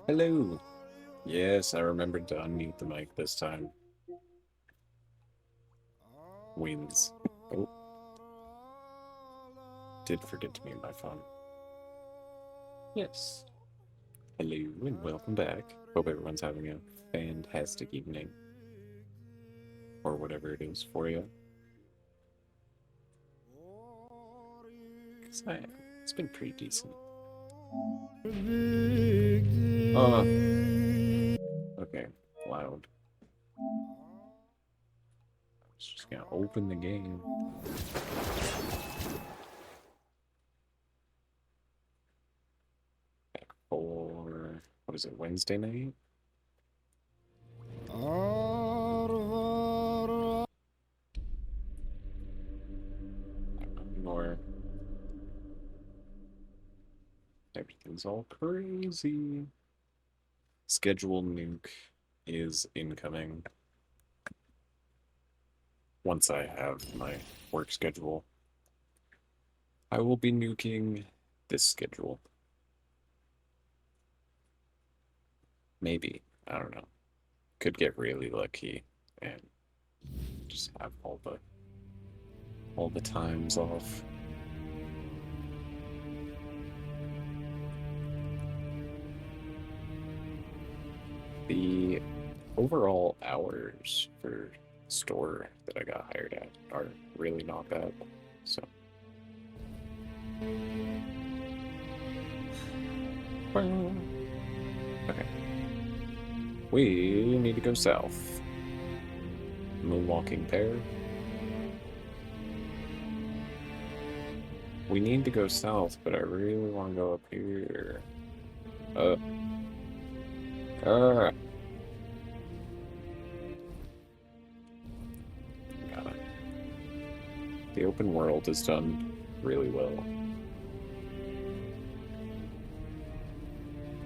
Hello. Yes, I remembered to unmute the mic this time. Wins. Oh. Did forget to mute my phone. Yes. Hello and welcome back. Hope everyone's having a fantastic evening. Or whatever it is for you. It's been pretty decent. Okay, loud. I was just gonna open the game. Back for, what is it, Wednesday night? Or everything's all crazy. Schedule nuke is incoming. Once I have my work schedule, I will be nuking this schedule. Maybe. I don't know. Could get really lucky and just have all the times off. The overall hours for store that I got hired at are really not bad, so. Okay. We need to go south. Moonwalking pair. We need to go south, but I really want to go up here. Got it. The open world is done really well.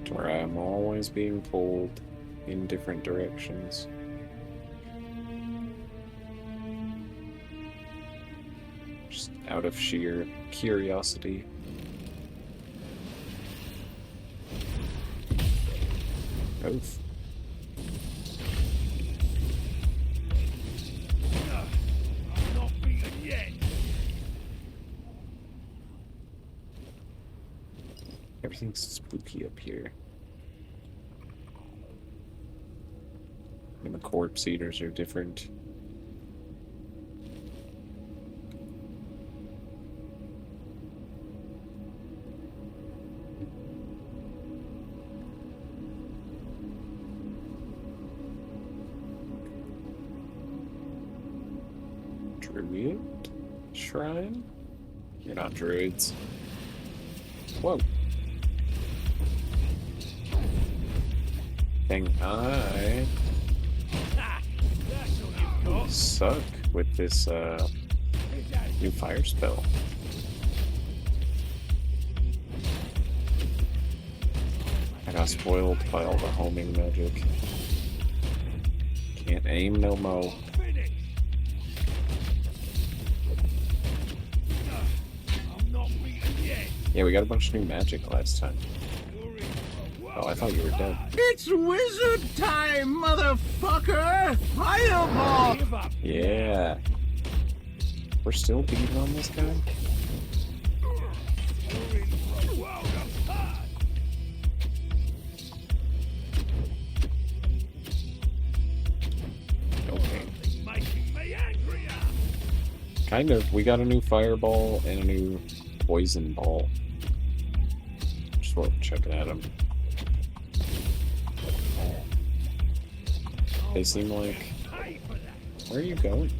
To where I am always being pulled in different directions. Just out of sheer curiosity. Oof. Everything's spooky up here. And the corpse eaters are different. Druid shrine? You're not druids. Whoa. Dang, I suck with this new fire spell. I got spoiled by all the homing magic. Can't aim no mo. Yeah, we got a bunch of new magic last time. Oh, I thought you were dead. It's wizard time, motherfucker! Fireball! Yeah. We're still beating on this guy? Okay. Kind of. We got a new fireball and a new poison ball. before checking at them. They seem like... Where are you going?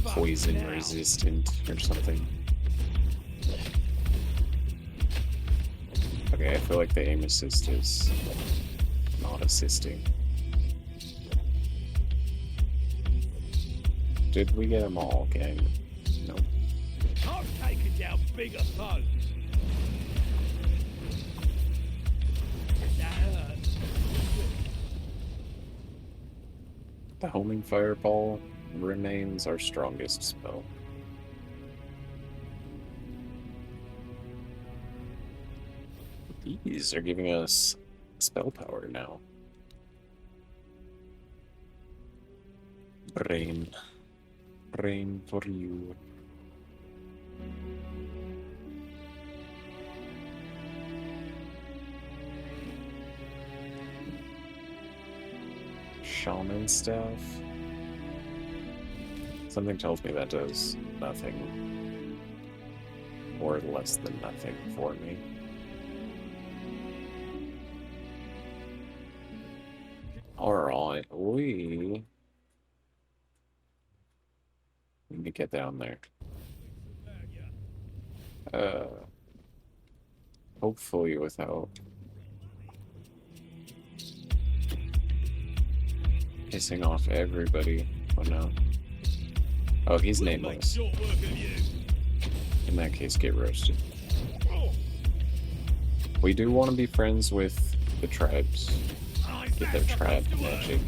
Poison resistant or something. Okay, I feel like the aim assist is not assisting. Did we get them all, gang? Nope. I've taken down bigger foes. That hurts. The homing fireball remains our strongest spell. These are giving us spell power now. Brain. Brain for you. Shaman staff. Something tells me that does nothing. Or less than nothing for me. Alright, we need to get down there. Hopefully without pissing off everybody. Oh no. Oh, he's nameless. In that case, get roasted. We do want to be friends with the tribes. Get their tribe magic.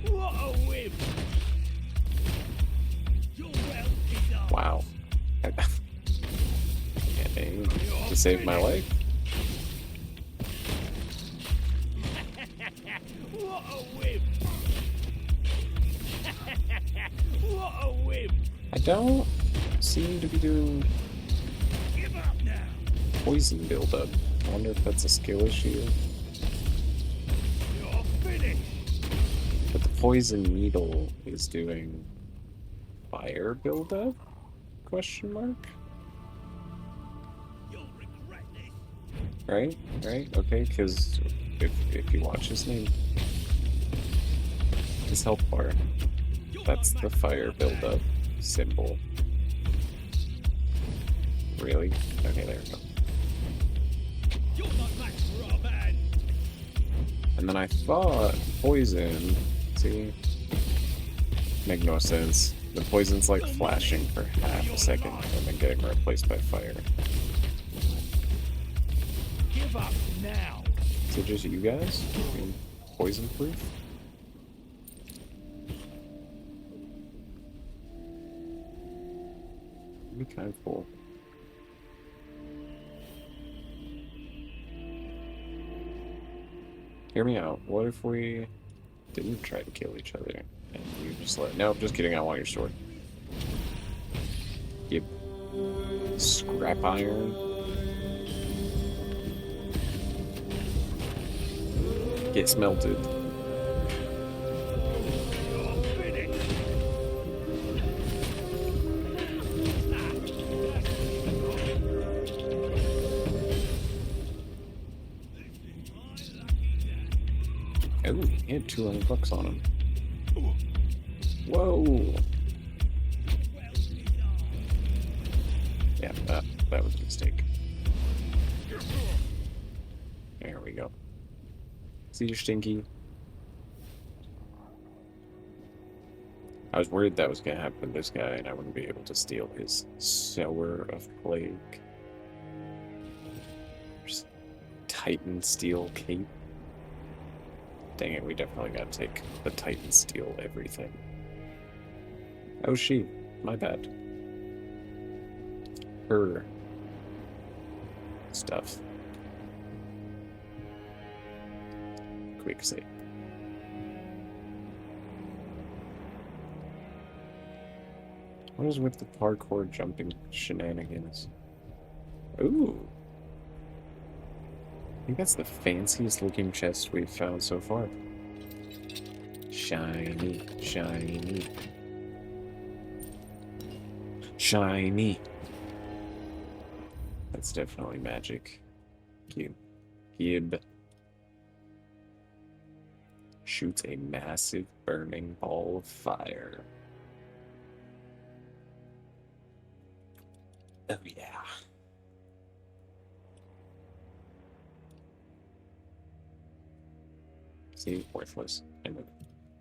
What a whim! Wow. Aim to save my life. What a whim! What a whim! I don't seem to be doing Give up now! poison buildup. I wonder if that's a skill issue. You're finished! But the poison needle is doing fire buildup? Question mark? You'll regret this! Right? Right? Okay, because if you watch his name, his health bar, that's the fire buildup symbol. Really? Okay, there we go. You're not match for our man! And then I thought poison, see? Make no sense. The poison's like flashing for half a second and then getting replaced by fire. Give up now! Is it just you guys? I mean, poison proof? That'd be kind of cool. Hear me out. What if we didn't try to kill each other and you just let... Nope, just kidding. I want your sword. You scrap iron. Get smelted. You're finished! Oh, he had $200 on him. Whoa! Yeah, that was a mistake. There we go. See you, Stinky. I was worried that was gonna happen to this guy and I wouldn't be able to steal his Sower of Plague. Just Titan Steel Cape. Dang it, we definitely gotta take the Titan Steel everything. Oh, she. My bad. Her stuff. Quick save. What is with the parkour jumping shenanigans? Ooh. I think that's the fanciest looking chest we've found so far. Shiny, shiny. Shiny. That's definitely magic. Cube. Cube. Shoots a massive burning ball of fire. Oh yeah. See, worthless. And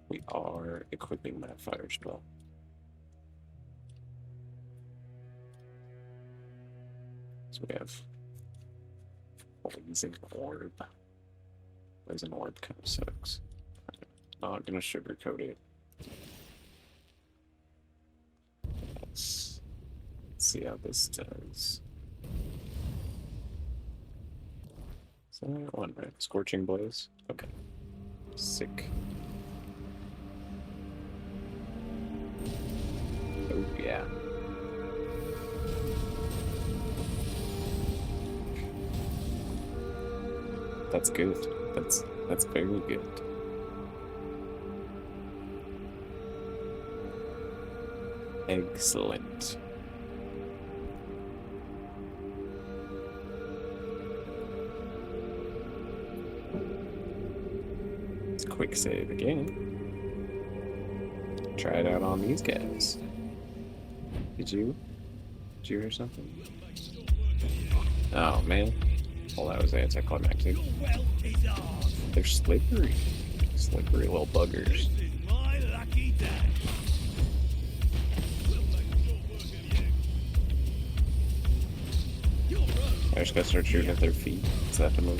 we are equipping that fire spell. So we have Blazing Orb. Blazing Orb kind of sucks. Not gonna sugarcoat it. Let's see how this does. Is that one, right? Scorching Blaze? Okay. Sick. Oh yeah. That's good. That's very good. Excellent. Let's quick save again. Try it out on these guys. Did you hear something? Oh man. Well, that was anticlimactic. They're slippery. Slippery little buggers. I just gotta start shooting at their feet. Is that the move?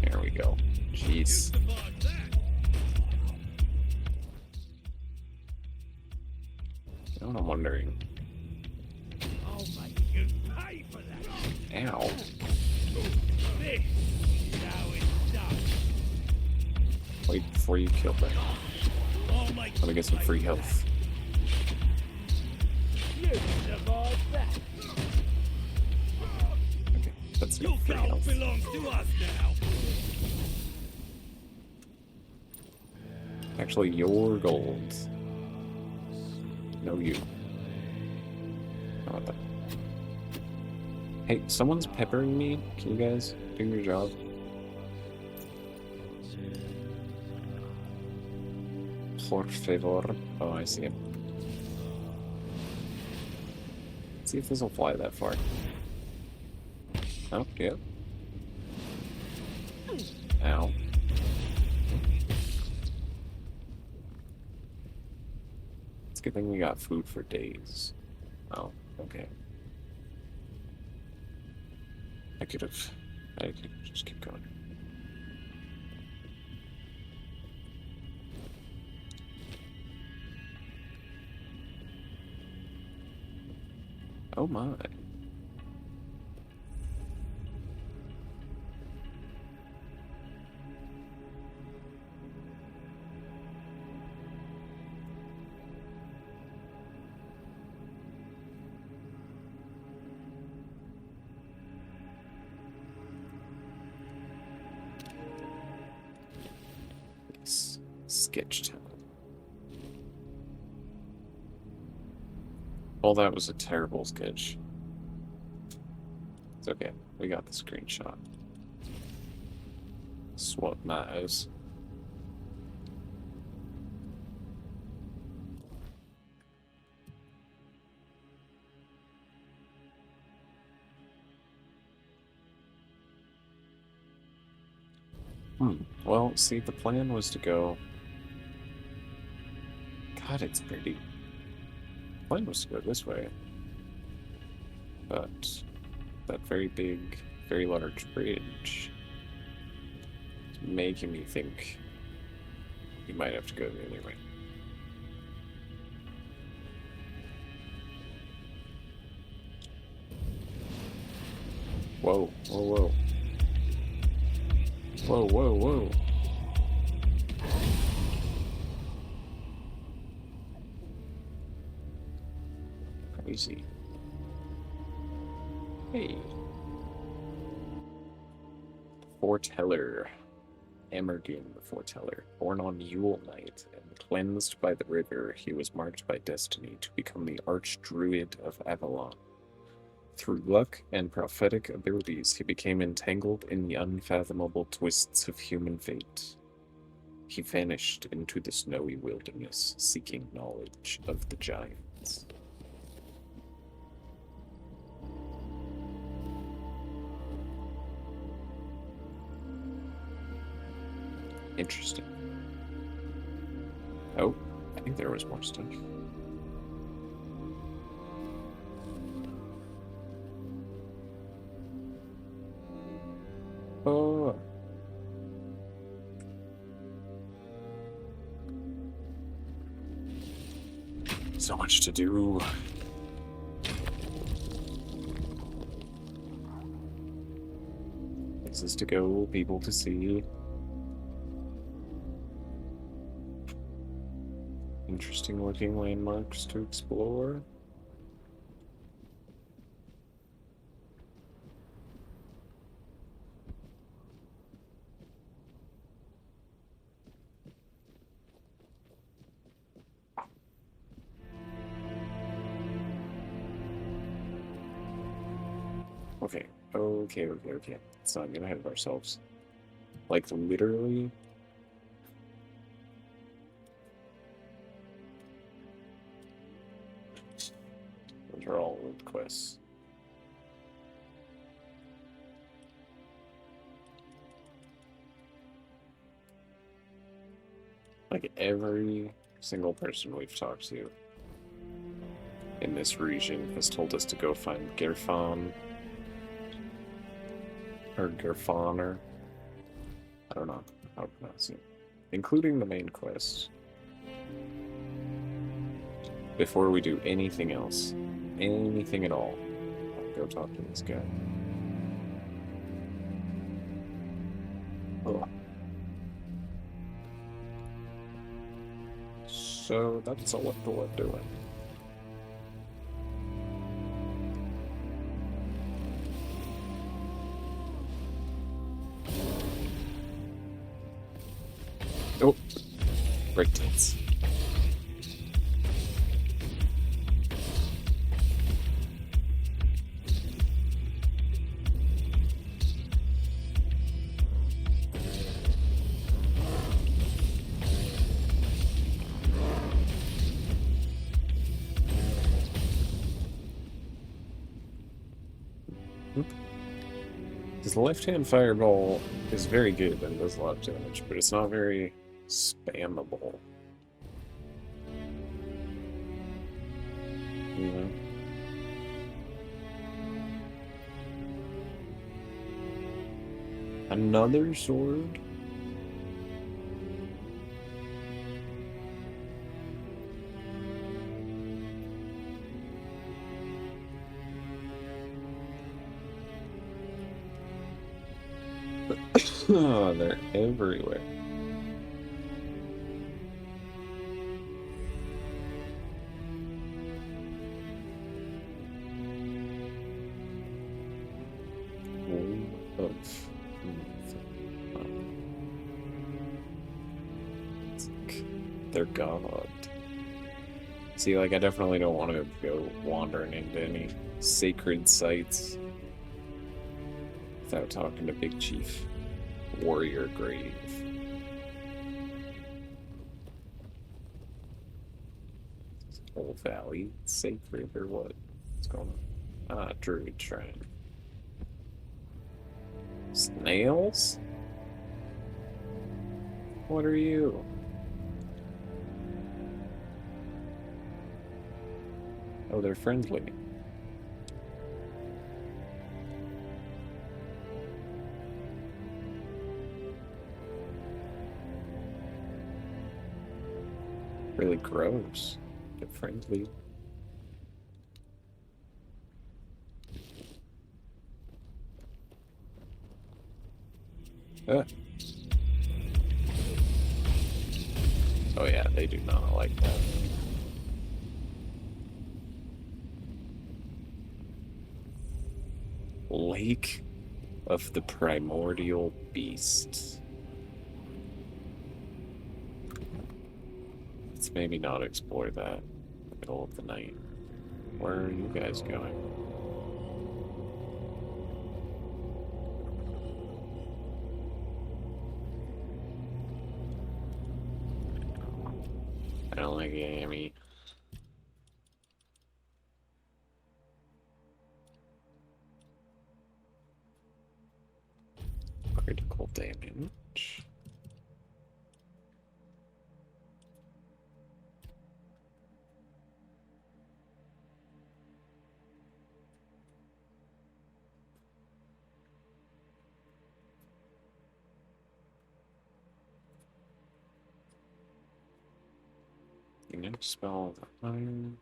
There we go. Jeez. You know what I'm wondering? Ow. Wait before you kill them. Let me get some free health. Okay, that's no free health. Actually, your gold. No, you. How about that? Hey, someone's peppering me. Can you guys do your job? Por favor. Oh, I see him. Let's see if this will fly that far. Oh, yeah. Ow. It's a good thing we got food for days. Oh, okay. I could just keep going. Oh my. Sketch time. Well, that was a terrible sketch. It's okay. We got the screenshot. Swap my eyes. Well, see, the plan was to go... God, it's pretty. The plan was to go this way. But that very big, very large bridge is making me think you might have to go the other way. Whoa, whoa, whoa. Whoa, whoa, whoa. Crazy. Hey. Foreteller. Emergyn, the foreteller. Born on Yule Night and cleansed by the river, he was marked by destiny to become the Archdruid of Avalon. Through luck and prophetic abilities, he became entangled in the unfathomable twists of human fate. He vanished into the snowy wilderness, seeking knowledge of the giants. Interesting. Oh, I think there was more stuff. Oh. So much to do. Places to go, people to see. Interesting looking landmarks to explore. Okay. Let's not get ahead of ourselves. Like, literally. Those are all old quests. Like, every single person we've talked to in this region has told us to go find Gerfon. Or Gerfoner. I don't know how to pronounce it. Including the main quest. Before we do anything else. Anything at all. I'll go talk to this guy. Oh. So that's all what we're doing. Oh, breakdance. His left-hand fireball is very good and does a lot of damage, but it's not very spammable. You know? Another sword? Oh, they're everywhere. Their god. See, like, I definitely don't want to go wandering into any sacred sites without talking to Big Chief Warrior Grave. Old Valley sacred or what? What's going on? Ah, Druid Shrine. Snails? What are you? Oh, they're friendly. Really gross. They're friendly. Ah. Oh yeah, they do not like that. Lake of the Primordial Beast. Let's maybe not explore that in the middle of the night. Where are you guys going? I don't like Amy. Critical damage. The next spell of iron.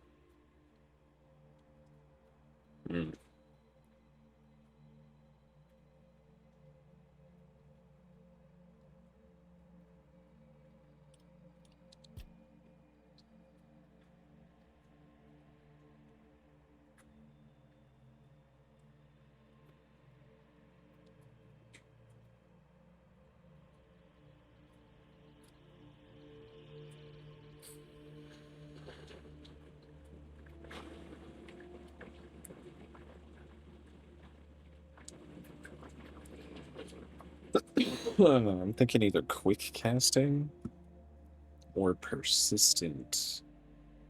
I'm thinking either quick casting or persistent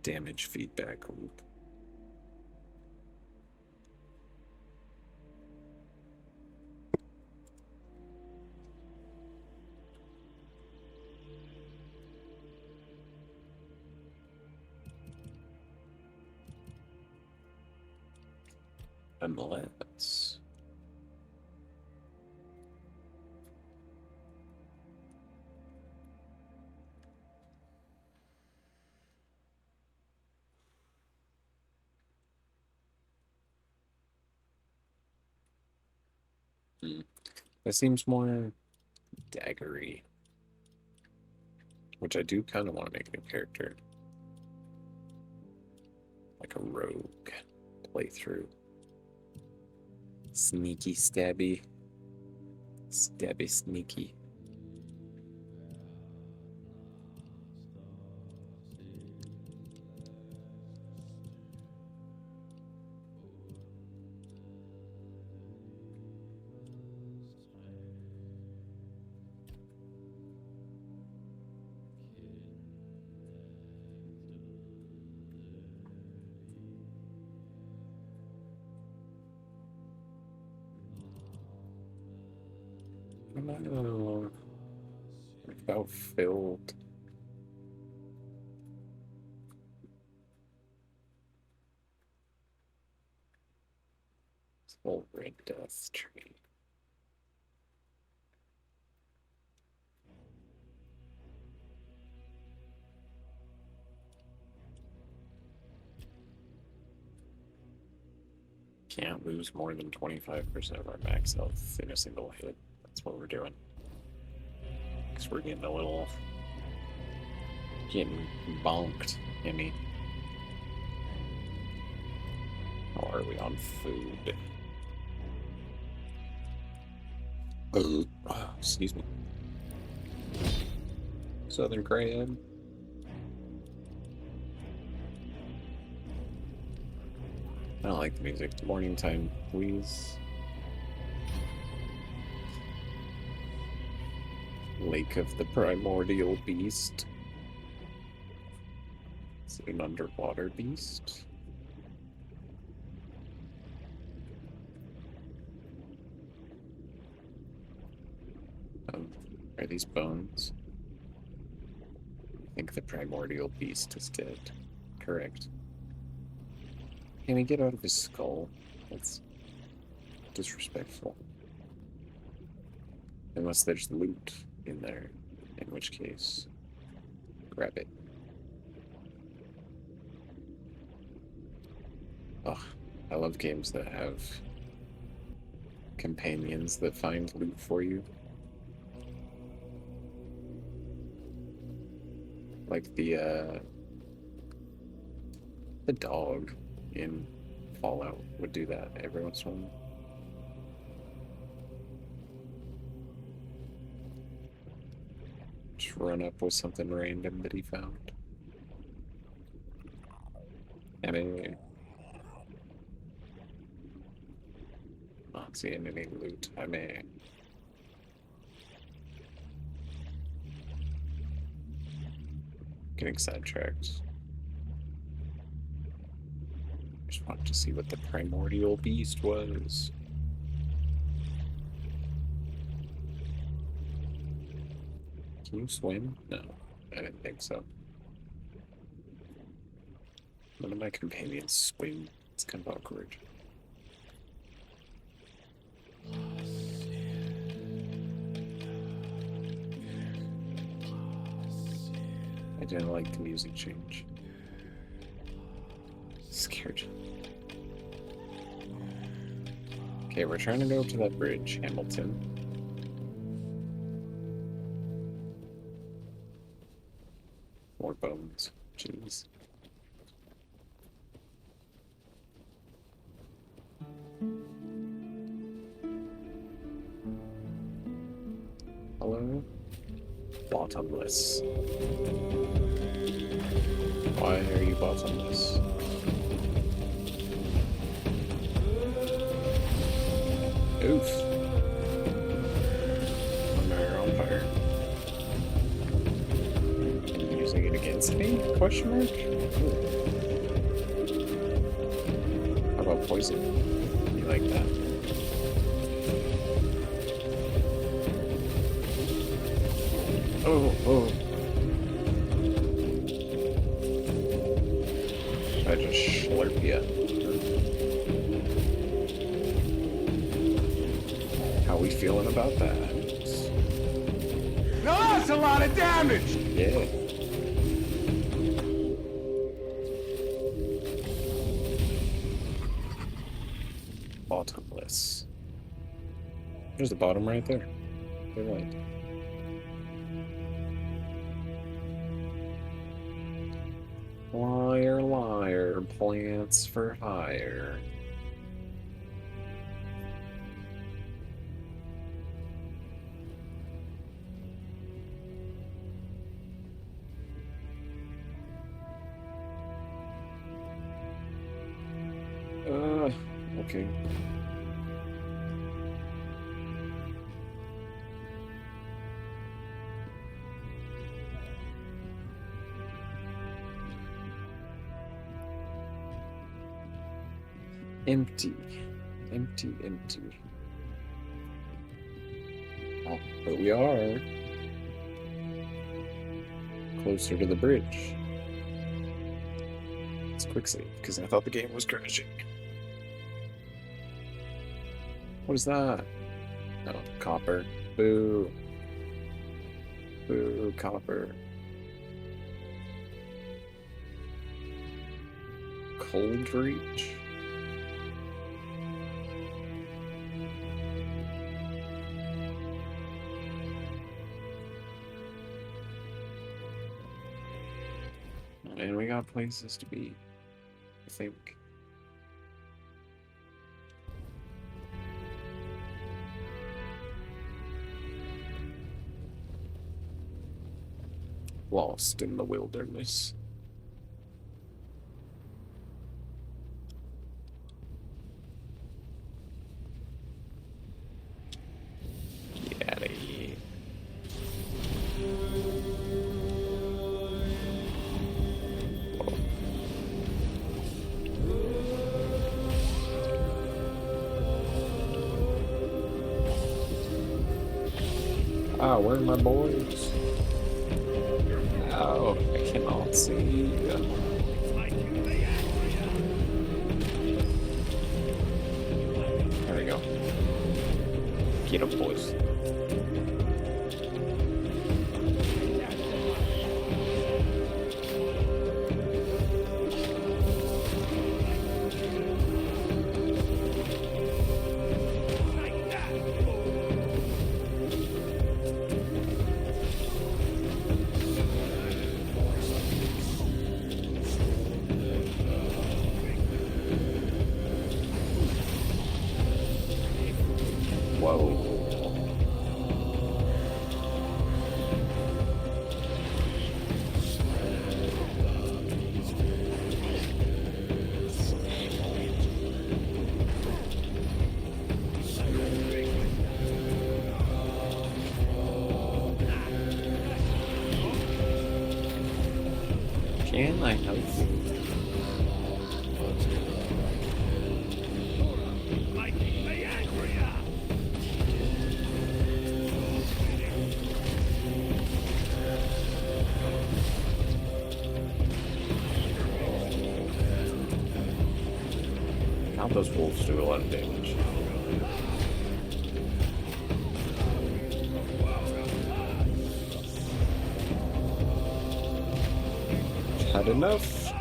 damage feedback loop. Unless that seems more daggery, which I do kind of want to make a new character, like a rogue playthrough. Sneaky, stabby, stabby, sneaky. No, about filled. Full red death tree. Can't lose more than 25% of our max health in a single hit. That's what we're doing. Because we're getting a little... getting bonked, I mean. How are we on food? Oh, excuse me. Southern crab. I don't like the music. Morning time, please. Lake of the Primordial Beast. Is it an underwater beast? Are these bones? I think the Primordial Beast is dead. Correct. Can he get out of his skull? That's disrespectful. Unless there's loot in there, in which case, grab it. Ugh, I love games that have companions that find loot for you. Like the dog in Fallout would do that every once in a while. Just run up with something random that he found. I mean, not seeing any loot. I mean, getting sidetracked. Just wanted to see what the primordial beast was. Can you swim? No, I didn't think so. None of my companions swim. It's kind of awkward. I didn't like the music change. Scared. Okay, we're trying to go to that bridge, Hamilton. More bones. Jeez. Hello? Bottomless. Why are you bottomless? Oof. Oh no, you're on fire. Are you using it against me? Question mark? Ooh. How about poison? You like that? Oh, oh. I just slurp ya. How we feeling about that? Now that's a lot of damage! Yeah. Bottomless. There's the bottom right there. Good light. Liar, liar, plants for hire. Okay. Empty. Empty, empty. Oh, but we are closer to the bridge. Let's quick save, because I thought the game was crashing. What is that? Oh, copper. Boo. Boo, copper. Cold reach? And we got places to be, I think. Lost in the wilderness. Get out of here. Ah, where are my boys? Oh, I cannot see. There we go. Get up, boys. Whoa. And I help you. Making me angrier! God, those wolves do a lot of damage. Had enough.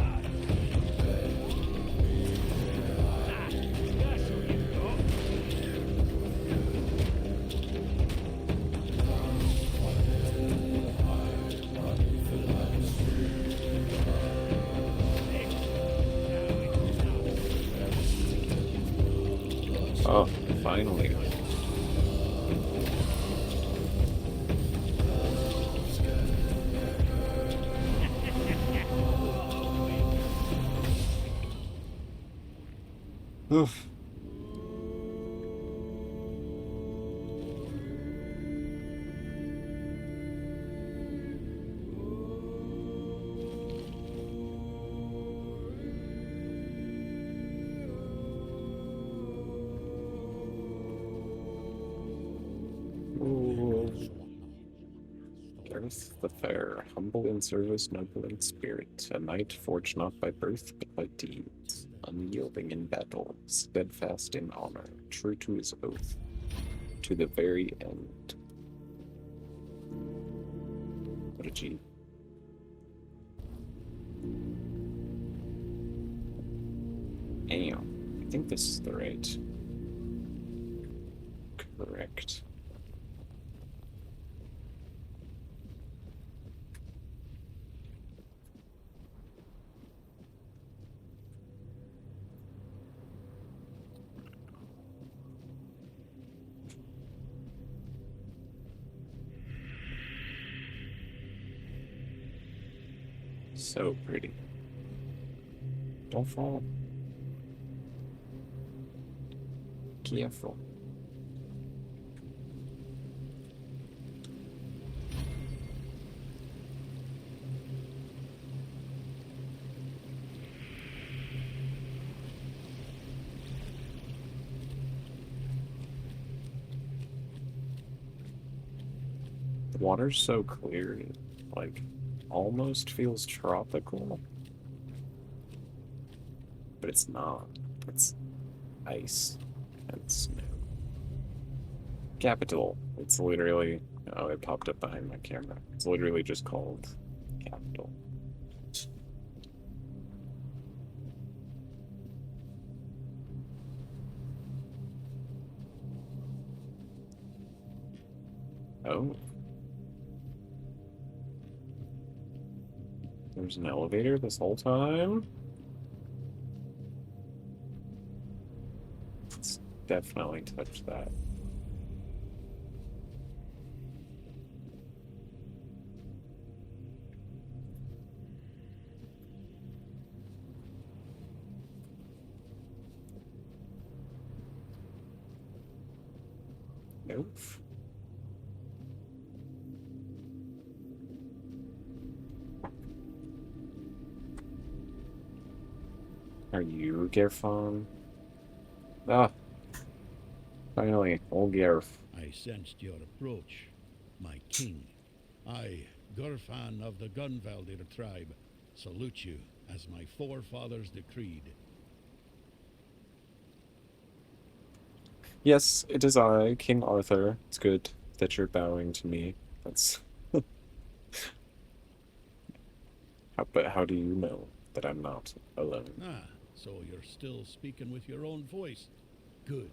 Oh, finally. Oof. Ooh. Gareth the Fair, humble in service, noble in spirit, a knight forged not by birth but by deeds, unyielding in battle, steadfast in honor, true to his oath, to the very end. What a G. Damn, I think this is the right. Correct. So pretty. Don't fall. Careful. The water's so clear, it, like, almost feels tropical. But it's not. It's ice and snow. Capital. It's literally. Oh, it popped up behind my camera. It's literally just called Capital. Oh. There's an elevator this whole time? Let's definitely touch that. Nope. Are you Gerfon? Ah, finally, old Gerf. I sensed your approach, my king. I, Gurfan of the Gunvaldir tribe, salute you as my forefathers decreed. Yes, it is I, King Arthur. It's good that you're bowing to me. That's. But how do you know that I'm not alone? Ah, so you're still speaking with your own voice. Good.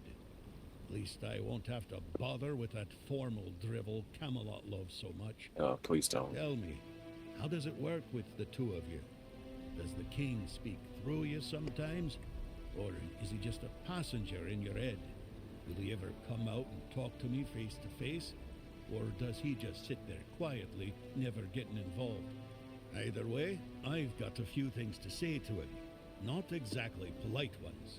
At least I won't have to bother with that formal drivel Camelot loves so much. Oh, please don't. Tell me, how does it work with the two of you? Does the king speak through you sometimes? Or is he just a passenger in your head? Will he ever come out and talk to me face to face? Or does he just sit there quietly, never getting involved? Either way, I've got a few things to say to him. Not exactly polite ones.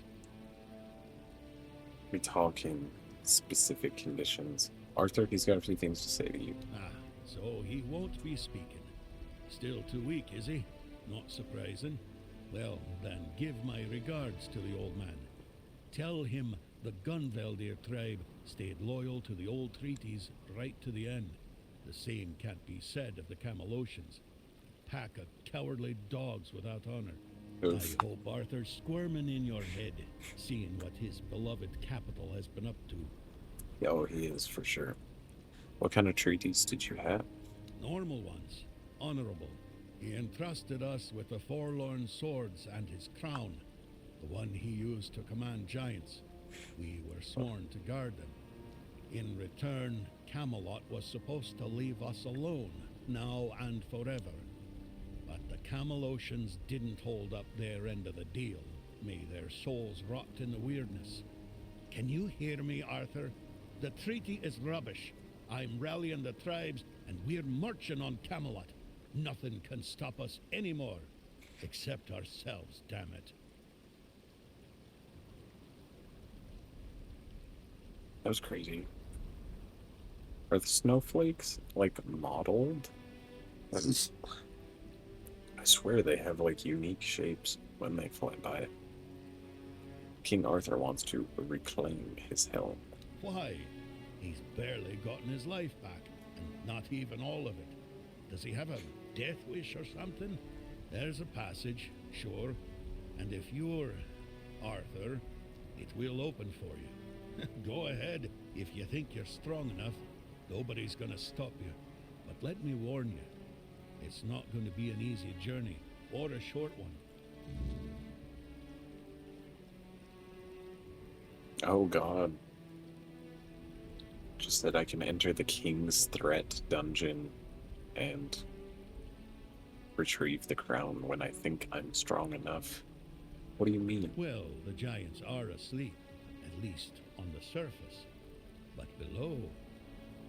We talk in specific conditions. Arthur, he's got a few things to say to you. Ah, so he won't be speaking. Still too weak, is he? Not surprising. Well, then give my regards to the old man. Tell him the Gunveldir tribe stayed loyal to the old treaties right to the end. The same can't be said of the Camelocians. Pack of cowardly dogs without honor. Oof. I hope Arthur's squirming in your head, seeing what his beloved capital has been up to. Oh, he is for sure. What kind of treaties did you have? Normal ones, honorable. He entrusted us with the Forlorn Swords and his crown, the one he used to command giants. We were sworn to guard them. In return, Camelot was supposed to leave us alone, now and forever. But the Camelocians didn't hold up their end of the deal. May their souls rot in the weirdness. Can you hear me, Arthur? The treaty is rubbish. I'm rallying the tribes, and we're marching on Camelot. Nothing can stop us anymore, except ourselves, damn it. That was crazy. Are the snowflakes, like, modeled? I swear they have, like, unique shapes when they fly by. King Arthur wants to reclaim his helm. Why? He's barely gotten his life back, and not even all of it. Does he have a death wish or something? There's a passage, sure, and if you're Arthur, it will open for you. Go ahead if you think you're strong enough. Nobody's gonna stop you. But let me warn you, it's not gonna be an easy journey, or a short one. Oh god. Just that I can enter the King's Threat dungeon and retrieve the crown when I think I'm strong enough. What do you mean? Well, the giants are asleep, at least on the surface. But below,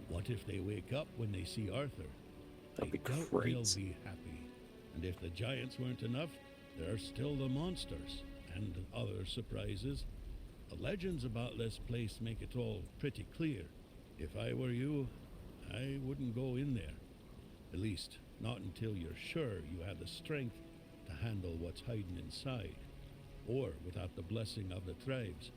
what if they wake up when they see Arthur? That'd be I doubt great. they'll be happy. And if the giants weren't enough, there are still the monsters and other surprises. The legends about this place make it all pretty clear. If I were you, I wouldn't go in there. At least, not until you're sure you have the strength to handle what's hiding inside. Or without the blessing of the tribes,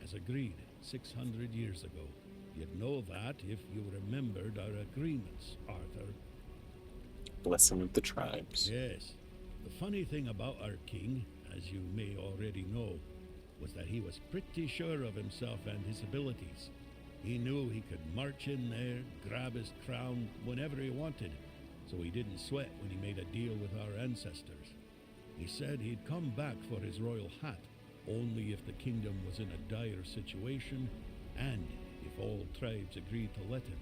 as agreed 600 years ago. You'd know that if you remembered our agreements, Arthur. Blessing of the tribes. Yes. The funny thing about our king, as you may already know, was that he was pretty sure of himself and his abilities. He knew he could march in there, grab his crown whenever he wanted, so he didn't sweat when he made a deal with our ancestors. He said he'd come back for his royal hat, only if the kingdom was in a dire situation, and if all tribes agreed to let him.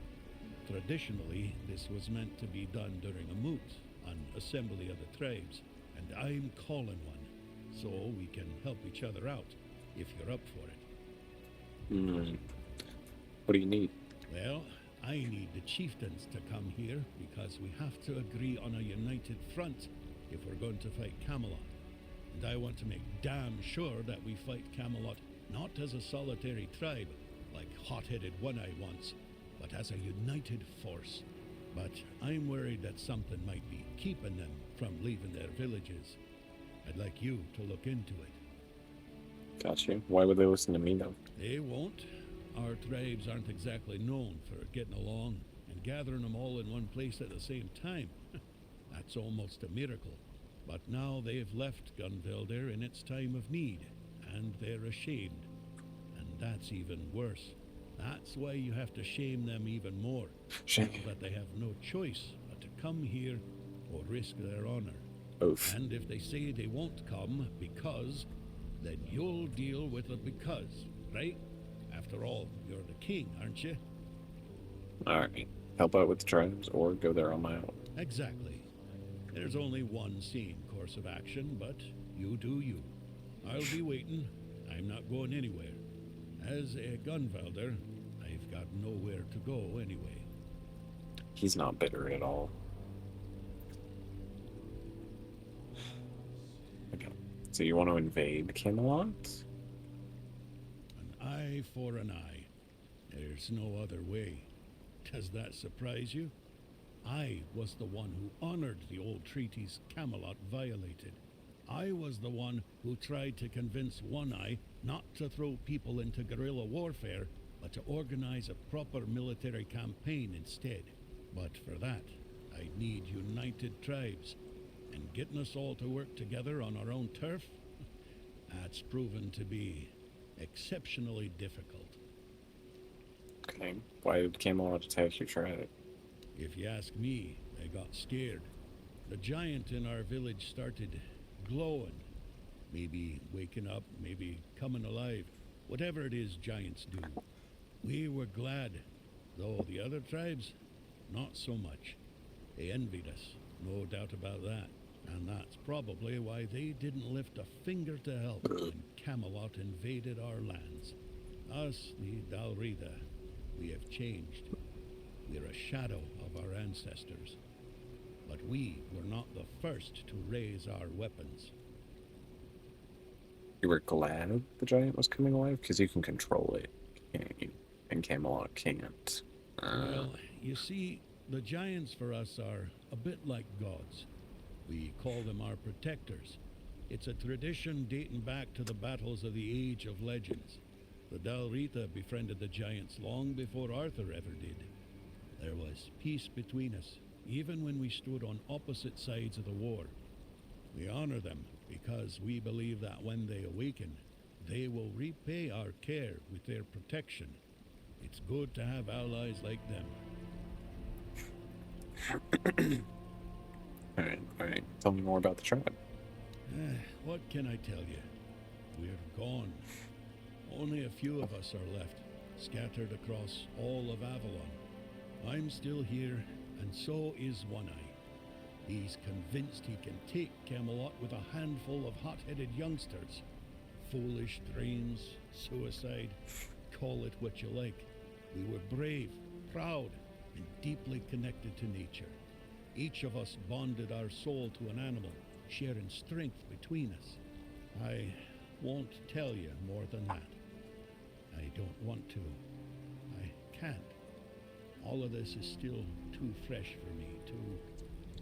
Traditionally, this was meant to be done during a moot, an assembly of the tribes, and I'm calling one, so we can help each other out, if you're up for it. What do you need? Well, I need the chieftains to come here, because we have to agree on a united front if we're going to fight Camelot. And I want to make damn sure that we fight Camelot not as a solitary tribe, like hot-headed One-Eye once, but as a united force. But I'm worried that something might be keeping them from leaving their villages. I'd like you to look into it. Got you. Why would they listen to me, though? They won't. Our tribes aren't exactly known for getting along, and gathering them all in one place at the same time. That's almost a miracle. But now they've left Gunveldir in its time of need, and they're ashamed. And that's even worse. That's why you have to shame them even more. Shame. But they have no choice but to come here or risk their honor. Oof. And if they say they won't come because, then you'll deal with the because, right? After all, you're the king, aren't you? Alright. Help out with the tribes or go there on my own. Exactly. There's only one sane course of action, but you do you. I'll be waiting. I'm not going anywhere. As a Gunveldir, I've got nowhere to go anyway. He's not bitter at all. Okay. So you want to invade Camelot? An eye for an eye. There's no other way. Does that surprise you? I was the one who honored the old treaties Camelot violated. I was the one who tried to convince One Eye not to throw people into guerrilla warfare, but to organize a proper military campaign instead. But for that, I need united tribes. And getting us all to work together on our own turf, that's proven to be exceptionally difficult. Okay. Why did Camelot attack your tribe? If you ask me, I got scared. The giant in our village started glowing. Maybe waking up, maybe coming alive. Whatever it is giants do. We were glad, though the other tribes, not so much. They envied us, no doubt about that. And that's probably why they didn't lift a finger to help when Camelot invaded our lands. Us, the Dalrida, we have changed. We're a shadow of our ancestors. But we were not the first to raise our weapons. You were glad the giant was coming alive? Because you can control it, can't you? And Camelot can't. Well, you see, the giants for us are a bit like gods. We call them our protectors. It's a tradition dating back to the battles of the Age of Legends. The Dalrita befriended the giants long before Arthur ever did. There was peace between us, even when we stood on opposite sides of the war. We honor them because we believe that when they awaken, they will repay our care with their protection. It's good to have allies like them. Alright. Tell me more about the tribe. What can I tell you? We're gone. Only a few of us are left, scattered across all of Avalon. I'm still here, and so is One Eye. He's convinced he can take Camelot with a handful of hot-headed youngsters. Foolish dreams, suicide, call it what you like. We were brave, proud, and deeply connected to nature. Each of us bonded our soul to an animal, sharing strength between us. I won't tell you more than that. I don't want to. I can't. All of this is still too fresh for me, too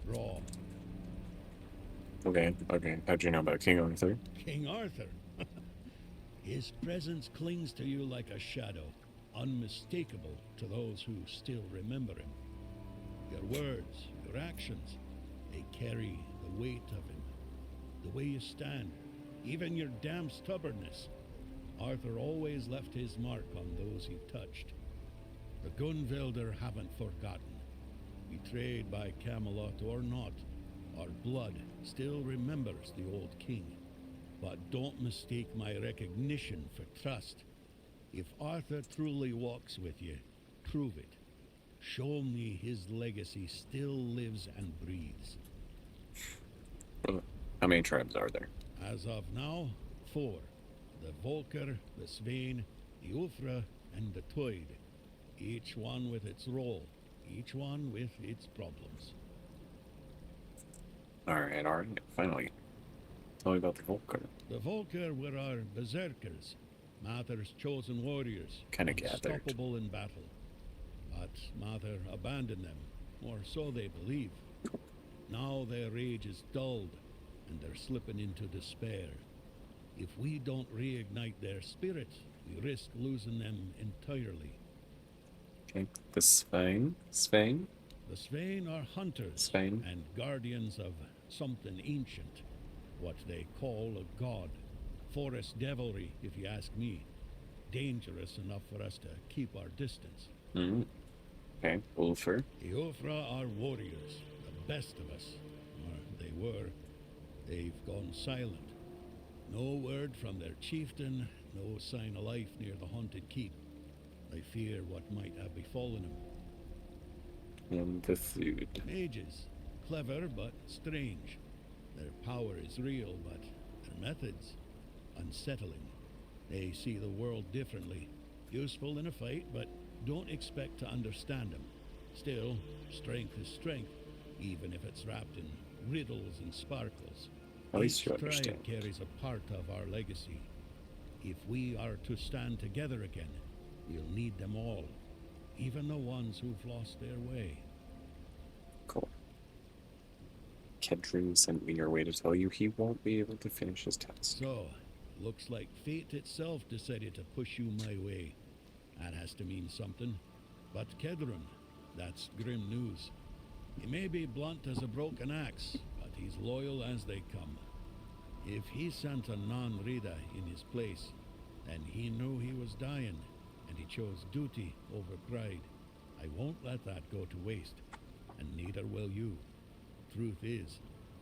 raw. Okay. How'd you know about King Arthur? King Arthur? His presence clings to you like a shadow, unmistakable to those who still remember him. Your words, your actions, they carry the weight of him. The way you stand, even your damn stubbornness. Arthur always left his mark on those he touched. The Gunvelder haven't forgotten. Betrayed by Camelot or not, our blood still remembers the old king. But don't mistake my recognition for trust. If Arthur truly walks with you, prove it. Show me his legacy still lives and breathes. How many tribes are there? As of now, 4. The Volker, the Svein, the Ufra, and the Toyd. Each one with its role, each one with its problems. Alright. Finally. Tell me about the Volker. The Volker were our berserkers, Mather's chosen warriors, Kinda gathered. unstoppable in battle. But Mather abandoned them, or so they believe. Now their rage is dulled, and they're slipping into despair. If we don't reignite their spirit, we risk losing them entirely. Okay. The Svein? Svein? The Svein are hunters Svein? and guardians of something ancient, what they call a god. Forest devilry, if you ask me. Dangerous enough for us to keep our distance. Okay. Ulfr? The Ufra are warriors, the best of us. Or they were. They've gone silent. No word from their chieftain, no sign of life near the haunted keep. I fear what might have befallen him. And the Thud. Mages, clever but strange. Their power is real, but their methods, unsettling. They see the world differently. Useful in a fight, but don't expect to understand them. Still, strength is strength, even if it's wrapped in riddles and sparkles. At least you Each understand. tribe carries a part of our legacy. If we are to stand together again, we'll need them all, even the ones who've lost their way. Cool. Kedrin sent me your way to tell you he won't be able to finish his test. So, looks like fate itself decided to push you my way. That has to mean something. But Kedron, that's grim news. He may be blunt as a broken axe, but he's loyal as they come. If he sent a non-Rida in his place, then he knew he was dying, and he chose duty over pride. I won't let that go to waste, and neither will you. Truth is,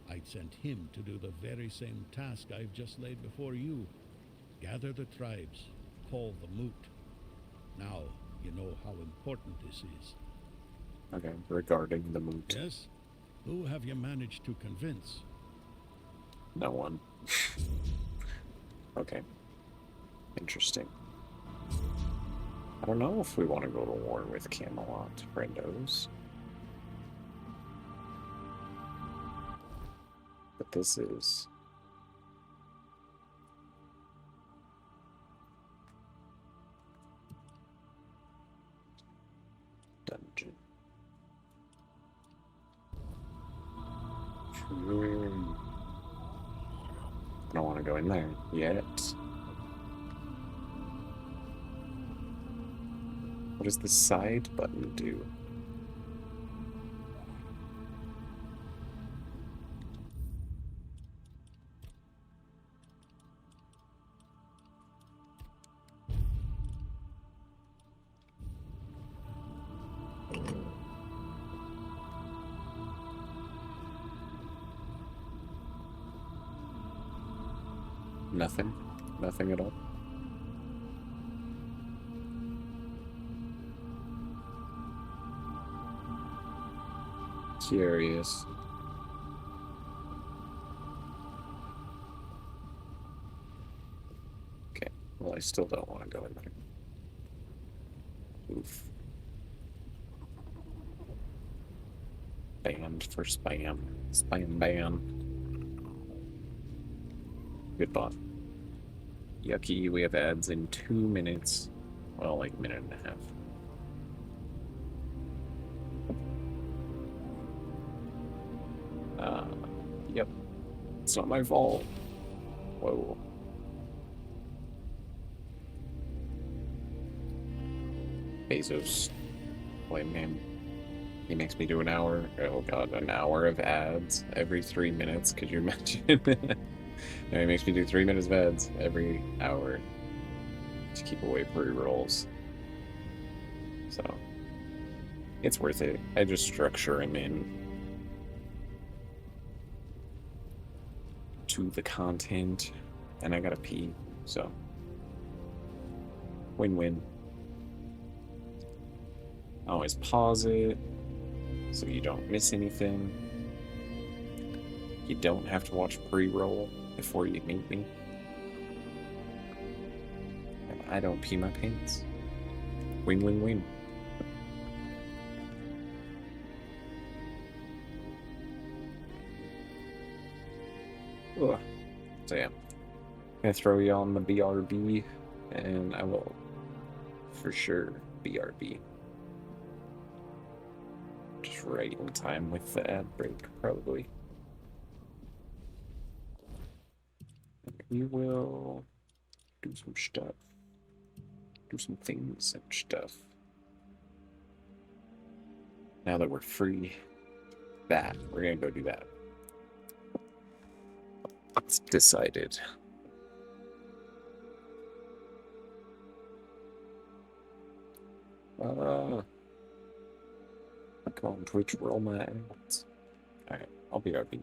I'd sent him to do the very same task I've just laid before you. Gather the tribes, call the moot. Now you know how important this is. Okay, regarding the moot. Yes? Who have you managed to convince? No one. Okay. Interesting. I don't know if we want to go to war with Camelot, friendos. But this is... dungeon. I don't want to go in there yet. What does the side button do? Nothing? Nothing at all? Curious. Okay, well, I still don't want to go in there. Oof. Banned for spam. Spam ban. Good bot. Yucky, we have ads in 2 minutes. Well, like a minute and a half. Yep. It's not my fault. Whoa. Bezos. Blame him. He makes me do an hour. Oh god, an hour of ads every 3 minutes. Could you imagine? No, he makes me do 3 minutes of ads every hour to keep away pre-rolls. So, it's worth it. I just structure him in to the content, and I gotta pee, so win-win. Always pause it so you don't miss anything. You don't have to watch pre-roll before you meet me. And I don't pee my pants. Win-win-win. Ugh. So yeah, I'm gonna throw you on the BRB, and I will for sure BRB. Just right in time with the ad break, probably. We will do some stuff. Do some things and stuff. Now that we're free, we're gonna go do that. It's decided. Come on, Twitch, roll my ads. Alright, I'll be right back.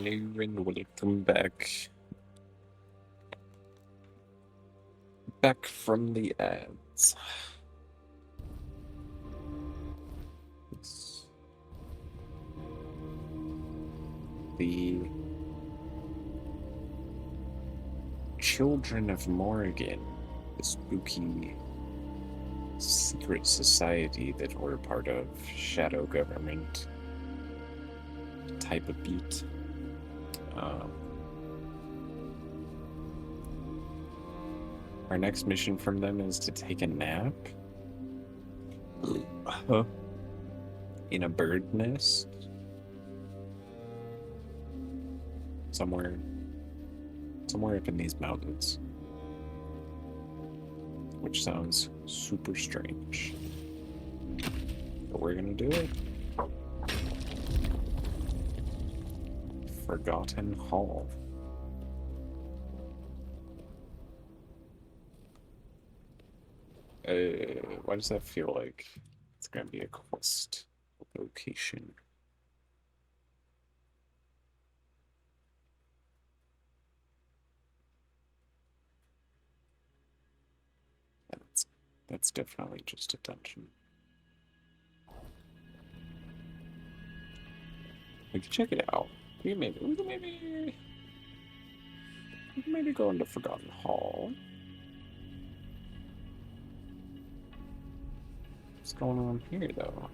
Hello and welcome back. Back from the ads. It's the Children of Morrigan, the spooky secret society that we're part of, shadow government type of beat. Our next mission from them is to take a nap in a bird nest somewhere up in these mountains, which sounds super strange, but we're gonna do it. Forgotten Hall. Why does that feel like it's gonna be a quest location? That's definitely just a dungeon. We can check it out. We can maybe go into Forgotten Hall. What's going on here, though?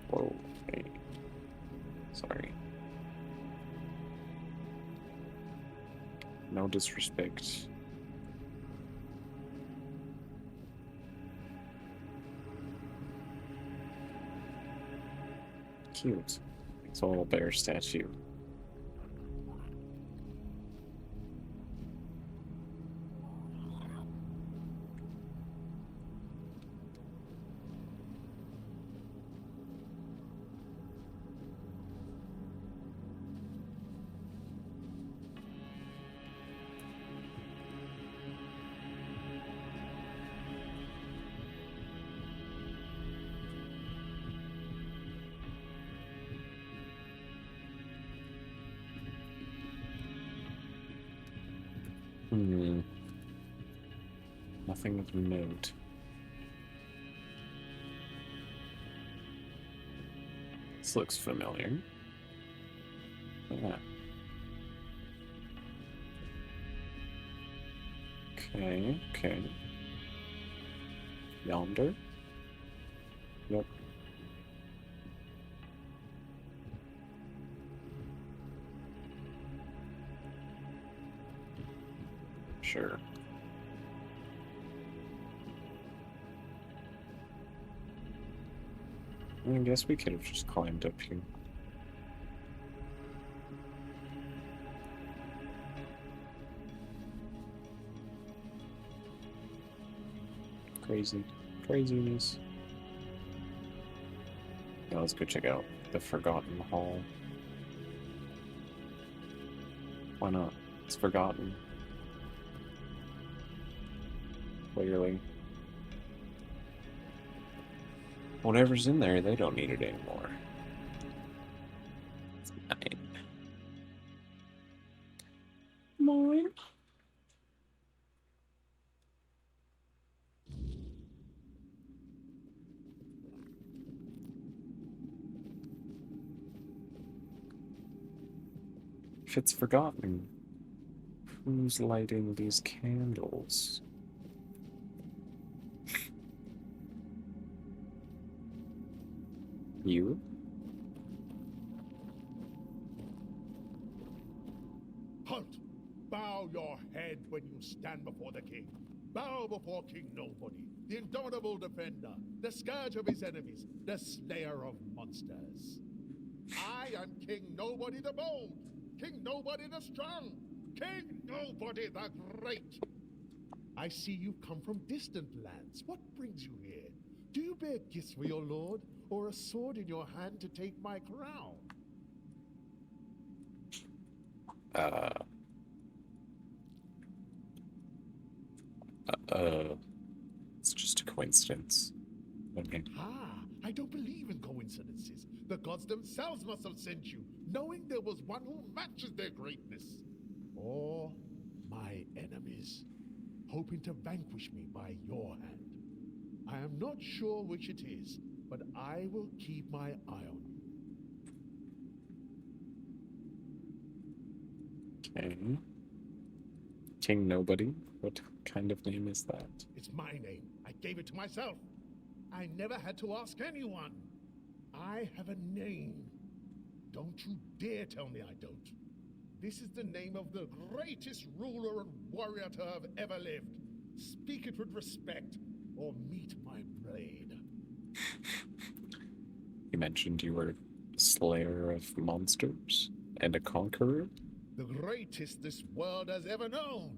Whoa, hey. Sorry. No disrespect. Cute. It's a little bear statue. Nothing of note. This looks familiar. Yeah. Okay. Yonder? Yep. Sure. I guess we could have just climbed up here. Craziness. Now let's go check out the Forgotten Hall. Why not? It's forgotten. Clearly. Whatever's in there, they don't need it anymore. It's mine. If it's forgotten, who's lighting these candles? You? Halt! Bow your head when you stand before the king. Bow before King Nobody, the indomitable defender, the scourge of his enemies, the slayer of monsters. I am King Nobody the Bold, King Nobody the Strong, King Nobody the Great. I see you've come from distant lands. What brings you here? Do you bear gifts for your lord, or a sword in your hand to take my crown? It's just a coincidence. Okay. Ah, I don't believe in coincidences. The gods themselves must have sent you. knowing there was one who matches their greatness. Or my enemies, hoping to vanquish me by your hand. I am not sure which it is, but I will keep my eye on you. Okay. King Nobody? What kind of name is that? It's my name. I gave it to myself. I never had to ask anyone. I have a name. Don't you dare tell me I don't. This is the name of the greatest ruler and warrior to have ever lived. Speak it with respect, or meet my blade. You mentioned you were a slayer of monsters and a conqueror? The greatest this world has ever known.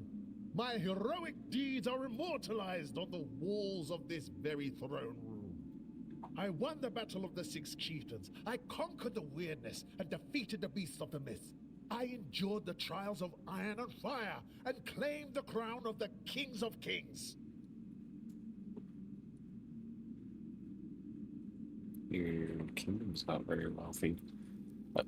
My heroic deeds are immortalized on the walls of this very throne room. I won the Battle of the Six Chieftains. I conquered the weirdness and defeated the beasts of the myth. I endured the trials of iron and fire and claimed the crown of the Kings of Kings. Your kingdom's not very wealthy. But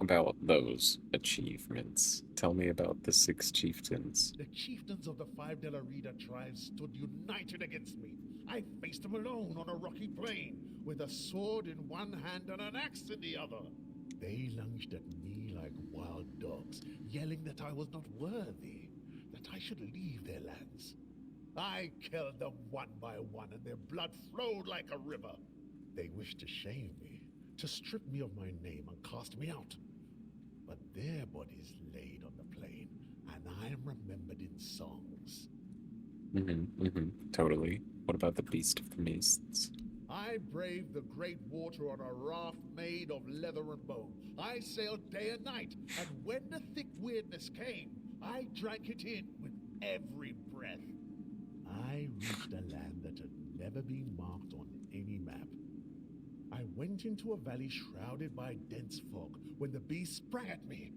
about those achievements, tell me about the Six Chieftains. The chieftains of the five Delarida tribes stood united against me. I faced them alone on a rocky plain, with a sword in one hand and an axe in the other. They lunged at me like wild dogs, yelling that I was not worthy, that I should leave their lands. I killed them one by one, and their blood flowed like a river. They wished to shame me, to strip me of my name and cast me out. But their bodies laid on the plain, and I am remembered in songs. Totally. What about the Beast of the Mists? I braved the great water on a raft made of leather and bone. I sailed day and night, and when the thick weirdness came, I drank it in with every breath. I reached a land that had never been marked on any map. I went into a valley shrouded by dense fog when the beast sprang at me.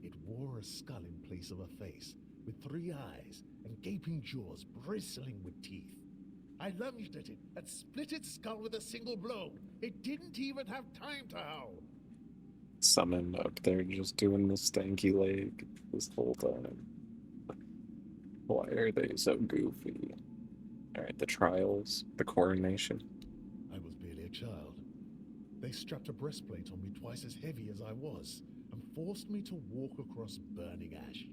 It wore a skull in place of a face, with 3 eyes and gaping jaws bristling with teeth. I lunged at it and split its skull with a single blow. It didn't even have time to howl. Summon up there just doing the stanky leg this whole time. Why are they so goofy? Alright, the trials, the coronation. I was barely a child. They strapped a breastplate on me twice as heavy as I was, and forced me to walk across burning ash.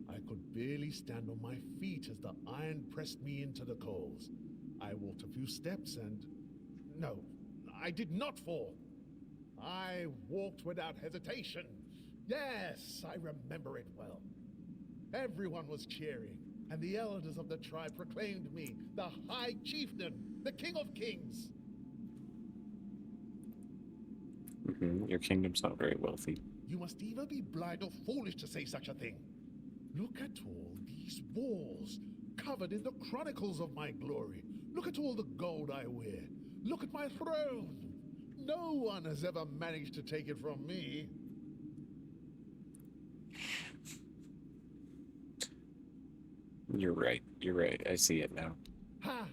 I could barely stand on my feet as the iron pressed me into the coals. I walked a few steps and... No, I did not fall. I walked without hesitation. Yes, I remember it well. Everyone was cheering, and the elders of the tribe proclaimed me the High Chieftain, the King of Kings. Your kingdom's not very wealthy. You must either be blind or foolish to say such a thing. Look at all these walls, covered in the chronicles of my glory. Look at all the gold I wear. Look at my throne. No one has ever managed to take it from me. You're right, I see it now. Ha!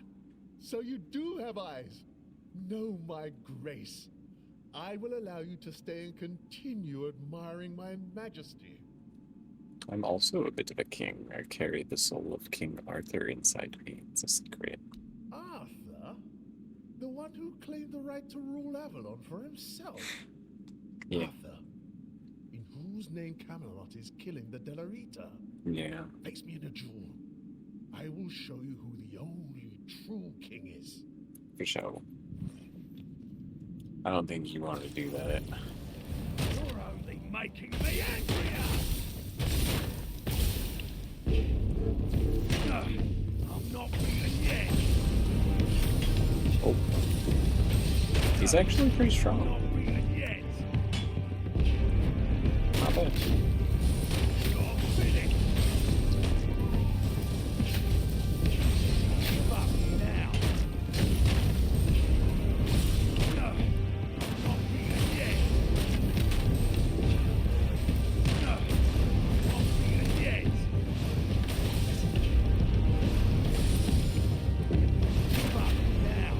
So you do have eyes. Know my grace. I will allow you to stay and continue admiring my majesty. I'm also a bit of a king. I carry the soul of King Arthur inside me. It's a secret. Arthur? The one who claimed the right to rule Avalon for himself? Yeah. Arthur, in whose name Camelot is killing the Delarita. Yeah. Face me in a duel. I will show you who the only true king is. For sure. I don't think you want to do that. You're only making me angrier! I'm not beaten yet! Oh. He's actually pretty strong. Not beaten yet! Not bad. You're finished! Give up now! No! I'm not beaten yet! No! I'm not beaten yet! Give up now!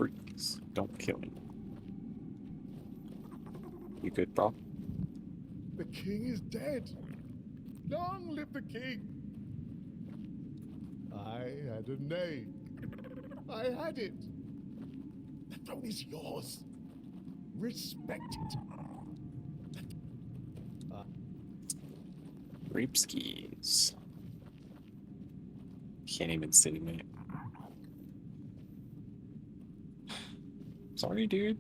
Freeze. Don't kill him. You good, bro? The king is dead. Long live the king. I had a name. I had it. The throne is yours. Respect it. Reapskis. Can't even see me. Sorry, dude.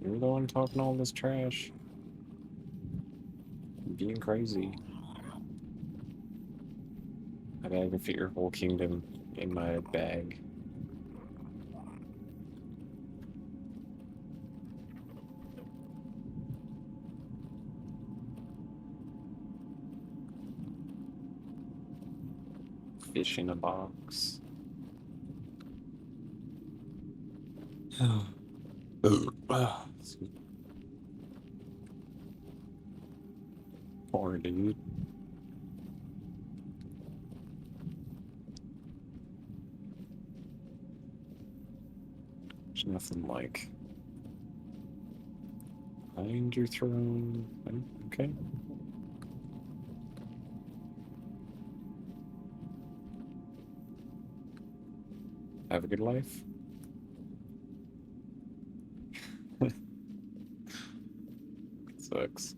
You're the one talking all this trash. Being crazy. I gotta fit your whole kingdom in my bag. Fish in a box. Poor dude. There's nothing like find your throne. Okay. Have a good life. Sucks.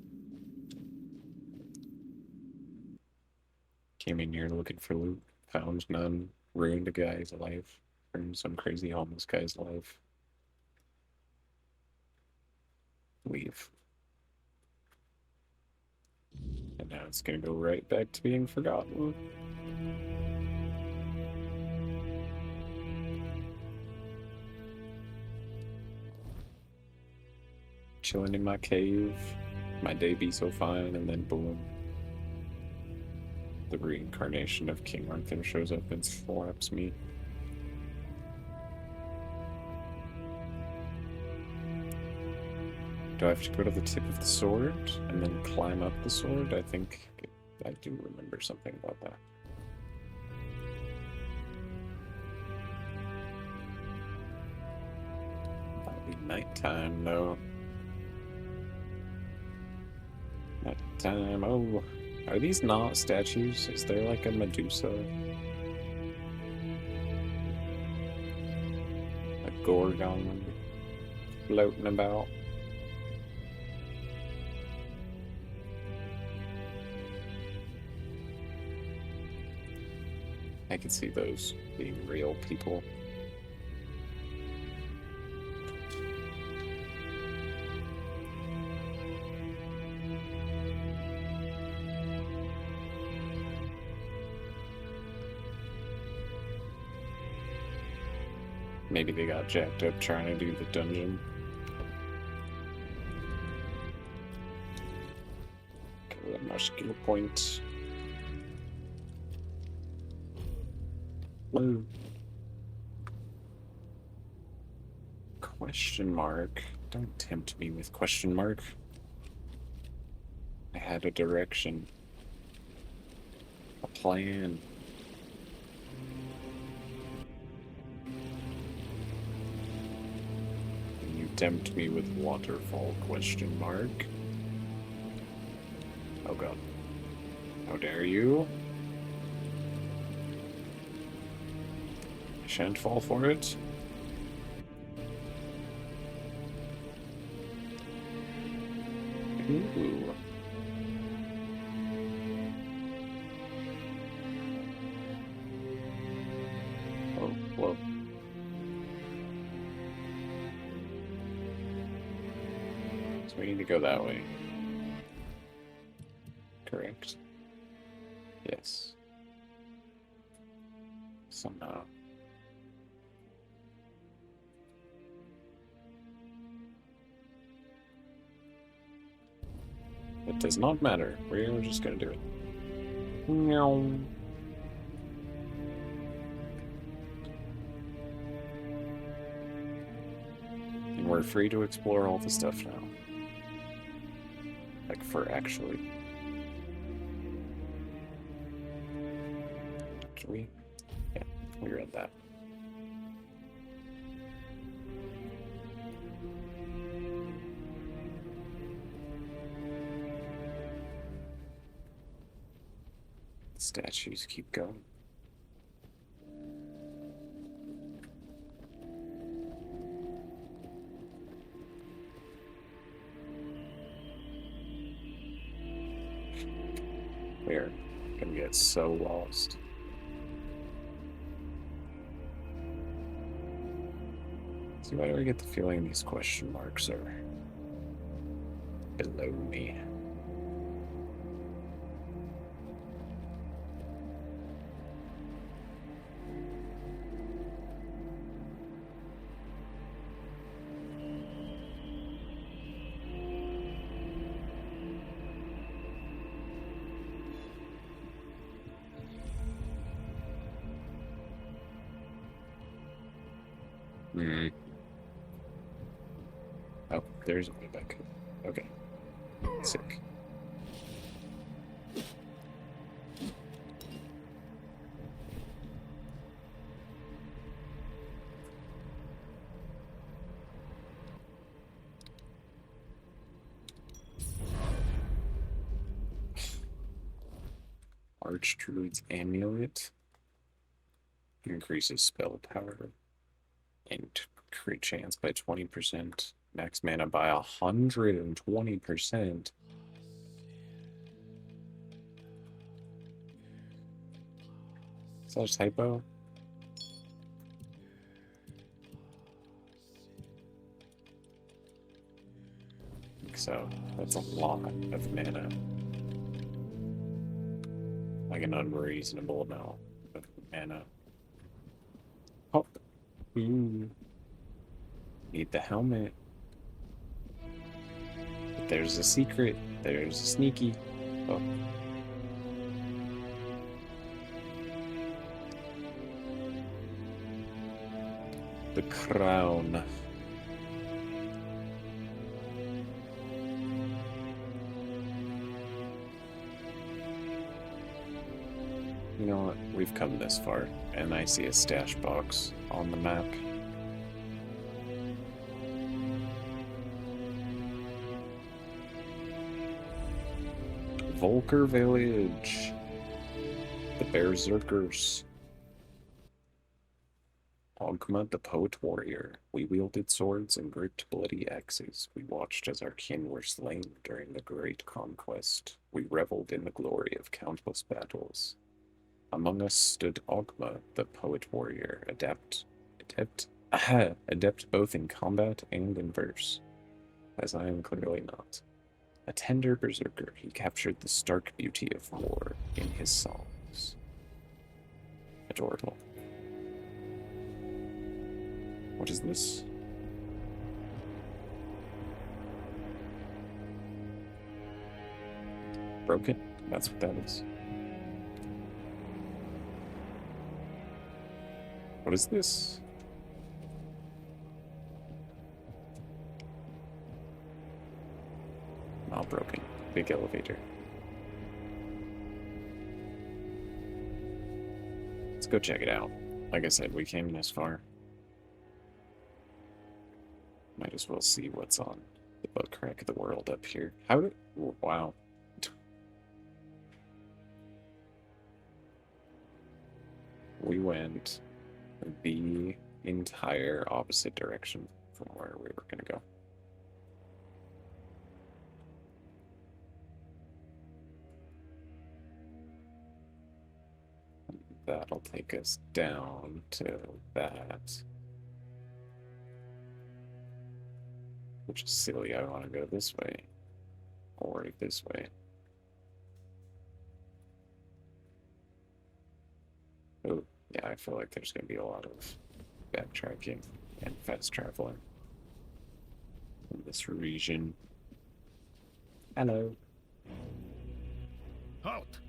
Came in here looking for loot, found none, ruined a guy's life, ruined some crazy homeless guy's life. Leave. And now it's gonna go right back to being forgotten. Chilling in my cave, my day be so fine, and then boom. The reincarnation of King Arthur shows up and slaps me. Do I have to go to the tip of the sword and then climb up the sword? I think I do remember something about that. That'll be nighttime though. Nighttime, oh. Are these not statues? Is there like a Medusa? A Gorgon floating about? I can see those being real people. Maybe they got jacked up trying to do the dungeon. Okay, my skill point. Whoa. Question mark? Don't tempt me with question mark. I had a direction. A plan. Tempt me with waterfall question mark. Oh god. How dare you? I shan't fall for it. Ooh. Oh, whoa. So we need to go that way. Correct? Yes. Somehow. It does not matter. We're just gonna do it. Meow. And we're free to explore all the stuff now. Like, for actually. Can we? Yeah, we read that. statues keep going. We're gonna get so lost. See, why do I get the feeling these question marks are below me? Hmm. Oh, there's a way back. Okay. Sick. Archdruid's Amulet increases spell power and crit chance by 20%. Max mana by 120%. Is that a typo? I think so. That's a lot of mana. Like an unreasonable amount of mana. Oh. Ooh. Need the helmet. But there's a secret. There's a sneaky. Oh. The crown. You know what? We've come this far, and I see a stash box on the map. Volker Village. The Berserkers. Ogma the Poet Warrior. We wielded swords and gripped bloody axes. We watched as our kin were slain during the great conquest. We reveled in the glory of countless battles. Among us stood Ogma the Poet Warrior, adept both in combat and in verse, as I am clearly not. A tender berserker, he captured the stark beauty of war in his songs. Adorable. What is this? Broken? That's what that is. What is this? Not broken. Big elevator. Let's go check it out. Like I said, we came this far. Might as well see what's on the butt crack of the world up here. How did... Wow. We went the entire opposite direction from where we were going to go. That'll take us down to that. Which is silly. I want to go this way. Or this way. Oh, yeah, I feel like there's going to be a lot of backtracking and fast traveling in this region. Hello. Halt!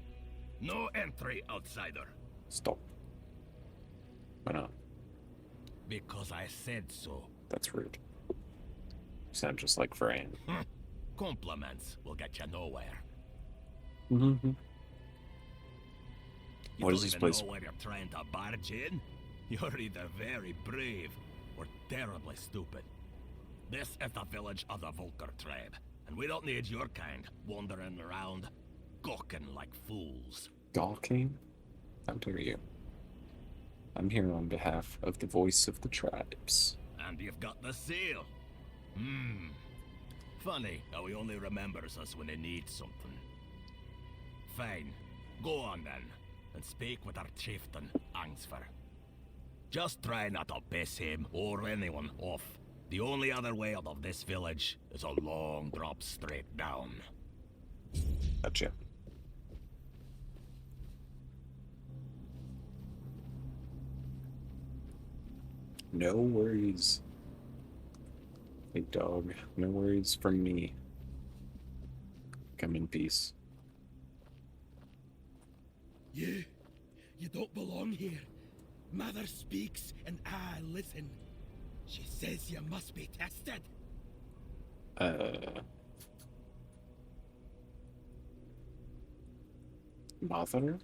No entry, outsider. Stop. Why not? Because I said so. That's rude. You sound just like Fran. Compliments will get you nowhere. Mm-hmm. You What don't is this even place? know where you're trying to barge in? You're either very brave or terribly stupid. This is the village of the Volker tribe, and we don't need your kind wandering around, gawking like fools. Gawking? How dare you? I'm here on behalf of the voice of the tribes. And you've got the seal. Funny how he only remembers us when he needs something. Fine. Go on then, and speak with our chieftain, Angsfer. Just try not to piss him or anyone off. The only other way out of this village is a long drop straight down. Gotcha. No worries. Big dog, no worries from me. Come in peace. You don't belong here. Mother speaks and I listen. She says you must be tested. Mother?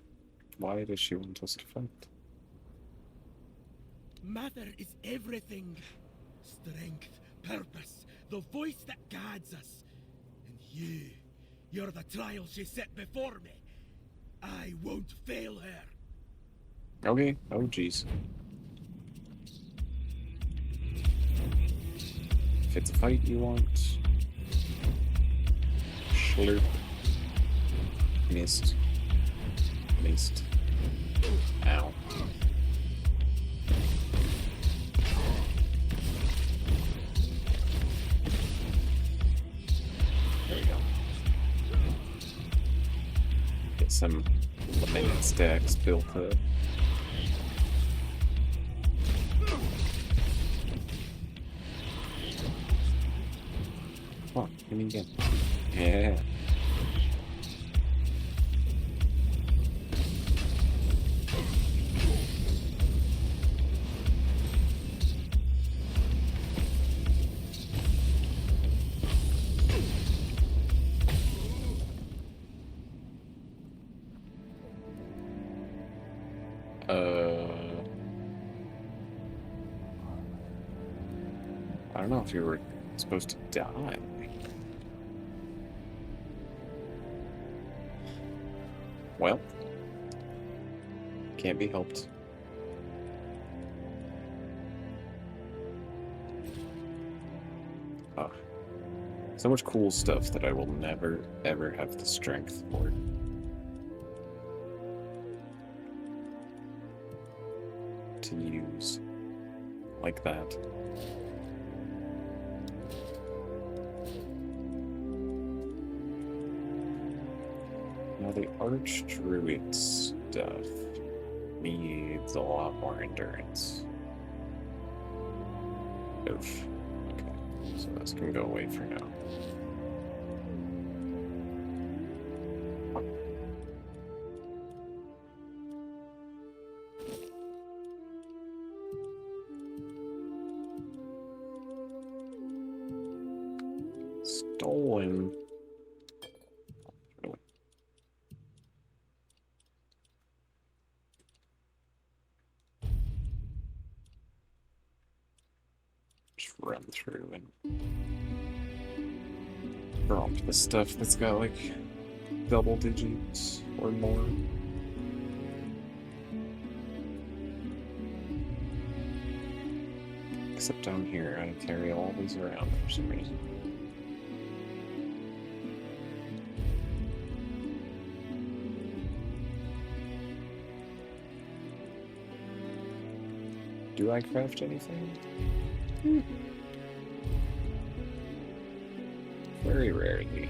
Why does she want us to fight? Mother is everything. Strength, purpose, the voice that guides us. And you're the trial she set before me. I won't fail her. Okay, oh jeez. If it's a fight you want... Slurp. Missed. Missed. Ow. There we go. Get some limited stacks built up. Come on, give me again. Yeah. I don't know if you were supposed to die. Well, can't be helped. Ah, so much cool stuff that I will never, ever have the strength for. To use like that. Now the Archdruid stuff needs a lot more endurance. Oof. Okay, so this can go away for now. Stolen. Just run through and drop the stuff that's got like double digits or more. Except down here, I carry all these around for some reason. Do I craft anything? Very rarely.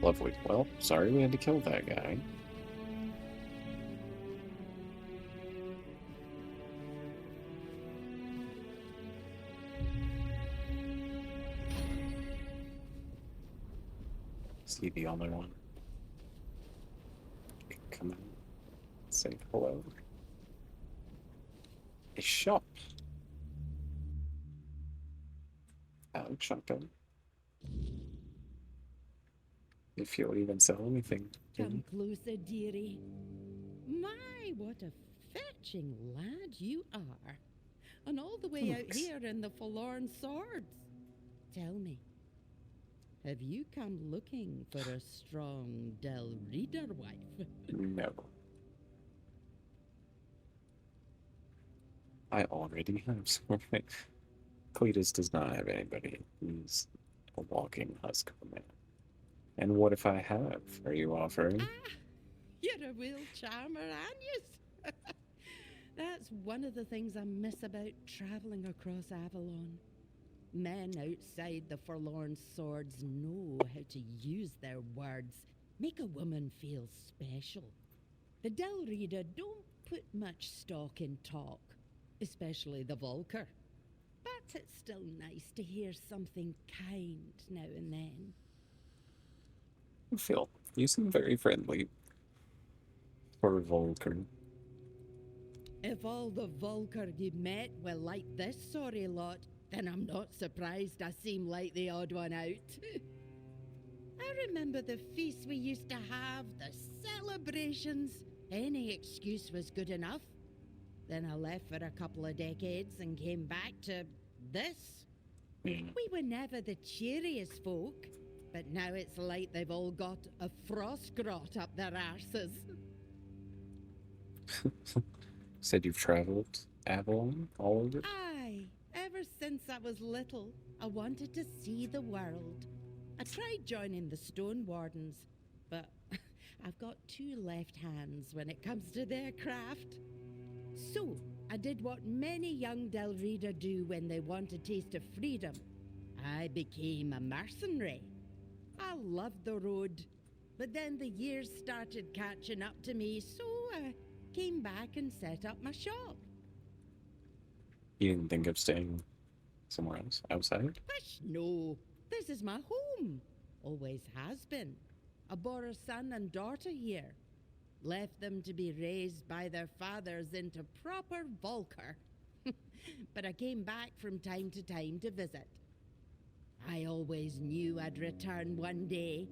Lovely. Well, sorry we had to kill that guy. Is he the only one? Come on. Say hello. A shop. Alex shotgun. If you'll even sell anything. Come closer, dearie. My, what a fetching lad you are. And all the way out Thanks. here in the Forlorn Swords. Tell me, have you come looking for a strong Del Reader wife? No. I already have something. Cletus does not have anybody. He's a walking husk of a man. And what if I have? Are you offering? You're a real charmer, aren't you? That's one of the things I miss about traveling across Avalon. Men outside the Forlorn Swords know how to use their words, make a woman feel special. The Del Reader don't put much stock in talk, especially the Volker. But it's still nice to hear something kind now and then. Phil, you seem very friendly. For Volker. If all the Volker you met were like this sorry lot, then I'm not surprised I seem like the odd one out. I remember the feasts we used to have, the celebrations. Any excuse was good enough. Then I left for a couple of decades and came back to this. We were never the cheeriest folk, but now it's like they've all got a frost grot up their arses. Said you've traveled Avalon all over? Aye, ever since I was little, I wanted to see the world. I tried joining the Stone Wardens, but I've got two left hands when it comes to their craft. So, I did what many young Del Reader do when they want a taste of freedom. I became a mercenary. I loved the road, but then the years started catching up to me, so I came back and set up my shop. You didn't think of staying somewhere else, outside? Hush, no. This is my home. Always has been. I bore a son and daughter here. Left them to be raised by their fathers into proper Volker. But I came back from time to time to visit. I always knew I'd return one day.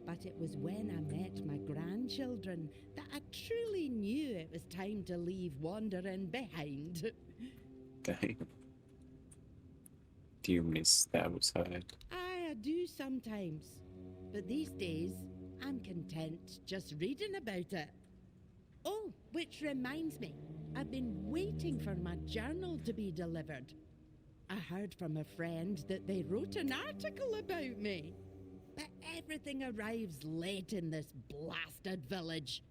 But it was when I met my grandchildren that I truly knew it was time to leave wandering behind. Dang. Do you miss the outside? I do sometimes. But these days, I'm content just reading about it. Oh, which reminds me, I've been waiting for my journal to be delivered. I heard from a friend that they wrote an article about me. But everything arrives late in this blasted village.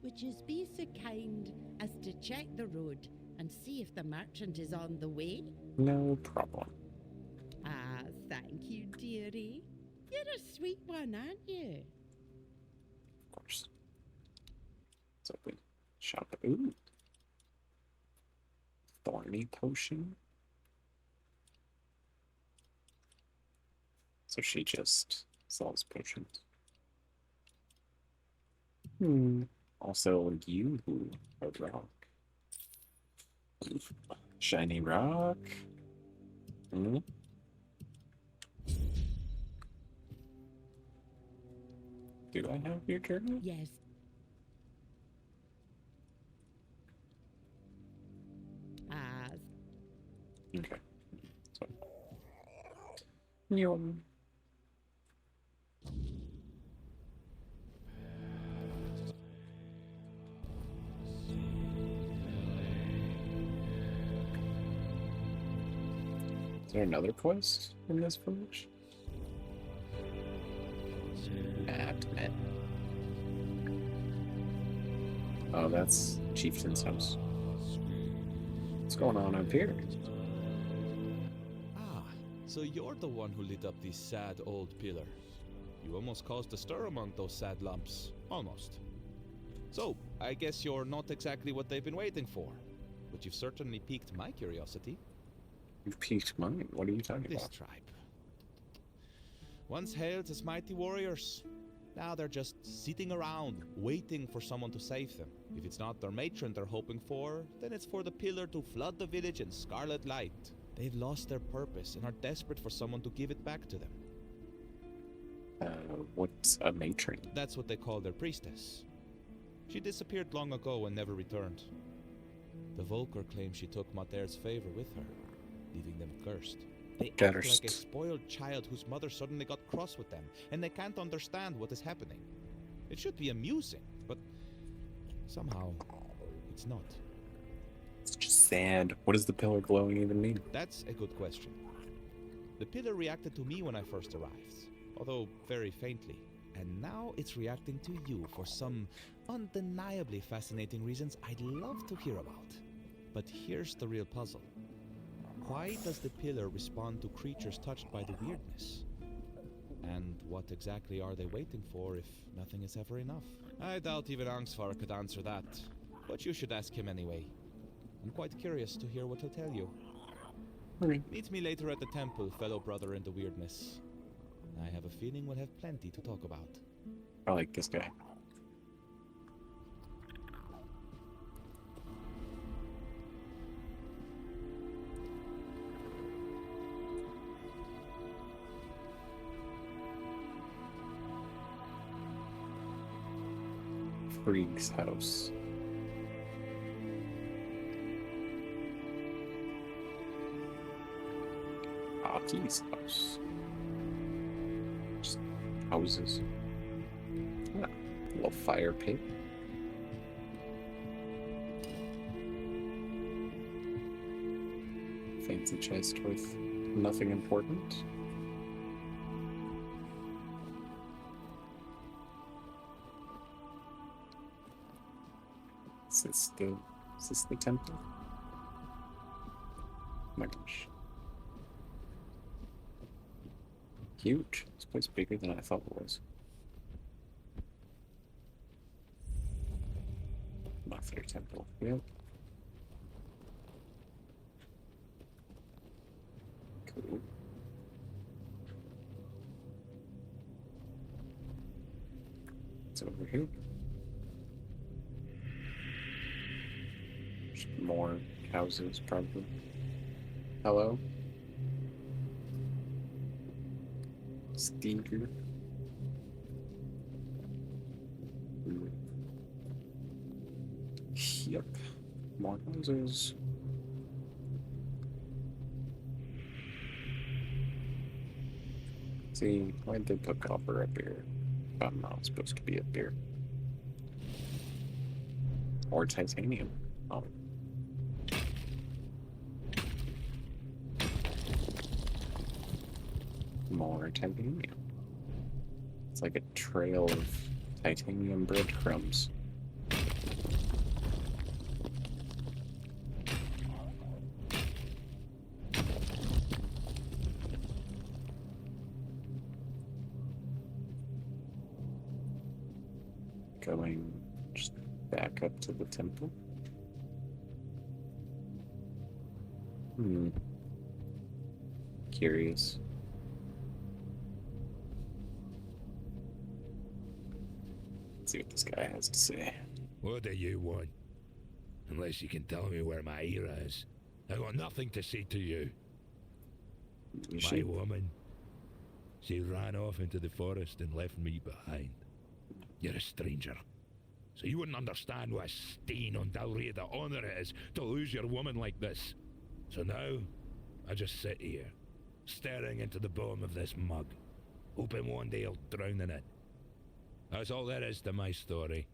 Would you be so kind as to check the road and see if the merchant is on the way? No problem. Ah, thank you, dearie. You're a sweet one, aren't you? Of course. Let's open shop. Ooh. Thorny potion. So she just sells potions. Also, you, a rock. Shiny rock. Do I have your journal? Yes. Ah, Okay. So. Yum. Is there another quest in this village? Admin. Oh, that's Chieftain's house. What's going on up here? Ah, so you're the one who lit up these sad old pillars. You almost caused a stir among those sad lumps. Almost. So, I guess you're not exactly what they've been waiting for. But you've certainly piqued my curiosity. You've piqued mine. What are you talking This about? tribe. Once hailed as mighty warriors. Now they're just sitting around, waiting for someone to save them. If it's not their matron they're hoping for, then it's for the pillar to flood the village in scarlet light. They've lost their purpose and are desperate for someone to give it back to them. What's a matron? That's what they call their priestess. She disappeared long ago and never returned. The Volker claim she took Mater's favor with her, leaving them cursed. They act like a spoiled child whose mother suddenly got cross with them, and they can't understand what is happening. It should be amusing, but somehow it's not. It's just sad. What does the pillar glowing even mean? That's a good question. The pillar reacted to me when I first arrived, although very faintly. And now it's reacting to you for some undeniably fascinating reasons I'd love to hear about. But here's the real puzzle. Why does the pillar respond to creatures touched by the weirdness? And what exactly are they waiting for if nothing is ever enough? I doubt even Angsvar could answer that, but you should ask him anyway. I'm quite curious to hear what he'll tell you. Okay. Meet me later at the temple, fellow brother in the weirdness. I have a feeling we'll have plenty to talk about. I like this guy. Frig's house. Aki's house. Just houses. Ah, little fire pit. Fancy chest with nothing important. Is this the temple? Oh my gosh. Huge. This place is bigger than I thought it was. Mother temple. Yep. Cool. It's over here. More houses, probably. Hello? Steger. Yep. More houses. See, why'd they put copper up here? I'm not supposed to be up here. Or titanium. Oh. More titanium. It's like a trail of titanium breadcrumbs. Going just back up to the temple. Curious. Let's see what this guy has to say. What do you want? Unless you can tell me where my ear is. I got nothing to say to you. You My should. woman. She ran off into the forest and left me behind. You're a stranger. So you wouldn't understand what a stain on Dalria the honor it is to lose your woman like this. So now, I just sit here, staring into the bottom of this mug, hoping one day I'll drown in it. That's all there is to my story.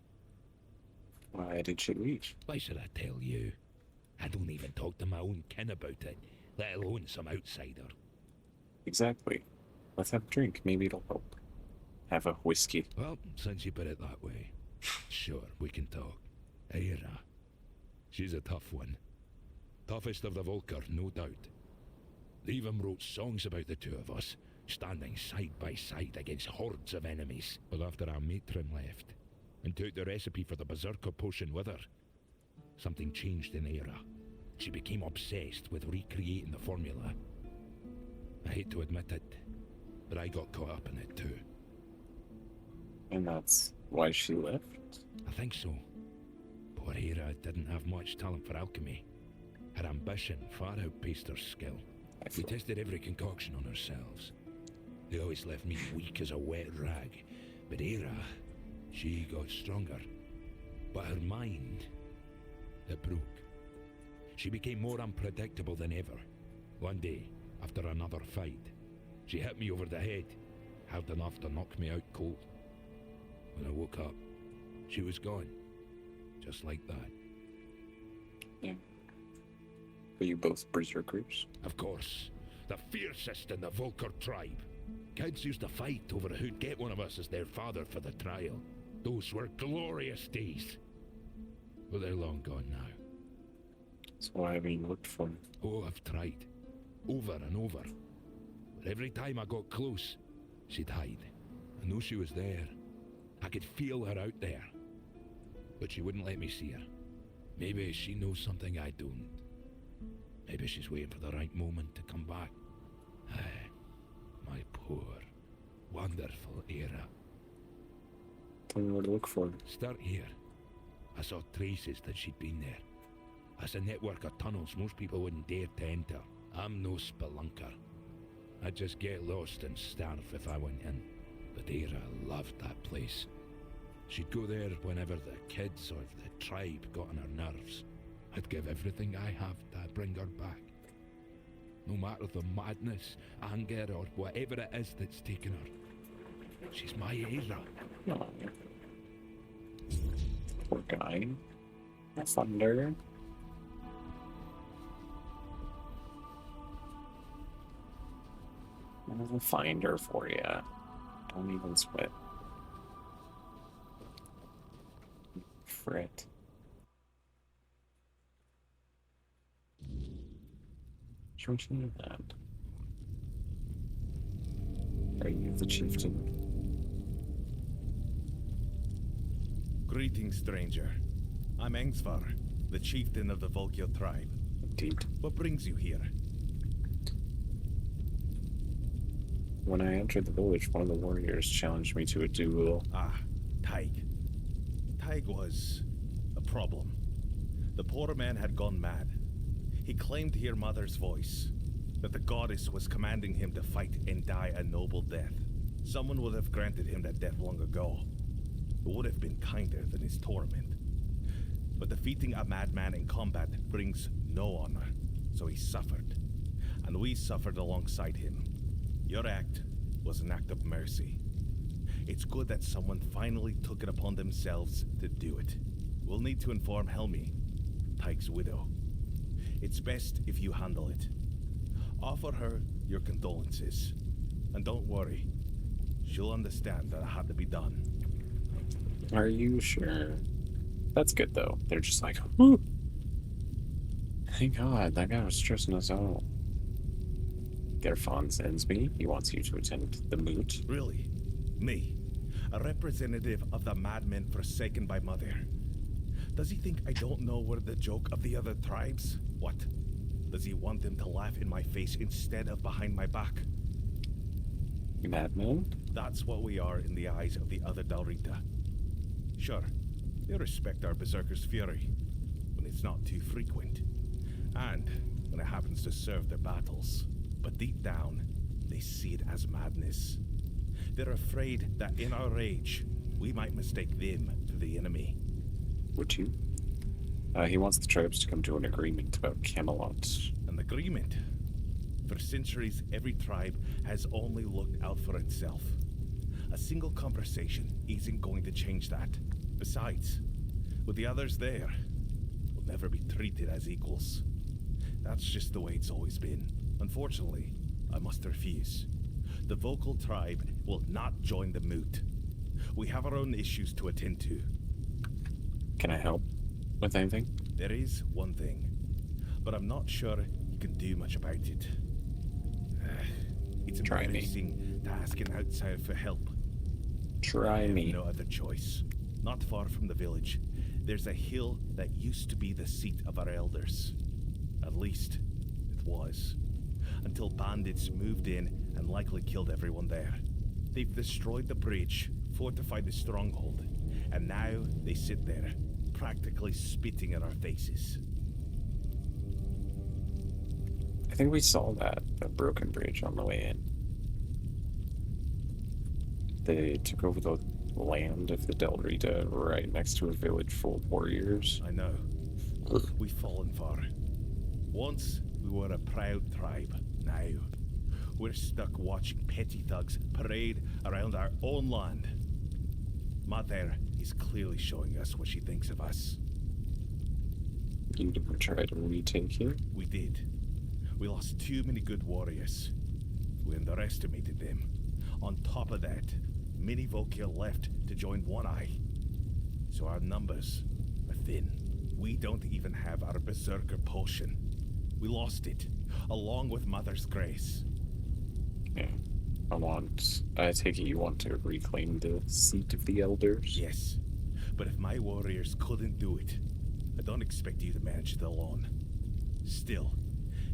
Why did she leave? Why should I tell you? I don't even talk to my own kin about it, let alone some outsider. Exactly. Let's have a drink. Maybe it'll help. Have a whiskey. Well, since you put it that way, sure, we can talk. Aira. She's a tough one. Toughest of the Volker, no doubt. They even wrote songs about the two of us, standing side by side against hordes of enemies. But after our matron left, and took the recipe for the Berserker potion with her, something changed in Aira. She became obsessed with recreating the formula. I hate to admit it, but I got caught up in it too. And that's why she left? I think so. Poor Aira didn't have much talent for alchemy. Her ambition far outpaced her skill. We tested every concoction on ourselves. They always left me weak as a wet rag. But Era, she got stronger. But her mind, it broke. She became more unpredictable than ever. One day, after another fight, she hit me over the head, hard enough to knock me out cold. When I woke up, she was gone. Just like that. Yeah. Are you both berserkers? Of course. The fiercest in the Volker tribe. Kids used to fight over who'd get one of us as their father for the trial. Those were glorious days. But they're long gone now. So why haven't you looked for him? Oh, I've tried. Over and over. But every time I got close, she'd hide. I knew she was there. I could feel her out there. But she wouldn't let me see her. Maybe she knows something I don't. Maybe she's waiting for the right moment to come back. Aye, my poor, wonderful Era. Tell me where to look for him. Start here. I saw traces that she'd been there. That's a network of tunnels most people wouldn't dare to enter. I'm no spelunker. I'd just get lost and starve if I went in. But Era loved that place. She'd go there whenever the kids or the tribe got on her nerves. I'd give everything I have to bring her back. No matter the madness, anger, or whatever it is that's taken her. She's my Era. Oh. Poor guy. Thunder. I'll find her for you. Don't even sweat. Frit. Don't you need that? Are you the chieftain? Greetings, stranger. I'm Engsvar, the chieftain of the Volkil tribe. Indeed. What brings you here? When I entered the village, one of the warriors challenged me to a duel. Ah, Tig. Tig was a problem. The poor man had gone mad. He claimed to hear Mother's voice, that the goddess was commanding him to fight and die a noble death. Someone would have granted him that death long ago. It would have been kinder than his torment. But defeating a madman in combat brings no honor, so he suffered. And we suffered alongside him. Your act was an act of mercy. It's good that someone finally took it upon themselves to do it. We'll need to inform Helmi, Tig's widow. It's best if you handle it. Offer her your condolences. And don't worry, she'll understand that it had to be done. Are you sure? That's good, though. They're just like, whoo! Thank God, that guy was stressing us out. Gerfon sends me. He wants you to attend the moot. Really? Me? A representative of the madmen forsaken by Mother? Does he think I don't know we're the joke of the other tribes? What? Does he want them to laugh in my face instead of behind my back? Madman? That's what we are in the eyes of the other Dalrita. Sure, they respect our berserker's fury, when it's not too frequent, and when it happens to serve their battles. But deep down, they see it as madness. They're afraid that in our rage, we might mistake them for the enemy. Would you? He wants the tribes to come to an agreement about Camelot. An agreement? For centuries, every tribe has only looked out for itself. A single conversation isn't going to change that. Besides, with the others there, we'll never be treated as equals. That's just the way it's always been. Unfortunately, I must refuse. The vocal tribe will not join the moot. We have our own issues to attend to. Can I help with anything? There is one thing, but I'm not sure you can do much about it. It's Try me. embarrassing to ask an outsider for help. Try I have me. no other choice. Not far from the village, there's a hill that used to be the seat of our elders. At least, it was. Until bandits moved in and likely killed everyone there. They've destroyed the bridge, fortified the stronghold, and now they sit there, practically spitting in our faces. I think we saw that broken bridge on the way in. They took over the land of the Del Rita right next to a village full of warriors. I know. We've fallen far. Once, we were a proud tribe. Now, we're stuck watching petty thugs parade around our own land. Mater is clearly showing us what she thinks of us. You didn't try to retake it? We did. We lost too many good warriors. We underestimated them. On top of that, many Volkir left to join One Eye. So our numbers are thin. We don't even have our Berserker potion. We lost it, along with Mother's Grace. Yeah. I take it you want to reclaim the seat of the elders? Yes, but if my warriors couldn't do it, I don't expect you to manage it alone. Still,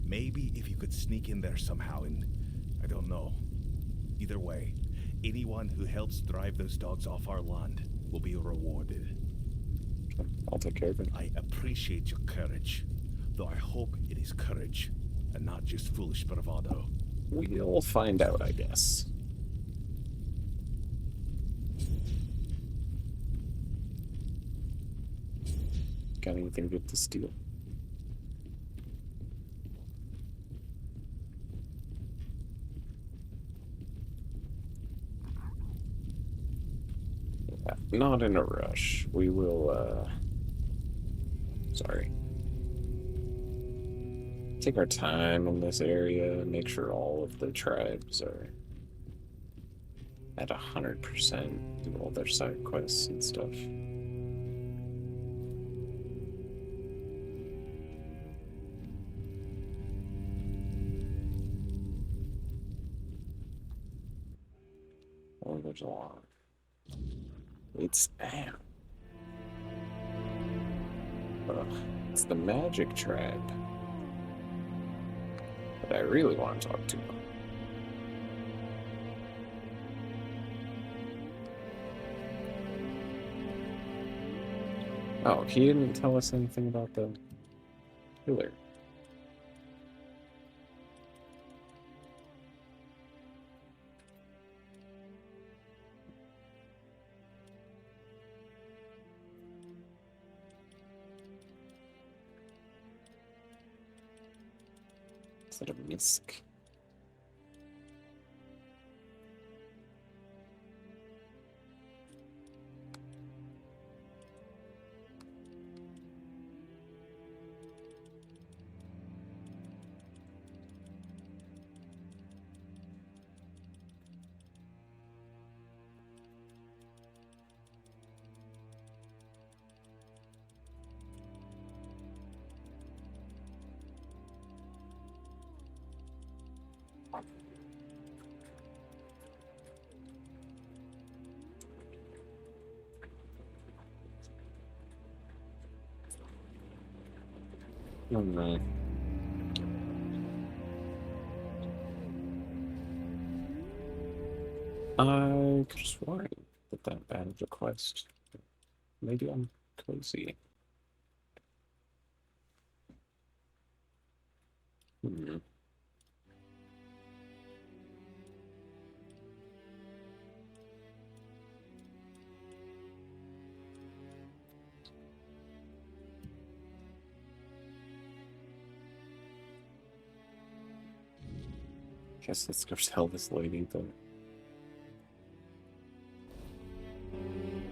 maybe if you could sneak in there somehow and... I don't know. Either way, anyone who helps drive those dogs off our land will be rewarded. I'll take care of it. I appreciate your courage, though I hope it is courage and not just foolish bravado. We'll find out, I guess. Got anything good to steal? Yeah, not in a rush. We will, sorry. Take our time in this area and make sure all of the tribes are at 100%, do all their side quests and stuff. Oh, there's a lot. It's damn. Ugh, it's the magic tribe. But I really want to talk to him. Oh, he didn't tell us anything about the killer. Is that a misc? Oh no. I could have sworn that bad of a quest. Maybe I'm cozy. Hmm. Guess let's go tell this lady that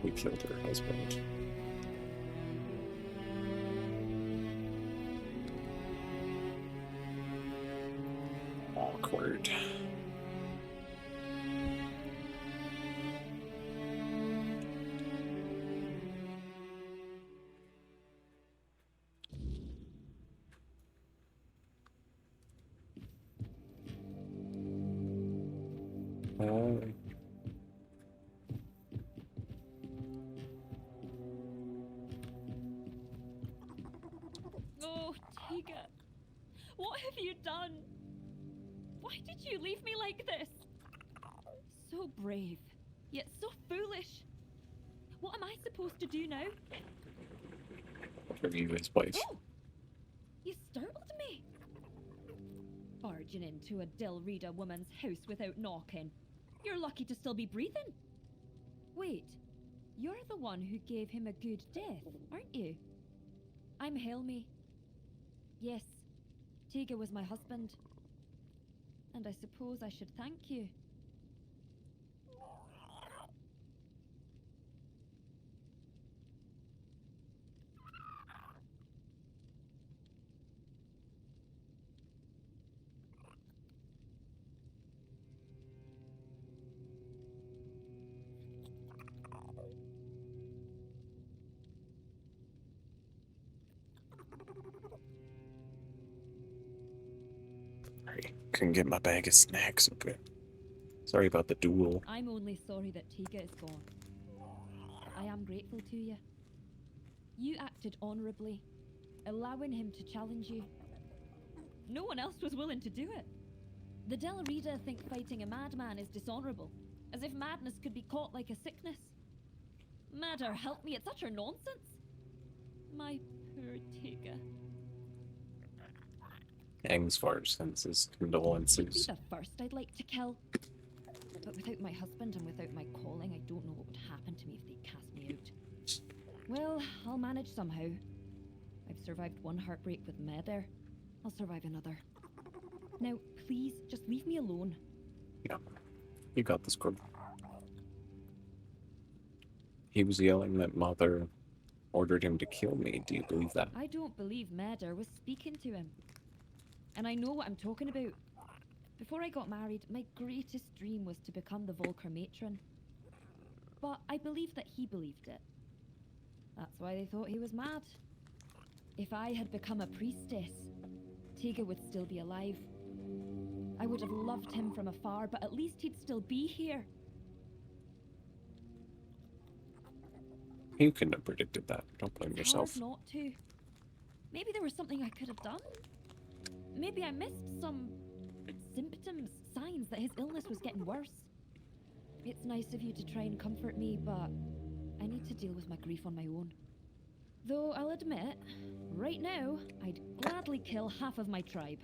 we killed her husband. Awkward. Oh, Tiga. What have you done? Why did you leave me like this? So brave, yet so foolish. What am I supposed to do now? Are you his wife? Oh! You startled me. Barging into a Del Rita woman's house without knocking. You're lucky to still be breathing. Wait, you're the one who gave him a good death, aren't you? I'm Helmi. Yes, Tega was my husband. And I suppose I should thank you. I couldn't get my bag of snacks open. Sorry about the duel. I'm only sorry that Tega is gone. I am grateful to you. You acted honorably, allowing him to challenge you. No one else was willing to do it. The Delarida think fighting a madman is dishonorable, as if madness could be caught like a sickness. Madder, help me, it's utter nonsense. My poor Tega. Angsvar sends his He'd be condolences. the first I'd like to kill. But without my husband and without my calling, I don't know what would happen to me if they cast me out. Well, I'll manage somehow. I've survived one heartbreak with Meder. I'll survive another. Now, please, just leave me alone. Yeah, you got this, girl. He was yelling that Mother ordered him to kill me. Do you believe that? I don't believe Meder was speaking to him. And I know what I'm talking about. Before I got married, my greatest dream was to become the Volker matron. But I believe that he believed it. That's why they thought he was mad. If I had become a priestess, Tega would still be alive. I would have loved him from afar, but at least he'd still be here. You couldn't have predicted that. Don't blame It's yourself. hard not to. Maybe there was something I could have done. Maybe I missed some symptoms, signs that his illness was getting worse. It's nice of you to try and comfort me, but I need to deal with my grief on my own. Though I'll admit, right now, I'd gladly kill half of my tribe.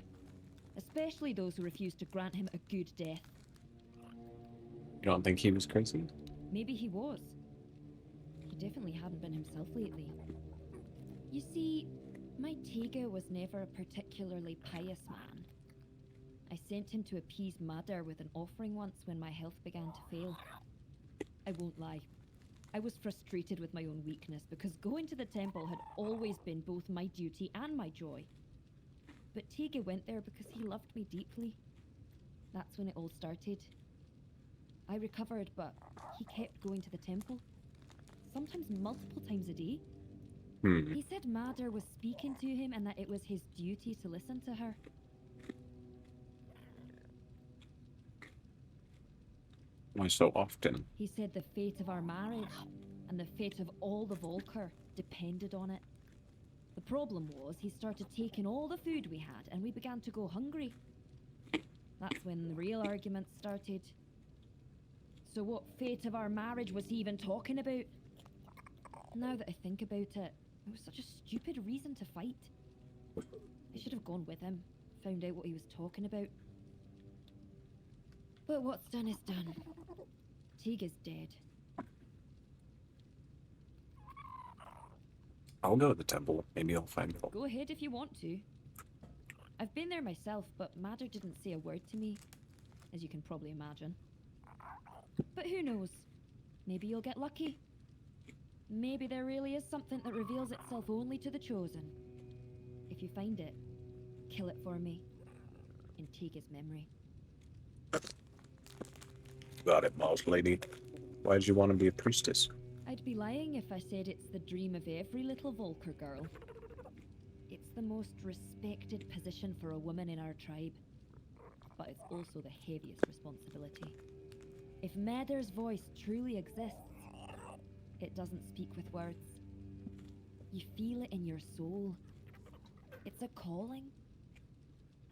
Especially those who refuse to grant him a good death. You don't think he was crazy? Maybe he was. He definitely hadn't been himself lately. You see, my Tega was never a particularly pious man. I sent him to appease Madar with an offering once when my health began to fail. I won't lie. I was frustrated with my own weakness because going to the temple had always been both my duty and my joy. But Tega went there because he loved me deeply. That's when it all started. I recovered, but he kept going to the temple. Sometimes multiple times a day. He said Madar was speaking to him and that it was his duty to listen to her. Why so often? He said the fate of our marriage and the fate of all the Volker depended on it. The problem was he started taking all the food we had and we began to go hungry. That's when the real arguments started. So what fate of our marriage was he even talking about? Now that I think about it, it was such a stupid reason to fight. I should have gone with him, found out what he was talking about. But what's done is done. Tega's dead. I'll go to the temple. Maybe I'll find help. Go ahead if you want to. I've been there myself, but Madder didn't say a word to me, as you can probably imagine. But who knows? Maybe you'll get lucky. Maybe there really is something that reveals itself only to the chosen. If you find it, kill it for me, in Tega's memory. Got it, mouse lady. Why did you want to be a priestess? I'd be lying if I said it's the dream of every little Volker girl. It's the most respected position for a woman in our tribe, but it's also the heaviest responsibility. If Meder's voice truly exists, it doesn't speak with words. You feel it in your soul. It's a calling.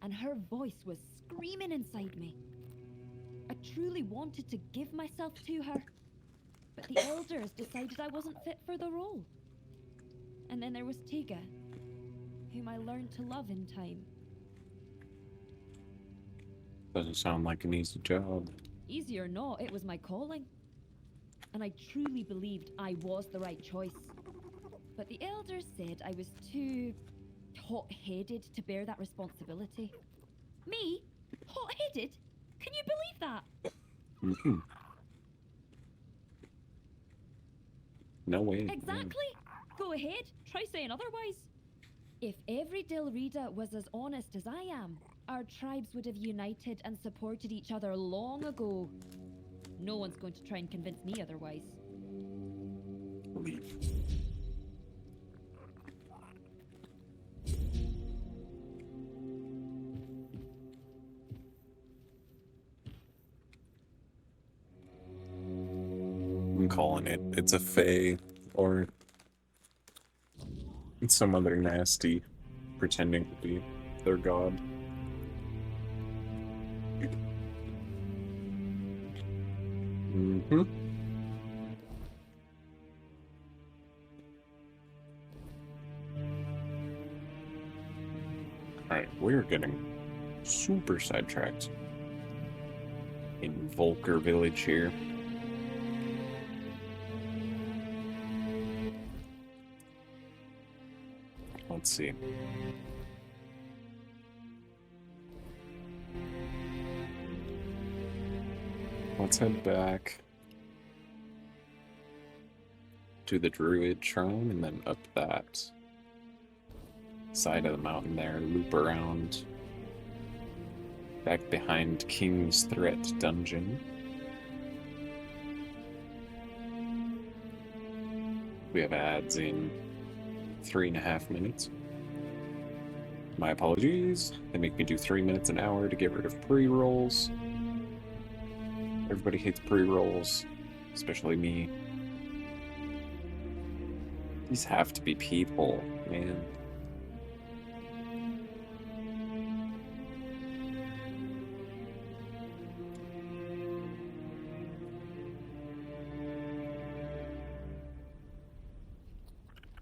And her voice was screaming inside me. I truly wanted to give myself to her, but the elders decided I wasn't fit for the role. And then there was Tega, whom I learned to love in time. Doesn't sound like an easy job. Easy or not, it was my calling. and I truly believed I was the right choice. But the elders said I was too hot-headed to bear that responsibility. Me? Hot-headed? Can you believe that? Mm-hmm. No way. Exactly. Go ahead, try saying otherwise. If every Dilrida was as honest as I am, our tribes would have united and supported each other long ago. No one's going to try and convince me otherwise. Leave. I'm calling it. It's a fae, or it's some other nasty pretending to be their god. Mm-hmm. Alright, we're getting super sidetracked in Volker Village here. Let's see. Let's head back to the Druid Shrine and then up that side of the mountain there, loop around back behind King's Threat Dungeon. We have ads in 3.5 minutes. My apologies. They make me do 3 minutes an hour to get rid of pre-rolls. Everybody hates pre-rolls, especially me. These have to be people, man.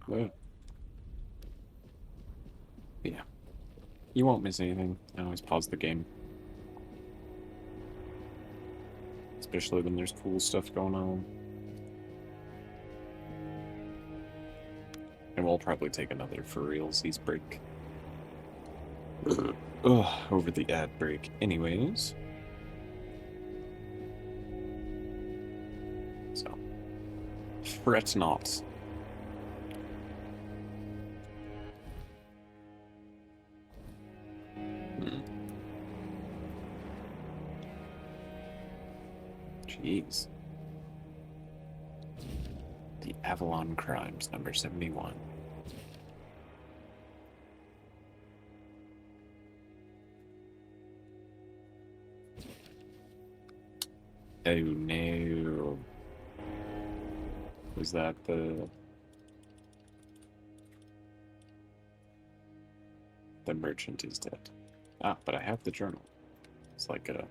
Well, yeah. You won't miss anything. I always pause the game. Especially when there's cool stuff going on. And we'll probably take another for realsies break. Over the ad break. Anyways. So. Fret not. Jeez. The Avalon Crimes, number 71. Oh no. Was that the merchant is dead? Ah, but I have the journal. It's like a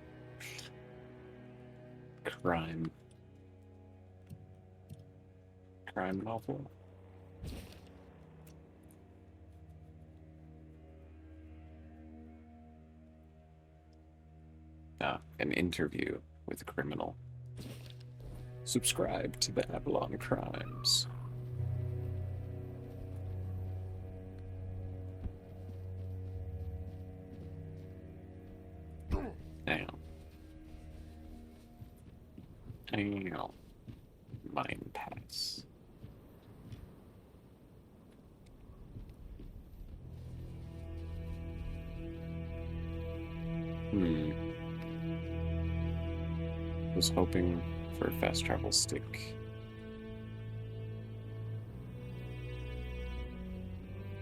crime novel. Ah, an interview with a criminal. Subscribe to the Avalon Crimes. Now. Mine pass. Was hoping for a fast travel stick.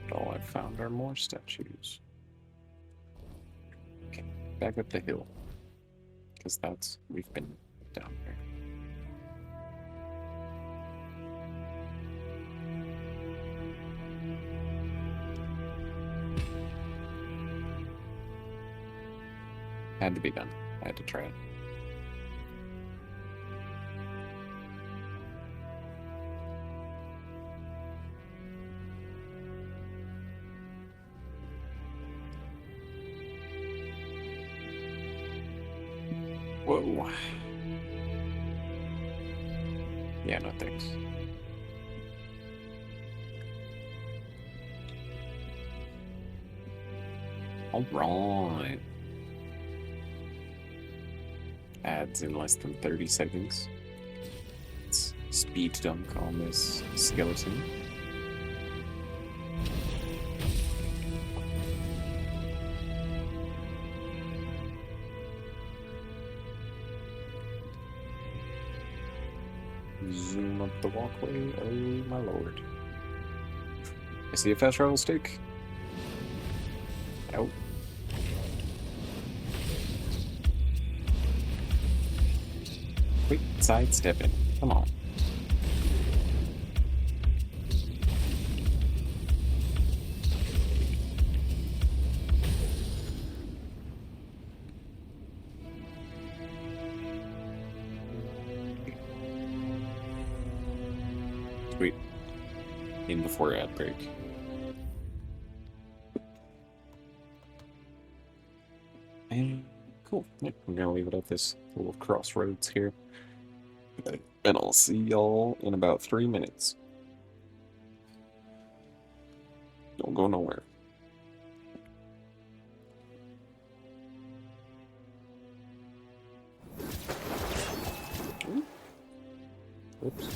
But all I've found are more statues. Okay, back up the hill. Because we've been down there. Had to be done. I had to try it. Whoa. Yeah, no thanks. Alright. Ads in less than 30 seconds. Let's speed dunk on this skeleton. Zoom up the walkway. Oh my lord. I see a fast travel stick. Out. Quick sidestepping. Come on. Sweet. In before ad break. And cool. Yeah, I'm gonna leave it at this little crossroads here. And I'll see y'all in about 3 minutes. Don't go nowhere. Oops.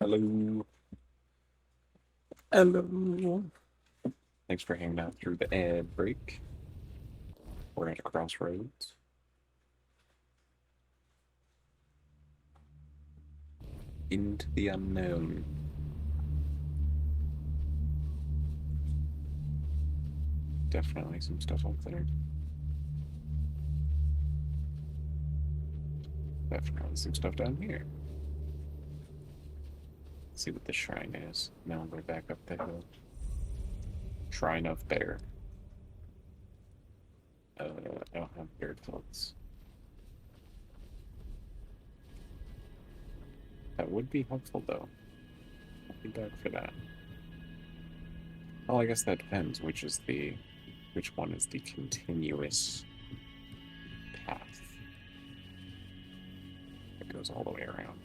Hello. Hello. Thanks for hanging out through the ad break. We're at a crossroads. Into the unknown. Definitely some stuff up there. Definitely some stuff down here. Let's see what the shrine is. Now we're back up the hill. Shrine of Bear. I don't have bear clothes. That would be helpful though. I'll be back for that. Well, I guess that depends which one is the continuous path. It goes all the way around.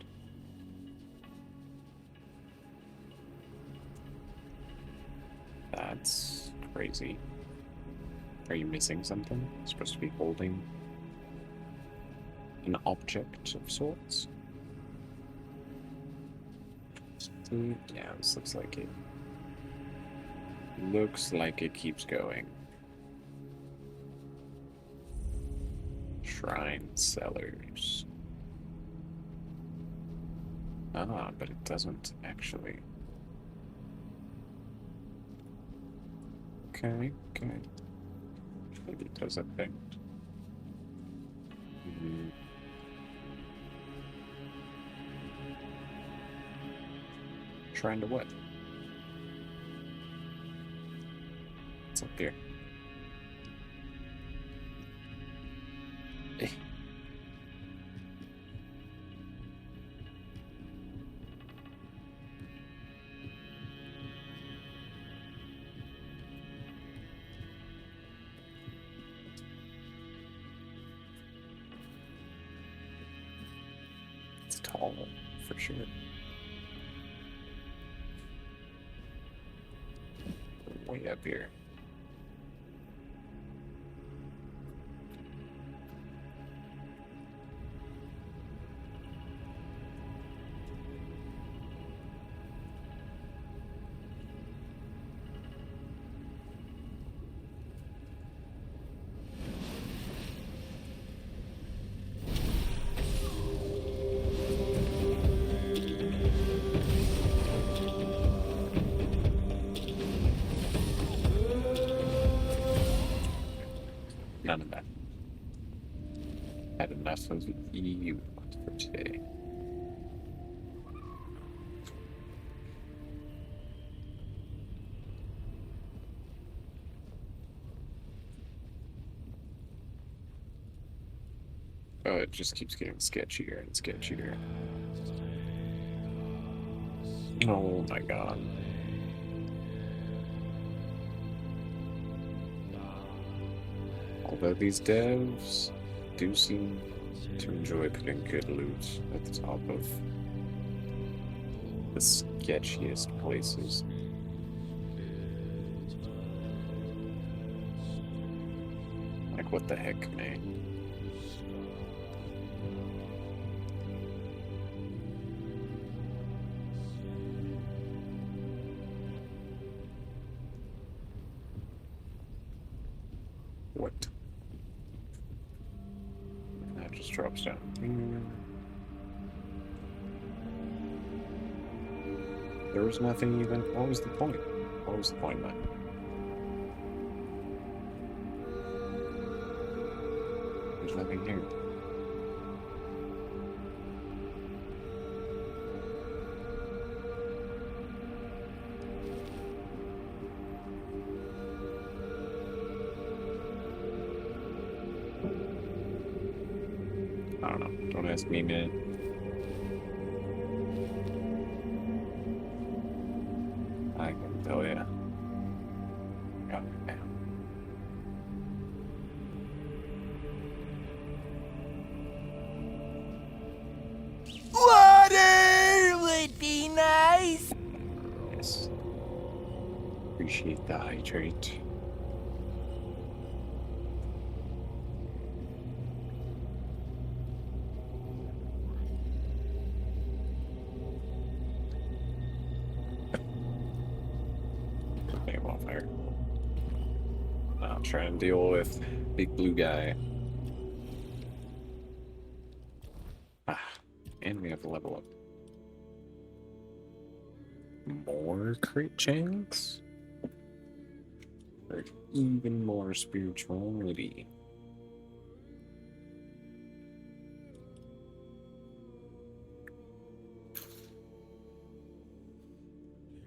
That's crazy. Are you missing something? You're supposed to be holding an object of sorts? Yeah, this looks like it. Looks like it keeps going. Shrine cellars. Ah, but it doesn't actually. Okay. Maybe it does that thing. Shrine to what? What's up here? Eh. It's tall, for sure. Way up here. None of that. Had enough of you for today. Oh, it just keeps getting sketchier and sketchier. Oh my god. Although these devs do seem to enjoy putting good loot at the top of the sketchiest places. Like, what the heck, man? What? That just drops down. There was nothing even. What was the point? What was the point then? There's nothing here. I don't know. Don't ask me, man. I can tell ya. Got it now. Water would be nice. Yes. Appreciate the hydrate. Come on, fire. I'll try and deal with big blue guy. Ah, and we have a level up. More crit chance? For even more spirituality.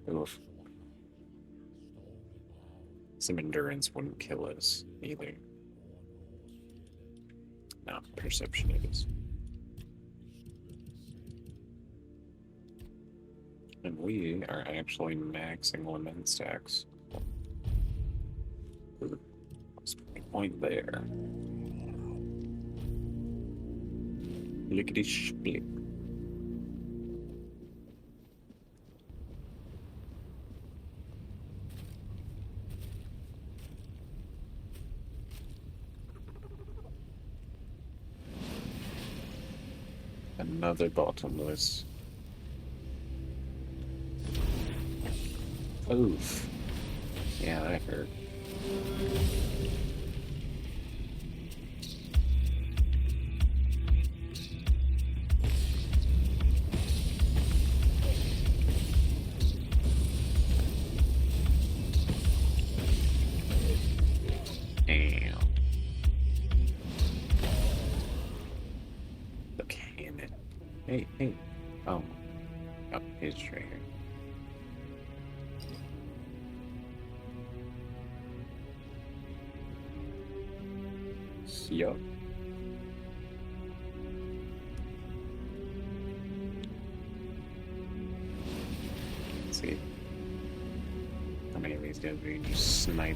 Oof. Some endurance wouldn't kill us either. No, perception it is. And we are actually maxing lament stacks. Point there. Lickety split. Another bottomless. Oof. Yeah, that hurt. Damn. The cannon. Hey, hey. Oh. Oh, he's right here. Yup. Let's see. How many of these guys we can just snipe?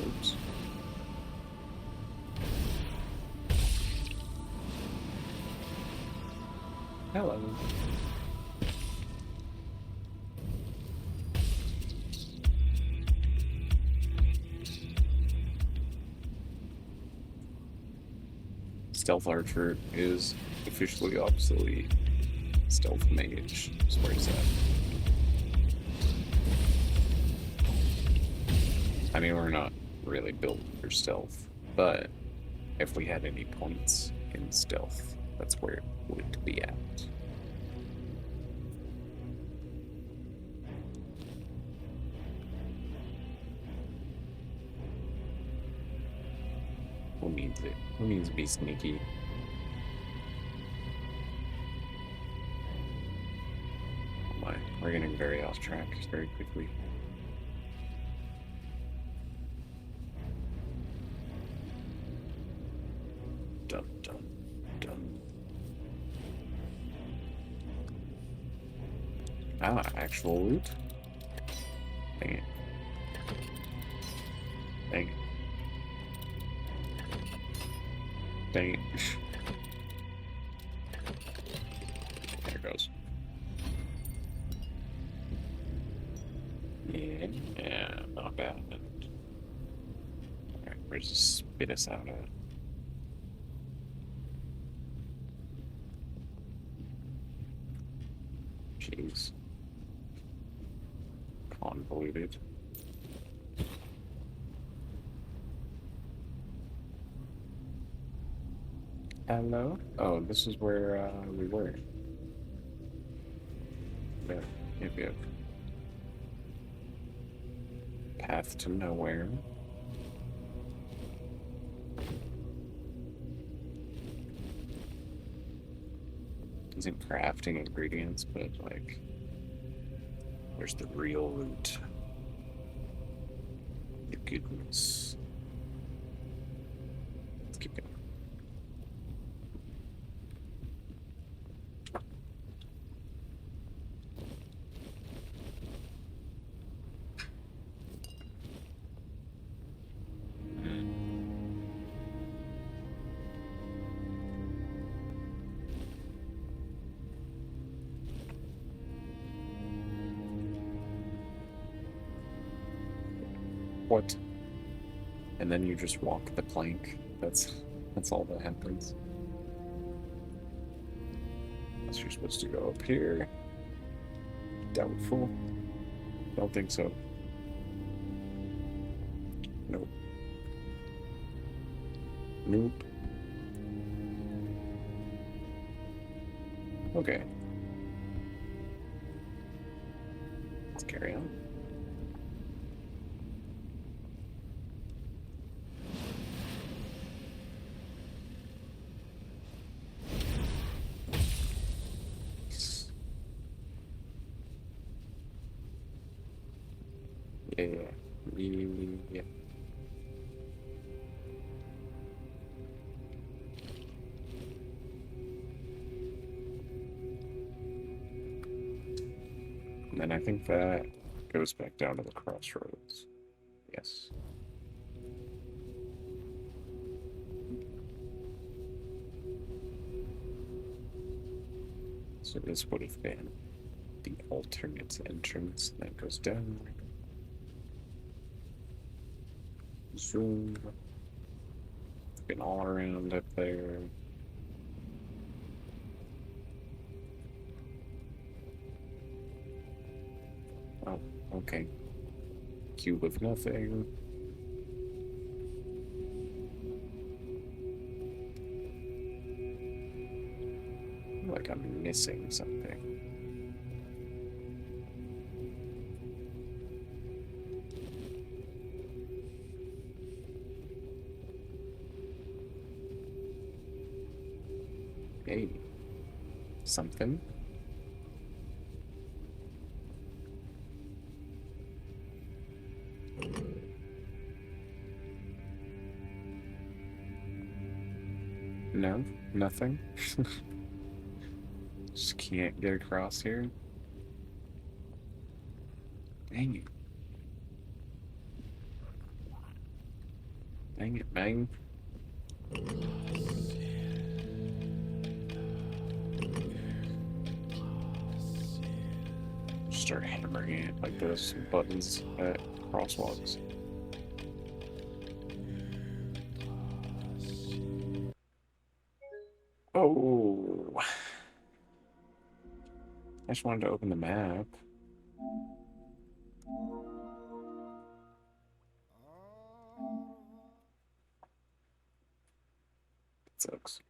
Oops. Hello. Stealth Archer is officially obsolete. Stealth Mage is where he's at. I mean, we're not really built for stealth, but if we had any points in stealth, that's where it would be at. Who needs it? Who needs to be sneaky? Oh my, we're getting very off track very quickly. Dun dun dun. Ah, actual loot? Dang it. Dang it. Dang it. There it goes. Yeah, not bad. Alright, where's the spit us out at? Jeez. Convoluted. Hello? Oh, this is where we were. Yeah, yep. Path to nowhere. Isn't crafting ingredients, but like, where's the real loot? The goodness. Let's keep going. What? And then you just walk the plank. That's all that happens. Unless you're supposed to go up here. Doubtful. Don't think so. Nope. Nope. Okay. Let's carry on. Yeah. And then I think that goes back down to the crossroads. Yes. So this would have been the alternate entrance that goes down. Zoom. Been all around up there. Oh, okay. Cube of nothing. Like I'm missing something. Hey, something? No, nothing. Just can't get across here. Dang it. Dang it, man. Start hammering it like those buttons at crosswalks. Oh. I just wanted to open the map. That sucks.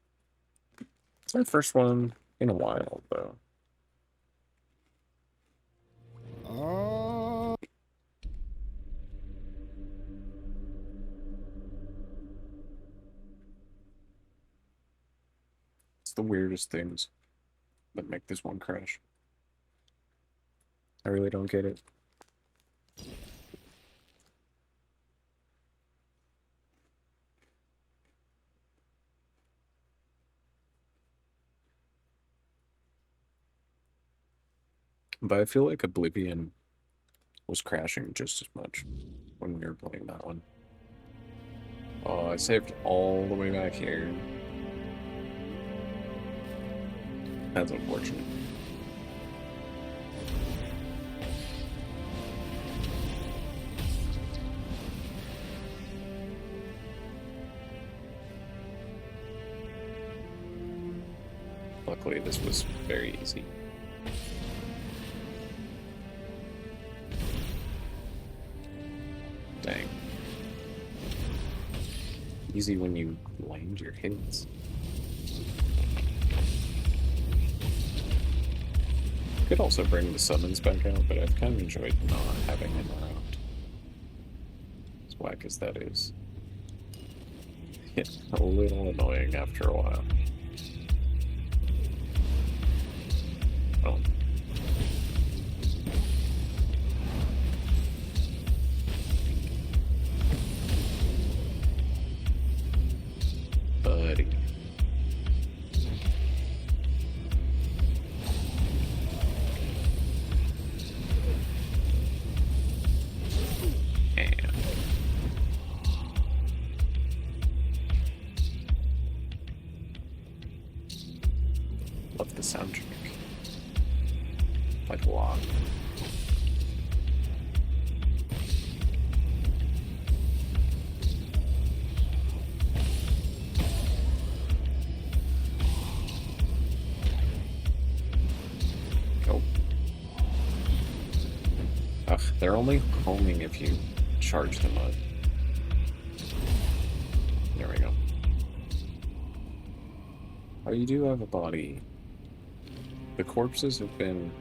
It's our first one in a while, though. It's the weirdest things that make this one crash. I really don't get it. But I feel like Oblivion was crashing just as much when we were playing that one. Oh, I saved all the way back here. That's unfortunate. Luckily, this was very easy. Dang. Easy when you land your hits. Could also bring the summons back out, but I've kind of enjoyed not having them around. As whack as that is. It's a little annoying after a while. Oh. Buddy. And love the soundtrack. Like a lot. Ugh, they're only homing if you charge them up. There we go. Oh, you do have a body. The corpses have been,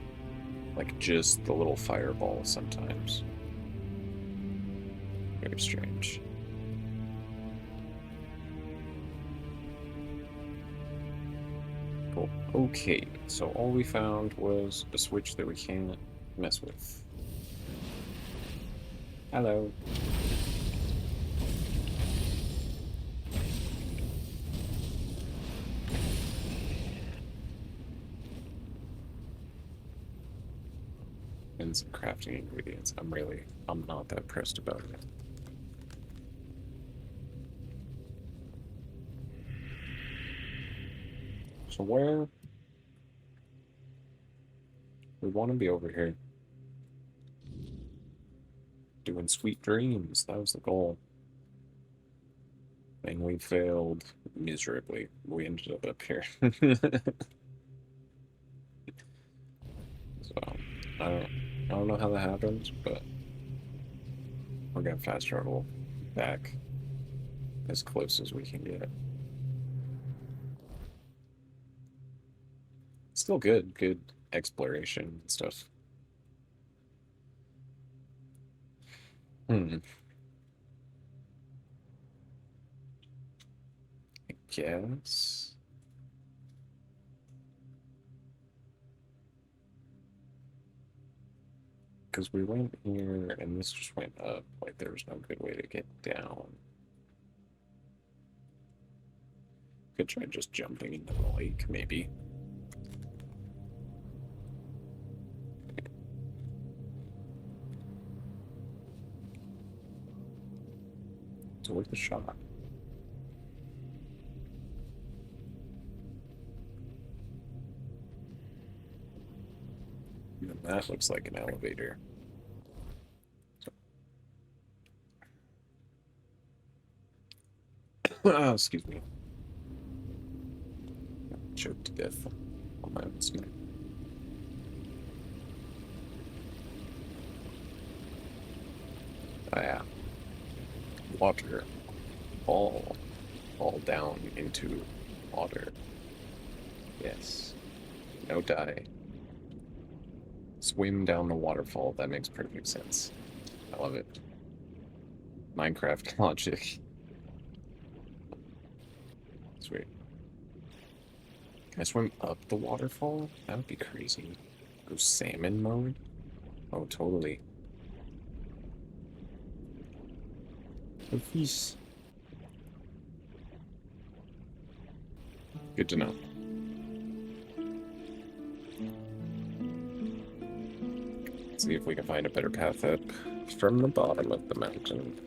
like, just the little fireball sometimes. Very strange. Cool. Okay, so all we found was a switch that we can't mess with. Hello. And some crafting ingredients. I'm not that pressed about it. So where? We want to be over here. Doing sweet dreams. That was the goal. And we failed miserably. We ended up here. So, I don't know how that happened, but we're gonna fast travel back as close as we can get. Still good exploration and stuff. I guess. Because we went here and this just went up. Like there was no good way to get down. Could try just jumping into the lake, maybe. It's worth a shot. And that looks like an elevator. Oh, excuse me. Choked to death on my own skin. Oh, yeah. Water. Fall down into water. Yes. No die. Swim down the waterfall. That makes perfect sense. I love it. Minecraft logic. Sweet. Can I swim up the waterfall? That would be crazy. Go salmon mode? Oh, totally. A fish. Good to know. Let's see if we can find a better path up from the bottom of the mountain.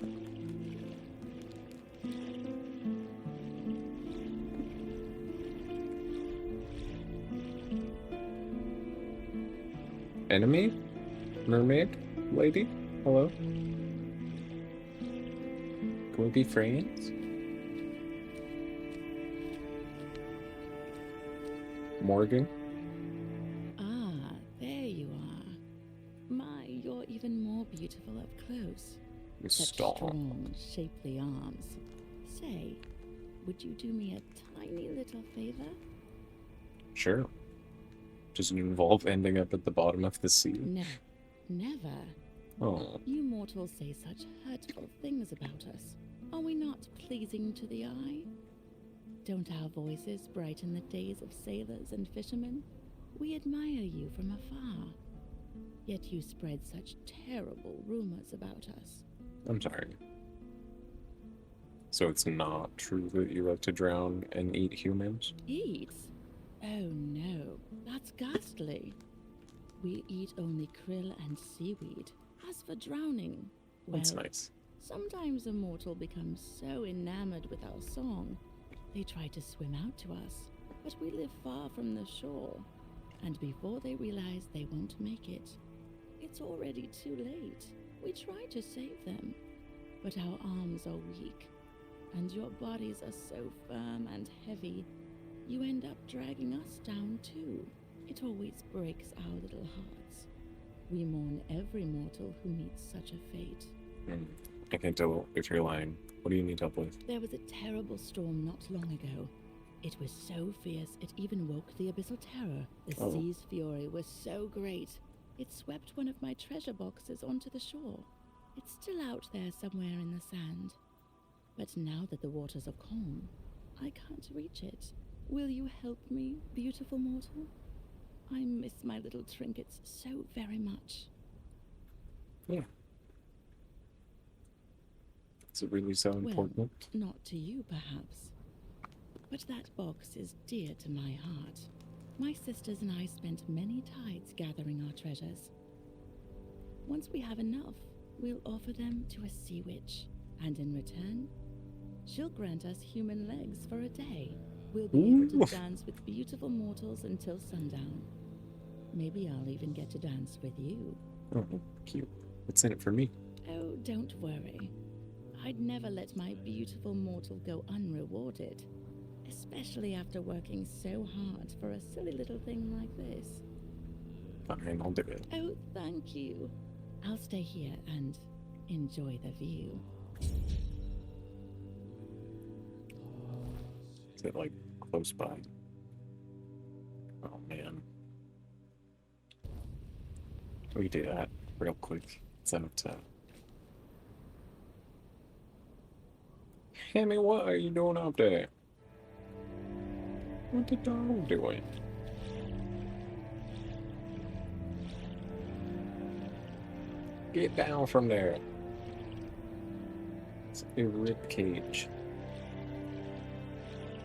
Enemy? Mermaid? Lady? Hello? Can we be friends? Morgan? Ah, there you are. My, you're even more beautiful up close. You Such stall. strong, shapely arms. Say, would you do me a tiny little favor? Sure. Does it involve ending up at the bottom of the sea? No, never. Oh, You mortals say such hurtful things about us. Are we not pleasing to the eye? Don't our voices brighten the days of sailors and fishermen? We admire you from afar. Yet you spread such terrible rumors about us. I'm sorry. So it's not true that you like to drown and eat humans? Eat? Oh no, that's ghastly. We eat only krill and seaweed. As for drowning, well, That's nice. sometimes a mortal becomes so enamored with our song, they try to swim out to us, but we live far from the shore, and before they realize they won't make it, it's already too late. We try to save them, but our arms are weak, and your bodies are so firm and heavy, you end up dragging us down too. It always breaks our little hearts. We mourn every mortal who meets such a fate. I can't tell if you're lying. What do you need help with? There was a terrible storm not long ago. It was so fierce it even woke the abyssal terror. The sea's fury was so great, it swept one of my treasure boxes onto the shore. It's still out there somewhere in the sand. But now that the waters are calm, I can't reach it. Will you help me, beautiful mortal? I miss my little trinkets so very much. Yeah. Is it really so important? Well, not to you, perhaps. But that box is dear to my heart. My sisters and I spent many tides gathering our treasures. Once we have enough, we'll offer them to a sea witch. And in return, she'll grant us human legs for a day. We'll be able to dance with beautiful mortals until sundown. Maybe I'll even get to dance with you. Oh, cute. What's in it for me? Oh, don't worry. I'd never let my beautiful mortal go unrewarded. Especially after working so hard for a silly little thing like this. Fine, I'll do it. Oh, thank you. I'll stay here and enjoy the view. Is it, like, close by? Oh, man. We do that real quick. It's out. Hammy, what are you doing up there? What the dog doing? Get down from there. It's a rib cage.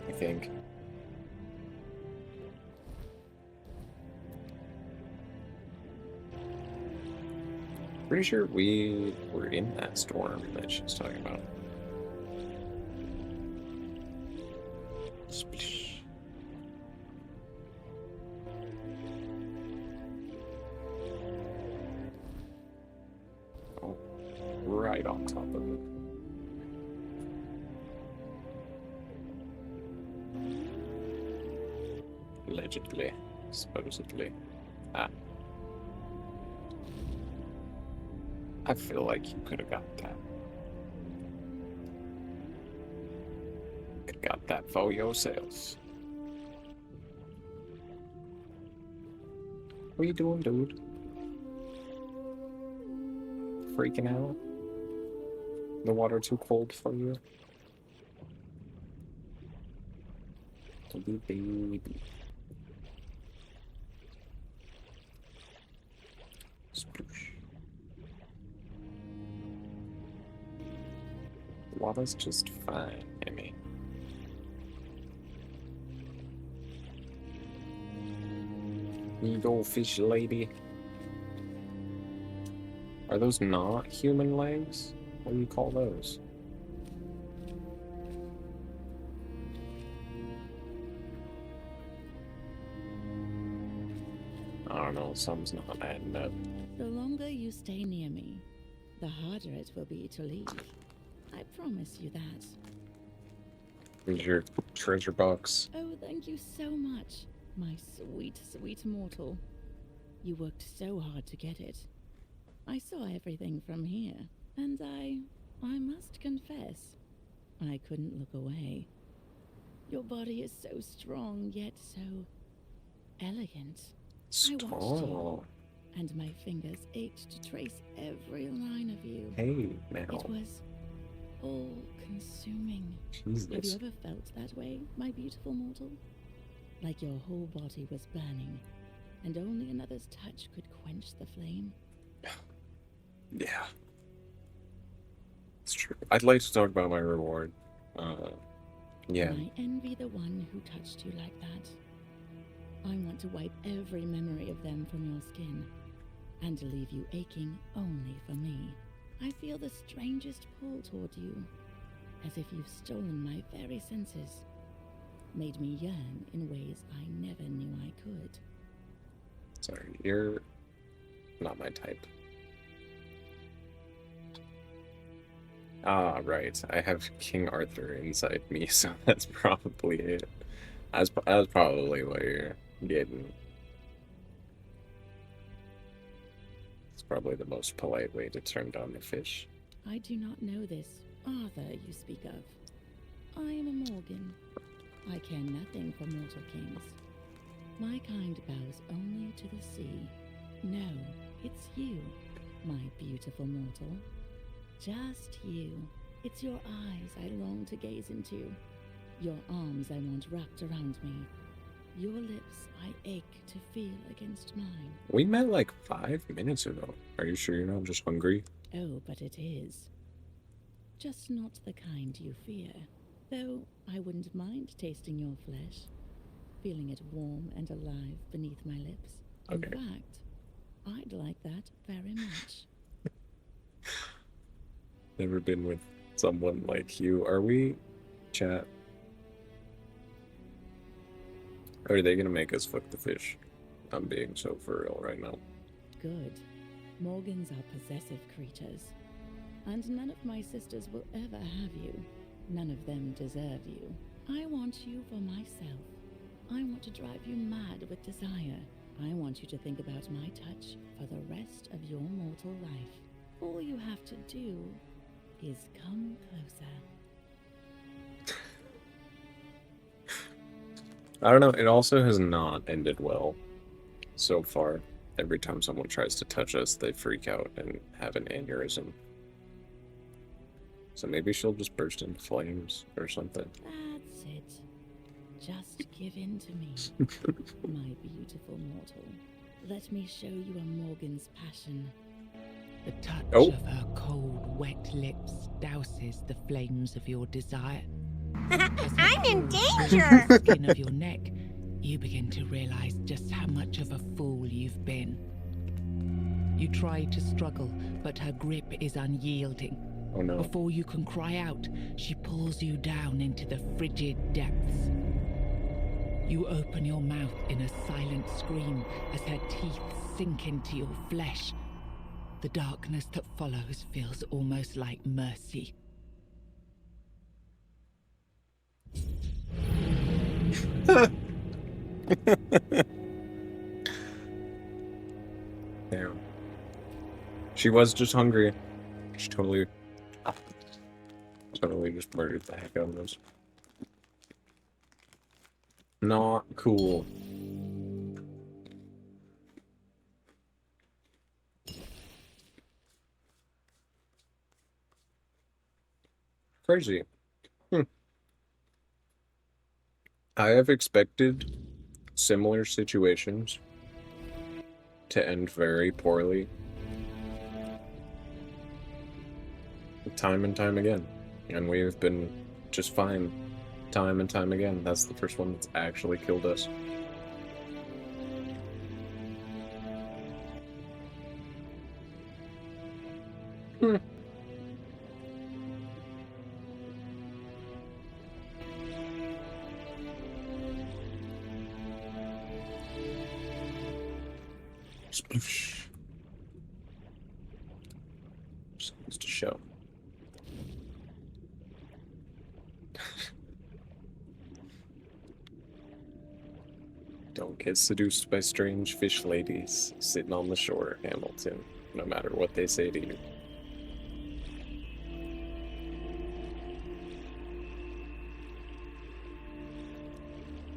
I think. Pretty sure we were in that storm that she's talking about. Splish. Oh, right on top of it. Allegedly, supposedly. I feel like you could have got that. Could have got that for yourself. What are you doing, dude? Freaking out? The water too cold for you? Baby. Sploosh. The water's just fine, Emmy. You go, fish lady. Are those not human legs? What do you call those? I don't know, something's not adding up. The longer you stay near me, the harder it will be to leave. I promise you that. Here's your treasure box. Oh, thank you so much, my sweet, sweet mortal. You worked so hard to get it. I saw everything from here, and I must confess, I couldn't look away. Your body is so strong, yet so elegant. I watched you, and my fingers ached to trace every line of you. Hey, now. It was all-consuming. Jesus. Have you ever felt that way, my beautiful mortal? Like your whole body was burning, and only another's touch could quench the flame? Yeah. It's true. I'd like to talk about my reward. Yeah. I envy the one who touched you like that. I want to wipe every memory of them from your skin, and leave you aching only for me. I feel the strangest pull toward you, as if you've stolen my very senses, made me yearn in ways I never knew I could. Sorry, you're not my type. Ah, right. I have King Arthur inside me, so that's probably it. That's probably what you're getting. probably the most polite way to turn down the fish. I do not know this Arthur you speak of. I am a Morgan. I care nothing for mortal kings. My kind bows only to the sea. No, it's you, my beautiful mortal. Just you. It's your eyes I long to gaze into. Your arms I want wrapped around me. Your lips I ache to feel against mine. We met like 5 minutes ago. Are you sure you're not just hungry? Oh, but it is. Just not the kind you fear. Though I wouldn't mind tasting your flesh, feeling it warm and alive beneath my lips. In Okay. fact, I'd like that very much. Never been with someone like you. Are we, chat? Or are they gonna make us fuck the fish? I'm being so for real right now. Good. Morgans are possessive creatures. And none of my sisters will ever have you. None of them deserve you. I want you for myself. I want to drive you mad with desire. I want you to think about my touch for the rest of your mortal life. All you have to do is come closer. I don't know, it also has not ended well so far. Every time someone tries to touch us, they freak out and have an aneurysm. So maybe she'll just burst into flames or something. That's it. Just give in to me, my beautiful mortal. Let me show you a Morgan's passion. The touch Oh. of her cold, wet lips douses the flames of your desire. I'm in danger! The skin of your neck, you begin to realize just how much of a fool you've been. You try to struggle, but her grip is unyielding. Oh no. Before you can cry out, she pulls you down into the frigid depths. You open your mouth in a silent scream as her teeth sink into your flesh. The darkness that follows feels almost like mercy. Damn. She was just hungry. She totally just murdered the heck out of us. Not cool. Crazy. I have expected similar situations to end very poorly. Time and time again. And we've been just fine time and time again. That's the first one that's actually killed us. Sploosh. Just goes to show. Don't get seduced by strange fish ladies sitting on the shore, Hamilton, no matter what they say to you.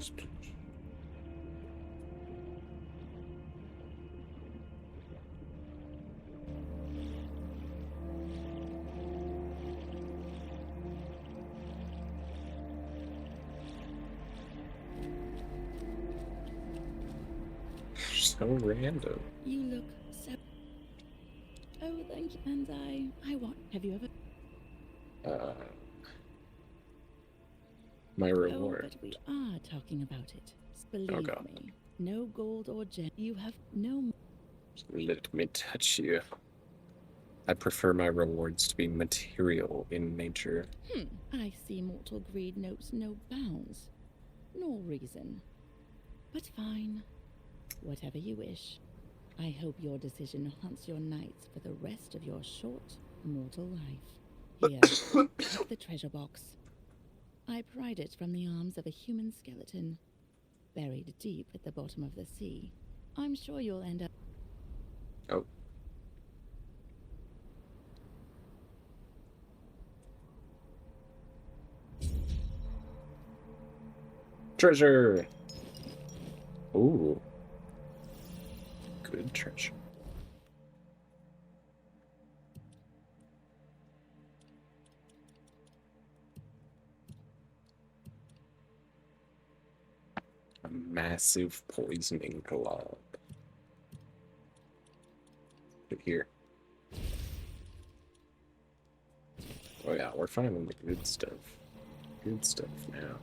Sploosh. So random. You look so... Oh, thank you. And I want... Have you ever... My Oh, reward. but we are talking about it. Believe Oh, God. me. No gold or gem. You have no... Let me touch you. I prefer my rewards to be material in nature. I see mortal greed knows no bounds, nor reason. But fine. Whatever you wish. I hope your decision haunts your nights for the rest of your short, mortal life. Here, take the treasure box. I pried it from the arms of a human skeleton, buried deep at the bottom of the sea. I'm sure you'll end up... Oh. Treasure! Ooh. Good treasure. A massive poisoning glob. Put it here. Oh yeah, we're finding the good stuff. Good stuff now.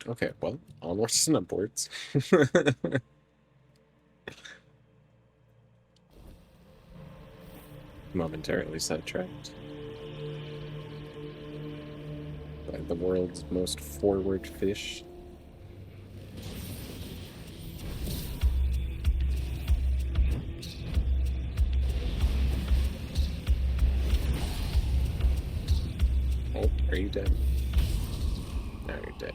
Okay, well, onwards and upwards. Momentarily sidetracked by the world's most forward fish. Oh, are you dead? Now you're dead.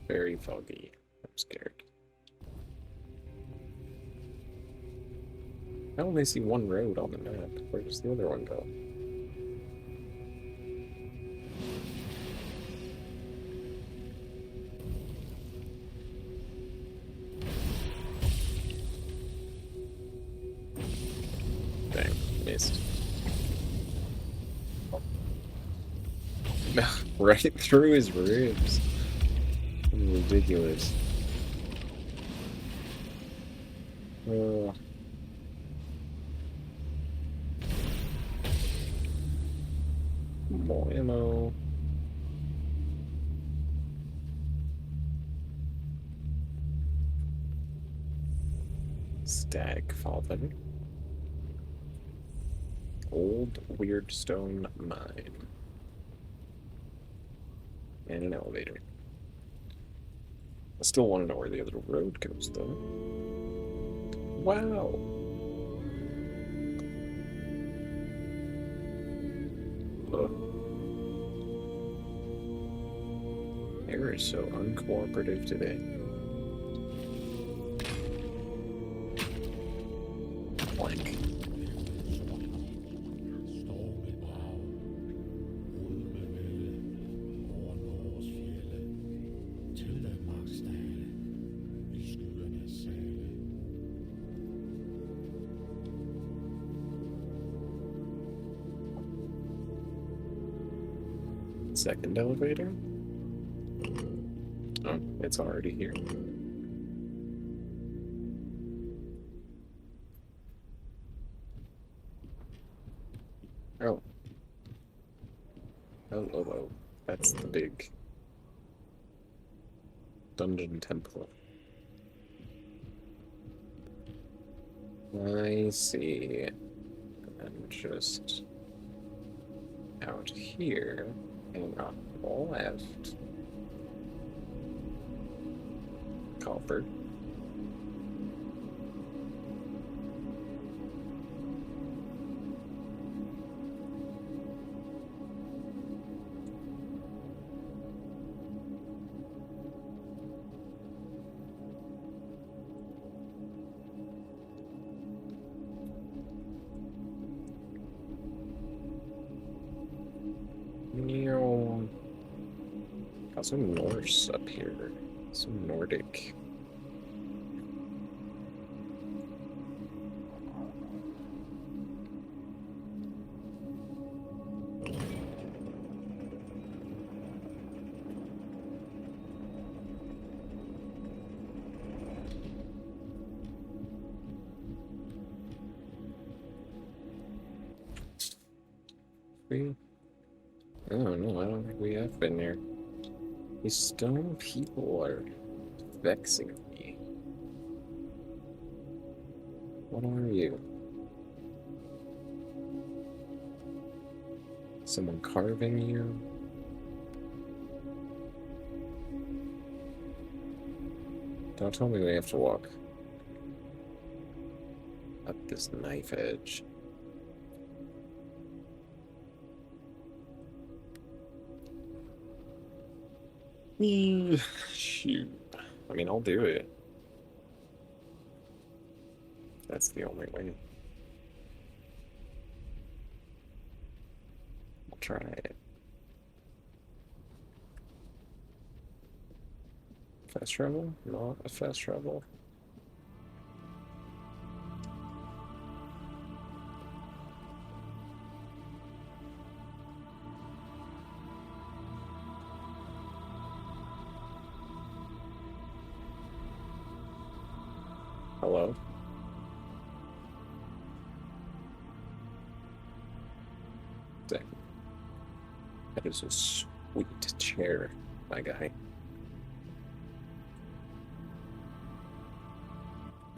Very foggy. I'm scared. I only see one road on the map. Where does the other one go? Dang, missed. Right through his ribs. Ridiculous. More ammo. Stag fallen. Old weird stone mine. And an elevator. I still want to know where the other road goes, though. Wow. Air is so uncooperative today. Blank. Second elevator? Oh, it's already here. Oh. Oh. That's the big dungeon temple. I see. And just out here and on the left. Copper. Got some Norse up here. Some Nordic. I don't know, I don't think we have been there. These stone people are vexing me. What are you? Someone carving you? Don't tell me we have to walk up this knife edge. Shoot. I mean, I'll do it. That's the only way. I'll try it. Fast travel? Not a fast travel. Hello? Dang. That is a sweet chair, my guy.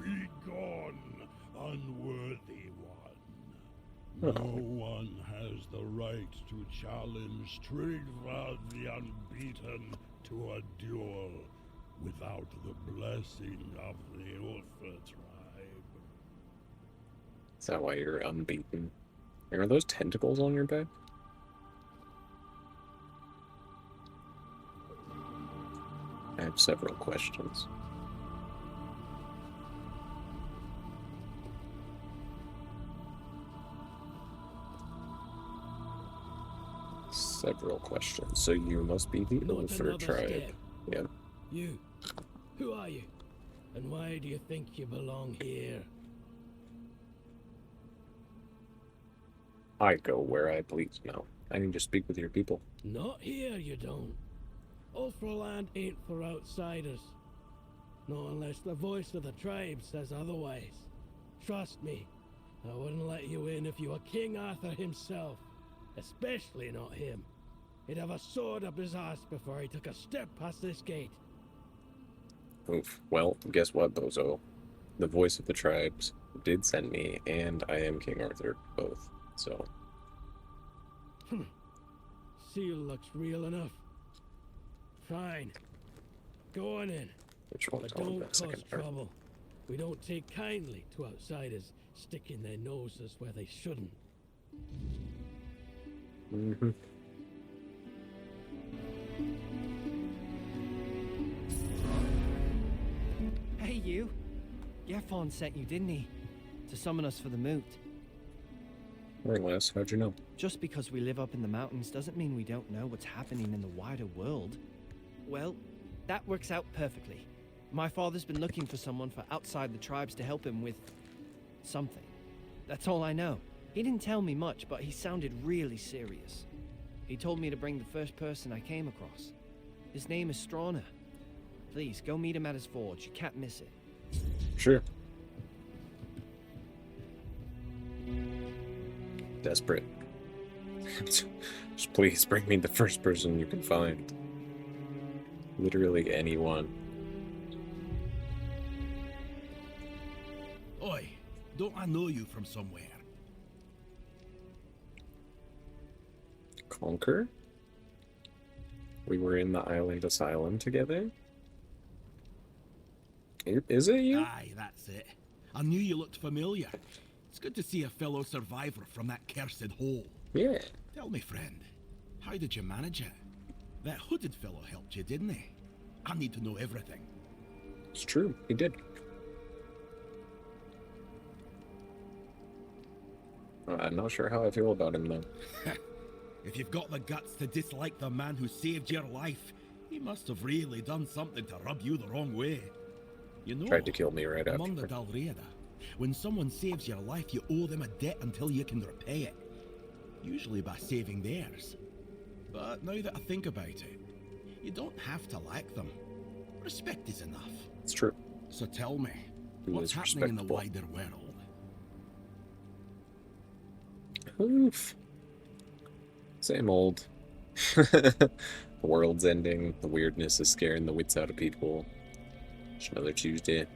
Be gone, unworthy one. No one has the right to challenge Trigva the Unbeaten to a duel without the blessing of the Ulfa tribe. Is that why you're unbeaten? Are those tentacles on your back? I have several questions. Several questions. So you must be the Ulfa tribe. Yeah. You. Who are you? And why do you think you belong here? I go where I please now. I need to speak with your people. Not here, you don't. Ulfraland ain't for outsiders. Not unless the voice of the tribe says otherwise. Trust me, I wouldn't let you in if you were King Arthur himself. Especially not him. He'd have a sword up his ass before he took a step past this gate. Oof. Well, guess what, bozo? The voice of the tribes did send me, and I am King Arthur, both. So. Seal looks real enough. Fine. Go on in. Which one's But on don't that cause second part? trouble. We don't take kindly to outsiders sticking their noses where they shouldn't. Mm-hmm. Hey, you. Gefon sent you, didn't he? To summon us for the moot. More or less. How'd you know? Just because we live up in the mountains doesn't mean we don't know what's happening in the wider world. Well, that works out perfectly. My father's been looking for someone for outside the tribes to help him with something. That's all I know. He didn't tell me much, but he sounded really serious. He told me to bring the first person I came across. His name is Strana. Please, go meet him at his forge. You can't miss it. Sure. Desperate. Just please bring me the first person you can find. Literally anyone. Oi, don't I know you from somewhere? Conquer? We were in the island asylum together? Is it you? Aye, that's it. I knew you looked familiar. It's good to see a fellow survivor from that cursed hole. Yeah. Tell me, friend, how did you manage it? That hooded fellow helped you, didn't he? I need to know everything. It's true, he did. I'm not sure how I feel about him, though. If you've got the guts to dislike the man who saved your life, he must have really done something to rub you the wrong way. You know, Tried to kill me right among after. the Dalriada, when someone saves your life, you owe them a debt until you can repay it. Usually by saving theirs. But now that I think about it, you don't have to like them. Respect is enough. It's true. So tell me, He what's was happening in the respectable. wider world? Oof. Same old. The world's ending. The weirdness is scaring the wits out of people. Just another Tuesday.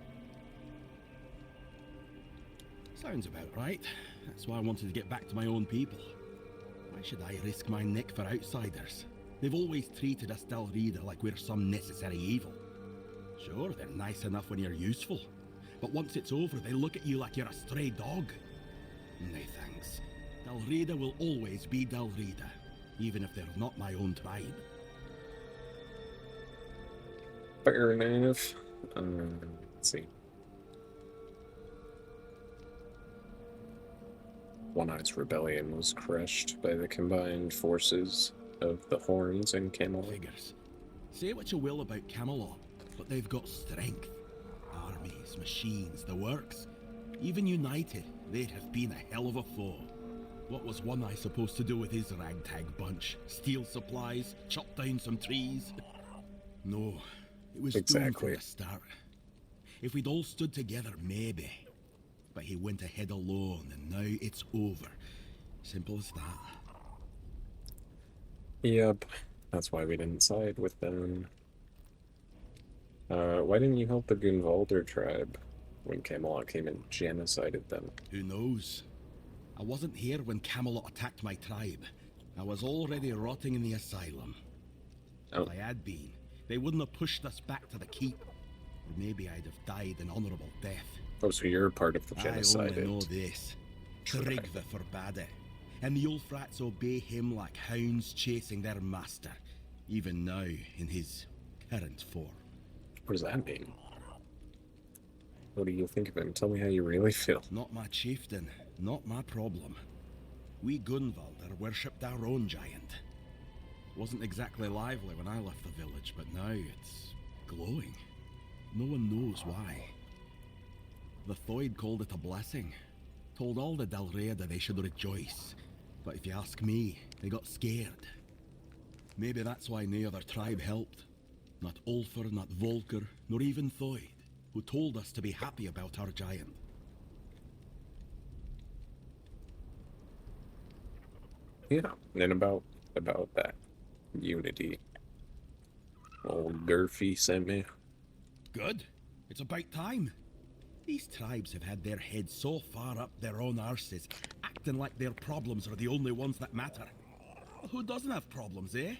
Sounds about right. That's why I wanted to get back to my own people. Why should I risk my neck for outsiders? They've always treated us Dalriada like we're some necessary evil. Sure, they're nice enough when you're useful. But once it's over, they look at you like you're a stray dog. No thanks. Dalriada will always be Dalriada, even if they're not my own tribe. Fair enough. Let's see. One Eye's rebellion was crushed by the combined forces of the Horns and Camelot. Figures. Say what you will about Camelot, but they've got strength. Armies, machines, the works. Even united, they'd have been a hell of a foe. What was One Eye supposed to do with his ragtag bunch? Steal supplies? Chop down some trees? No, it was doomed from the start. If we'd all stood together, maybe. But he went ahead alone, and now it's over. Simple as that. Yep, that's why we didn't side with them. Why didn't you help the Gunvalder tribe when Camelot came and genocided them? Who knows? I wasn't here when Camelot attacked my tribe. I was already rotting in the asylum. Oh. If I had been, they wouldn't have pushed us back to the keep. Or maybe I'd have died an honourable death. Oh, so you're part of the genocide. I only know this. Trigva forbade it. And the Ulfrats obey him like hounds chasing their master. Even now, in his current form. What does that mean? What do you think of him? Tell me how you really feel. Not my chieftain. Not my problem. We Gunvalder worshipped our own giant. Wasn't exactly lively when I left the village, but now it's glowing. No one knows why. The Thoid called it a blessing. Told all the Dalriada they should rejoice. But if you ask me, they got scared. Maybe that's why no other tribe helped. Not Ulfr, not Volker, nor even Thoid, who told us to be happy about our giant. Yeah, and about that unity. Old Durfee sent me. Good. It's about time. These tribes have had their heads so far up their own arses, acting like their problems are the only ones that matter. Well, who doesn't have problems, eh?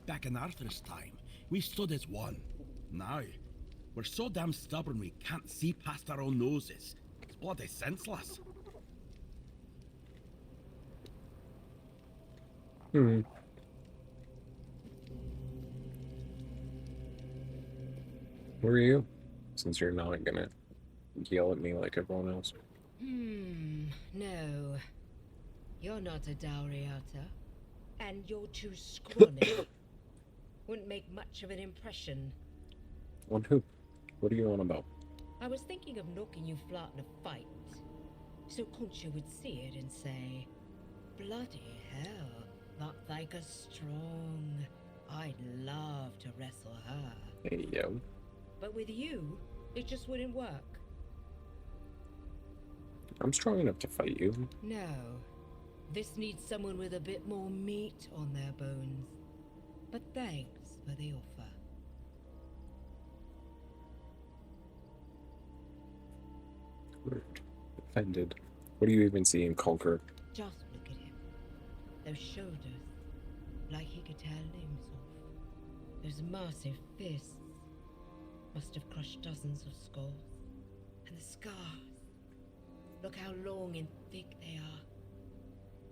Back in Arthur's time, we stood as one. Now, we're so damn stubborn we can't see past our own noses. It's bloody senseless. Who are you? Since you're not gonna yell at me like everyone else. No. You're not a Dalriata. And you're too scrawny. Wouldn't make much of an impression. On who? What are you on about? I was thinking of knocking you flat in a fight. So Concha would see it and say, bloody hell, that Thyka's strong. I'd love to wrestle her. Hey, yo. But with you, it just wouldn't work. I'm strong enough to fight you. No. This needs someone with a bit more meat on their bones. But thanks for the offer. Rude. Offended. What do you even see in Conquer? Just look at him. Those shoulders, like he could tear limbs off. Those massive fists must have crushed dozens of skulls. And the scars. Look how long and thick they are.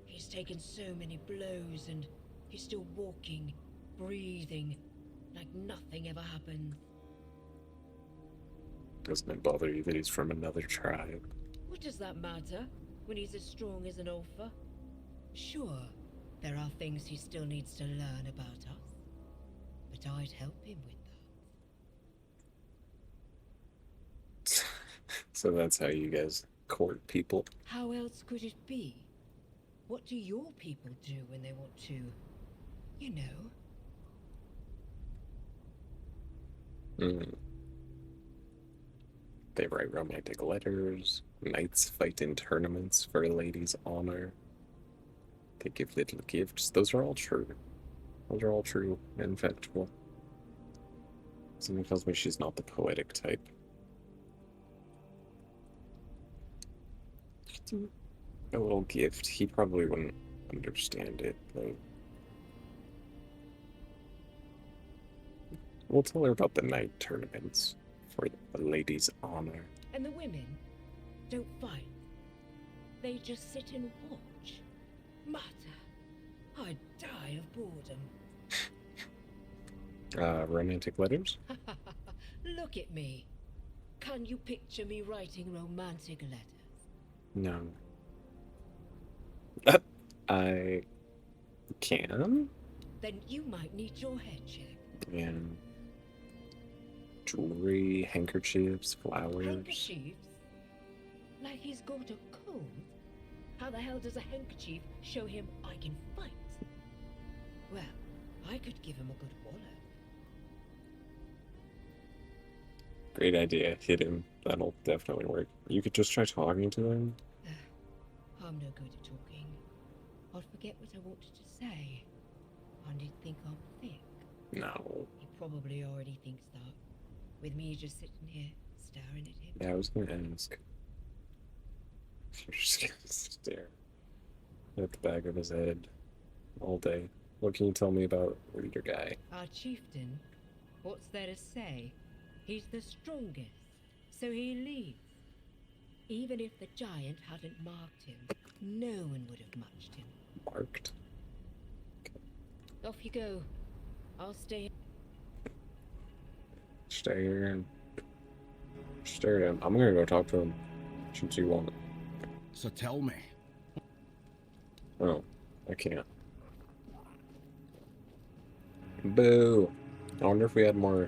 He's taken so many blows and he's still walking, breathing, like nothing ever happened. Doesn't it bother you that he's from another tribe? What does that matter when he's as strong as an Ulfa? Sure, there are things he still needs to learn about us, but I'd help him with that. So that's how you guys court people? How else could it be? What do your people do when they want to, you know? They write romantic letters. Knights fight in tournaments for a lady's honor. They give little gifts. Those are all true. Those are all true and factual. Something tells me she's not the poetic type. A little gift. He probably wouldn't understand it, but we'll tell her about the night tournaments for the lady's honor. And the women don't fight. They just sit and watch. Mata, I'd die of boredom. Romantic letters? Look at me. Can you picture me writing romantic letters? No. I can? Then you might need your head checked. And jewelry, handkerchiefs, flowers. Handkerchiefs? Like he's got a cold? How the hell does a handkerchief show him I can fight? Well, I could give him a good wallop. Great idea. Hit him. That'll definitely work. You could just try talking to him. I'm no good at talking. I'll forget what I wanted to say. And he'd think I'm thick. No. He probably already thinks that. With me just sitting here, staring at him. Yeah, I was gonna ask. You're just gonna stare at the back of his head all day. What can you tell me about Reader Guy? Our chieftain? What's there to say? He's the strongest, so he leads. Even if the giant hadn't marked him, no one would have matched him. Marked? Off you go. I'll stay. Stay here and stare at him. I'm gonna go talk to him since you want it. So tell me. Oh, I can't. Boo! I wonder if we had more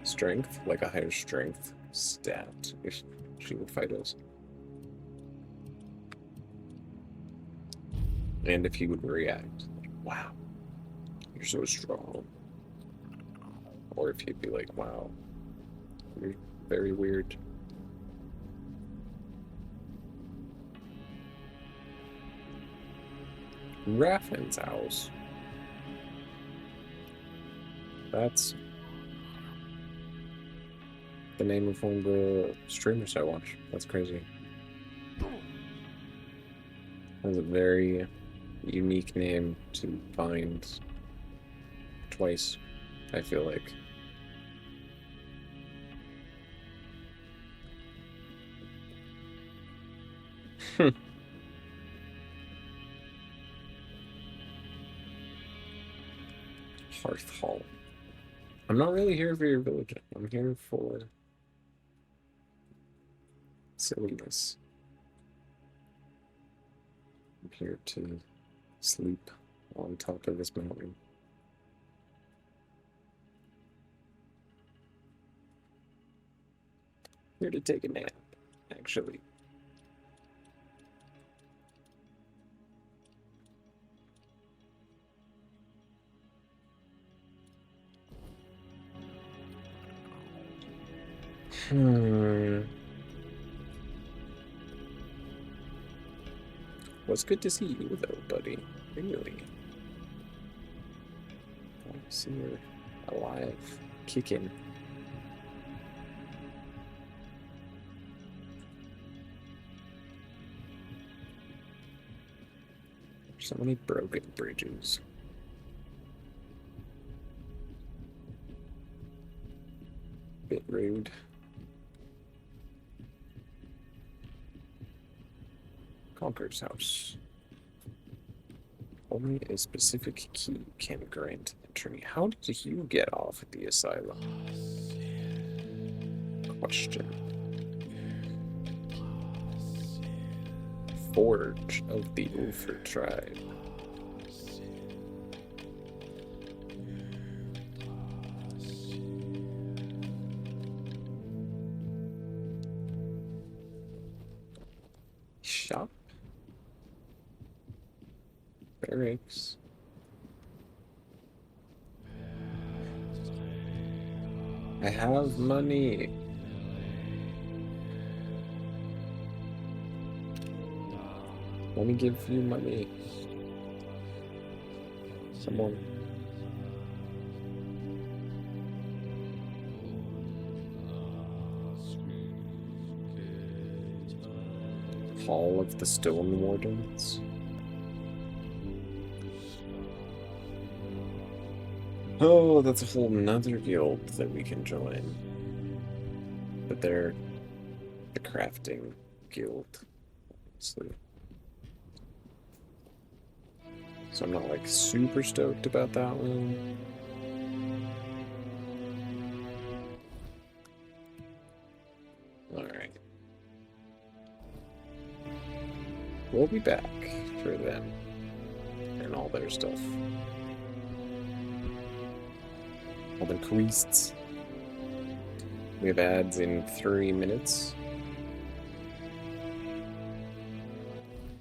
strength, like a higher strength stat, if she would fight us. And if he would react. Like, wow, you're so strong. Or if he'd be like, wow, you're very weird. Raffin's house. That's the name of one of the streamers I watch. That's crazy. That's a very unique name to find twice, I feel like. Hearth Hall. I'm not really here for your village. I'm here for silliness. I'm here to sleep on top of this mountain. Here to take a nap, actually. Well, it's good to see you, though, buddy. Really. I see you're alive, kicking. So many broken bridges. Bit rude. Conqueror's house. Only a specific key can grant entry. How did you get off at the asylum? Question. Forge of the Ulfer tribe. Shop. Barracks. I have money. Let me give you money. Someone. Hall of the Stone Wardens. Oh, that's a whole nother guild that we can join. But they're the crafting guild, obviously. So I'm not like super stoked about that one. we'll be back for them and all their stuff. All their quests. We have ads in 3 minutes.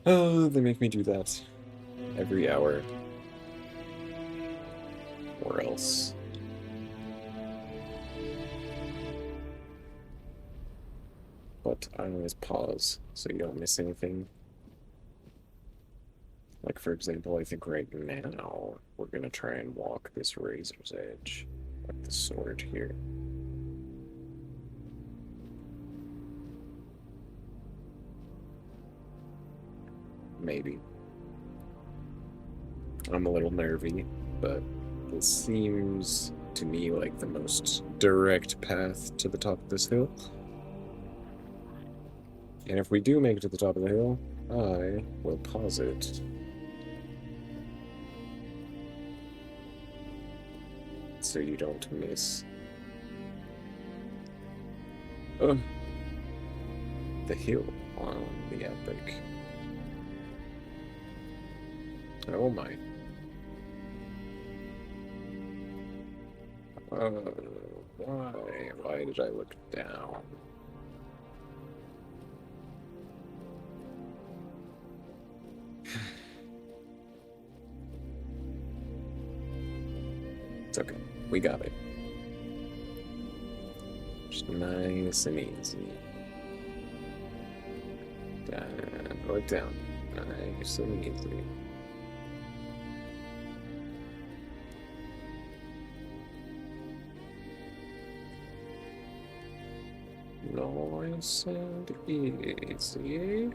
Oh, they make me do that every hour. Or else. But I always pause so you don't miss anything. Like, for example, I think right now we're gonna try and walk this razor's edge, like the sword here. Maybe. I'm a little nervy, but this seems to me like the most direct path to the top of this hill. And if we do make it to the top of the hill, I will pause it. So you don't miss the hill on the outbreak. Oh my. Why? Why did I look down? It's okay. We got it. Just nice and easy. Look down. Nice and easy. Nice and easy.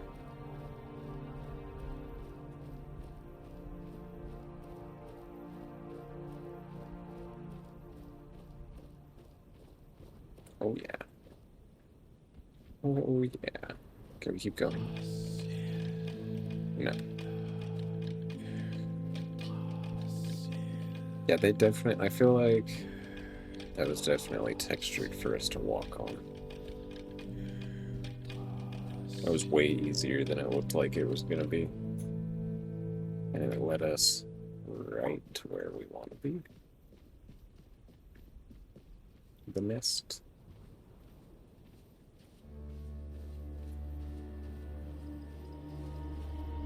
Oh yeah. Oh yeah. Can we keep going? No. Yeah, they definitely, I feel like that was definitely textured for us to walk on. That was way easier than it looked like it was gonna be. And it led us right to where we want to be. The nest.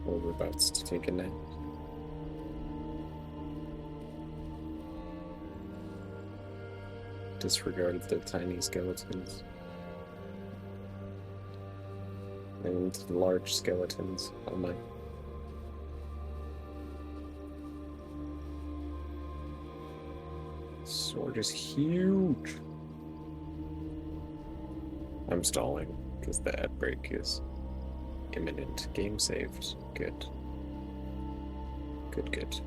Well, we're about to take a nap. Disregard the tiny skeletons. And large skeletons. Oh my. Sword is huge. I'm stalling because the ad break is imminent. Game saved. Good. Good, good.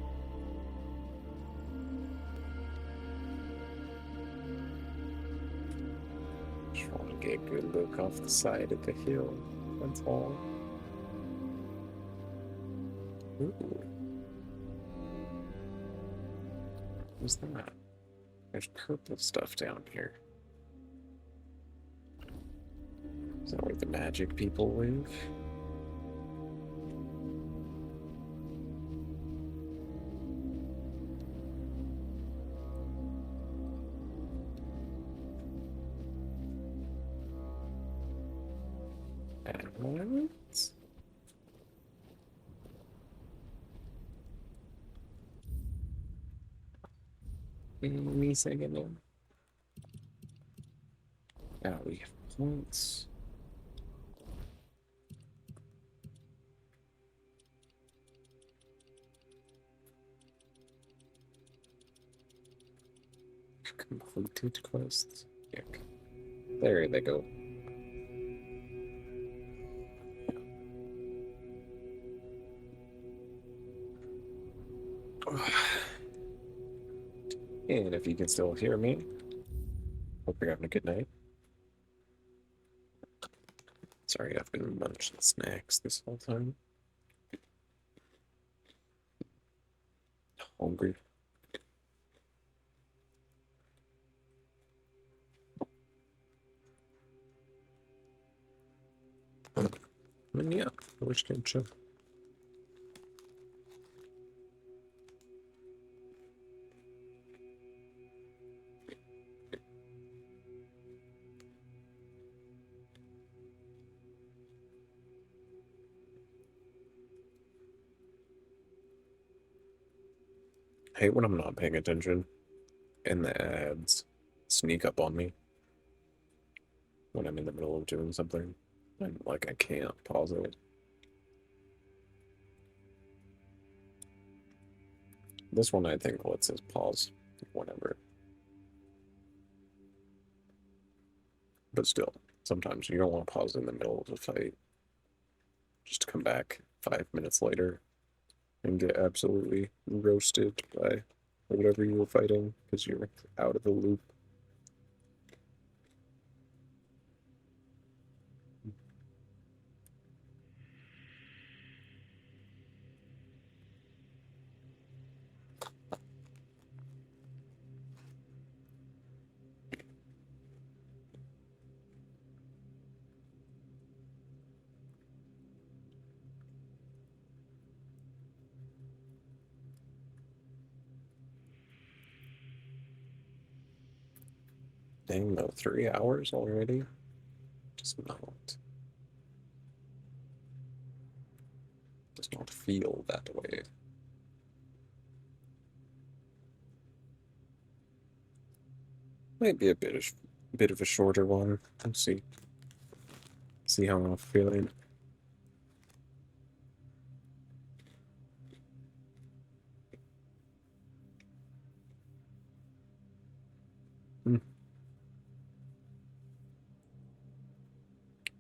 Just want to get a good look off the side of the hill. That's all. Ooh. What's that? There's purple stuff down here. Is that where the magic people live? And me second then. Now we have points. Completed quests. Yuck. There they go. And if you can still hear me, hope you're having a good night. Sorry, I've been munching snacks this whole time. Hungry. And yeah, I wish I could show. I hate when I'm not paying attention and the ads sneak up on me when I'm in the middle of doing something. And, like, I can't pause it. This one, I think, lets us pause whenever. But still, sometimes you don't want to pause in the middle of a fight. Just come back 5 minutes later and get absolutely roasted by whatever you were fighting because you're out of the loop. Dang, though, 3 hours already? Does not feel that way. Might be a bit of a shorter one. Let's see. See how I'm feeling.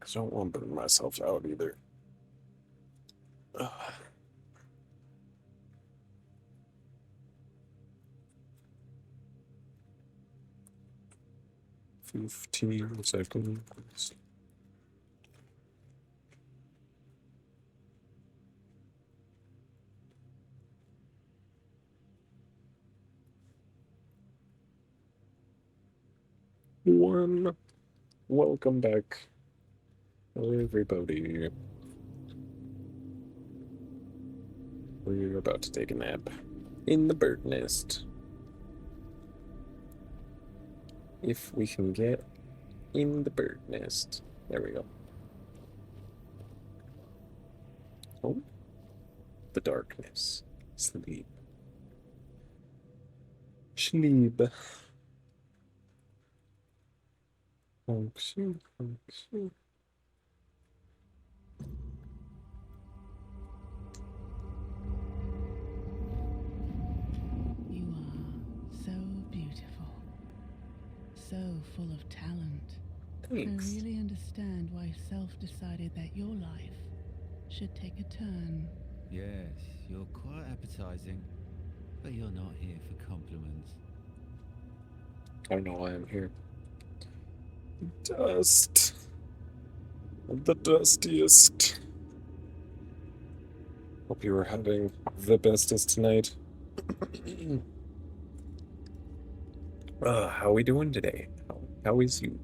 I don't want to burn myself out either. 15 seconds. One. Welcome back, everybody. We're about to take a nap in the bird nest. If we can get in the bird nest. There we go. Oh. The darkness. Sleep. Sleep. Function. You are so beautiful. So full of talent. Thanks. I really understand why Self decided that your life should take a turn. Yes, you're quite appetizing, but you're not here for compliments. I don't know why I'm here. Dust. The dustiest. Hope you were having the bestest tonight. How we doing today? How is you?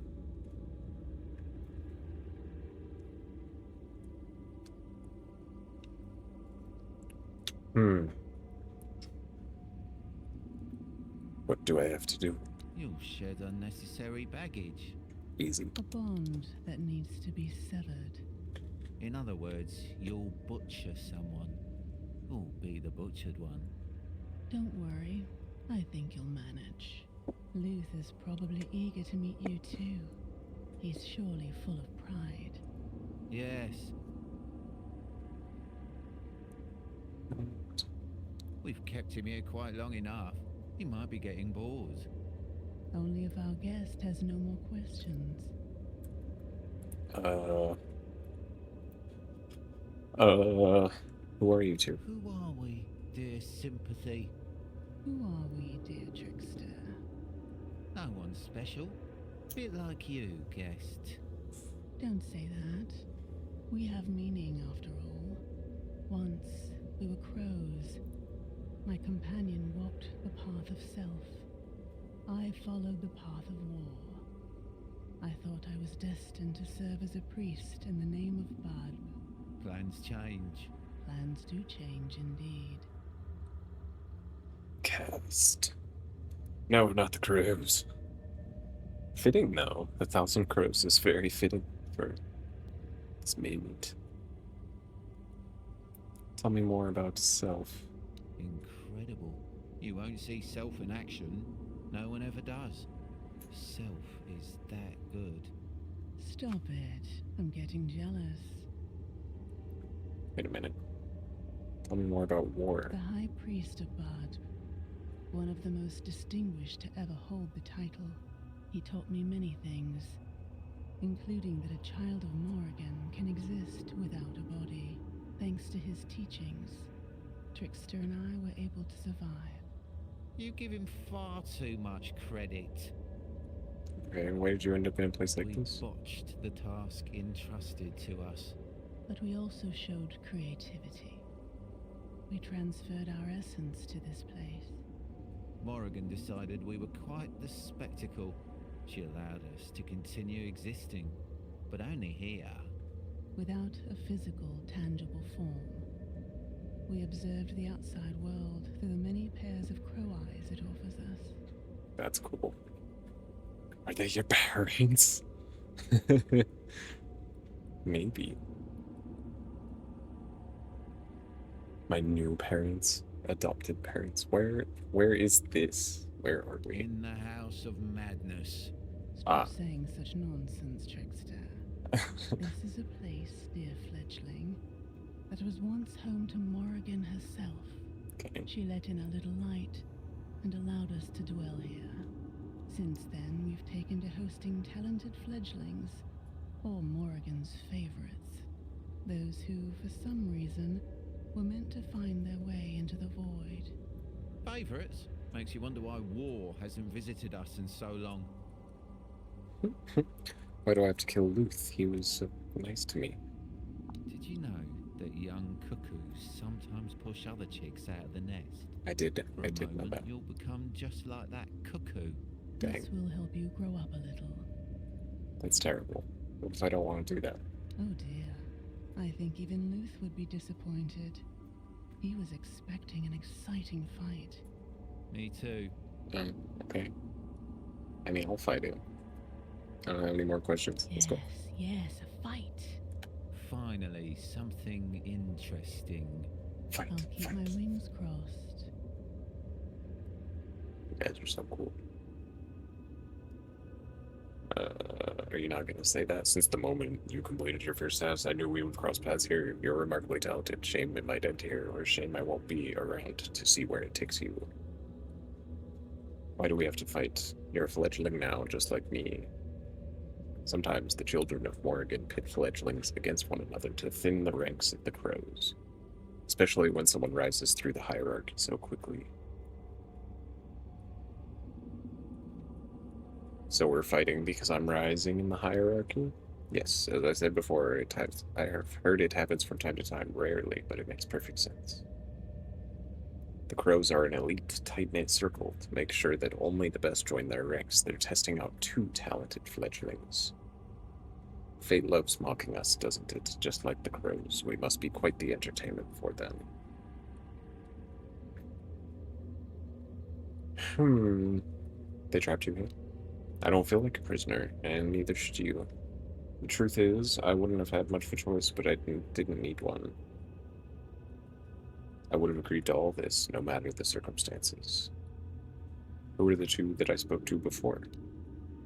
What do I have to do? You'll shed unnecessary baggage. Easy. A bond that needs to be severed. In other words, you'll butcher someone. Who'll be the butchered one? Don't worry, I think you'll manage. Luther's probably eager to meet you too. He's surely full of pride. Yes. We've kept him here quite long enough. He might be getting bored. Only if our guest has no more questions. Who are you two? Who are we, dear sympathy? Who are we, dear trickster? No one special. Bit like you, guest. Don't say that. We have meaning after all. Once we were crows. My companion walked the path of self. I followed the path of war. I thought I was destined to serve as a priest in the name of Bad. Plans change. Plans do change indeed. Cast. No, not the crows. Fitting, though. 1,000 crows is very fitting for this moment. Tell me more about self. Incredible. You won't see self in action. No one ever does. Self is that good. Stop it. I'm getting jealous. Wait a minute. Tell me more about war. The High Priest of Bard, one of the most distinguished to ever hold the title. He taught me many things, including that a child of Morrigan can exist without a body. Thanks to his teachings, Trickster and I were able to survive. You give him far too much credit. Okay, and why did you end up in a place like We this? botched the task entrusted to us. But we also showed creativity. We transferred our essence to this place. Morrigan decided we were quite the spectacle. She allowed us to continue existing, but only here. Without a physical, tangible form, we observed the outside world through the many pairs of crow eyes it offers us. That's cool. Are they your parents? Maybe. My new parents, adopted parents. Where is this? Where are we? In the House of Madness. Stop saying such nonsense, Trickster. This is a place, dear fledgling, that was once home to Morrigan herself. Okay. She let in a little light and allowed us to dwell here. Since then, we've taken to hosting talented fledglings, all Morrigan's favorites. Those who, for some reason, were meant to find their way into the void. Favorites? Makes you wonder why war hasn't visited us in so long. Why do I have to kill Luth? He was so nice to me. Did you know that young cuckoos sometimes push other chicks out of the nest? I did know moment, that. You'll become just like that cuckoo. Dang. This will help you grow up a little. That's terrible. What if I don't want to do that? Oh dear. I think even Luth would be disappointed. He was expecting an exciting fight. Me too. Okay. I mean, I'll fight it. I don't have any more questions. Let's go. Yes, a fight. Finally, something interesting. Fight, I'll keep my wings crossed. You guys are so cool. Are you not going to say that? Since the moment you completed your first task, I knew we would cross paths here. You're remarkably talented. Shame it might end here, or shame I won't be around to see where it takes you. Why do we have to fight? You're a fledgling now, just like me. Sometimes the children of Morrigan pit fledglings against one another to thin the ranks of the crows, especially when someone rises through the hierarchy so quickly. So we're fighting because I'm rising in the hierarchy? Yes, as I said before, I have heard it happens from time to time, rarely, but it makes perfect sense. The crows are an elite, tight-knit circle to make sure that only the best join their ranks. They're testing out 2 talented fledglings. Fate loves mocking us, doesn't it? Just like the crows, we must be quite the entertainment for them. They trapped you here? I don't feel like a prisoner, and neither should you. The truth is, I wouldn't have had much of a choice, but I didn't need one. I would have agreed to all this, no matter the circumstances. Who were the 2 that I spoke to before?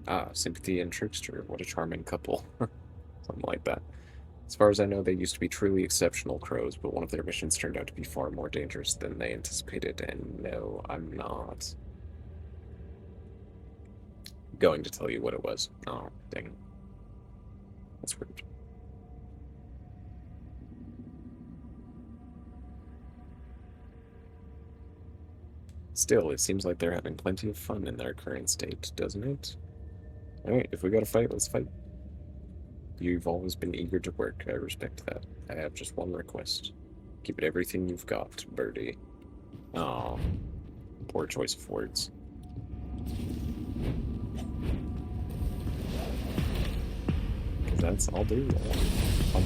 Ah, Sympathy and Trickster. What a charming couple. Something like that. As far as I know, they used to be truly exceptional crows, but one of their missions turned out to be far more dangerous than they anticipated, and no, I'm not going to tell you what it was. Oh, dang it. That's rude. Still, it seems like they're having plenty of fun in their current state, doesn't it? Alright, if we gotta fight, let's fight. You've always been eager to work, I respect that. I have just one request. Keep it everything you've got, Birdie. Aw, poor choice of words. Because I'll do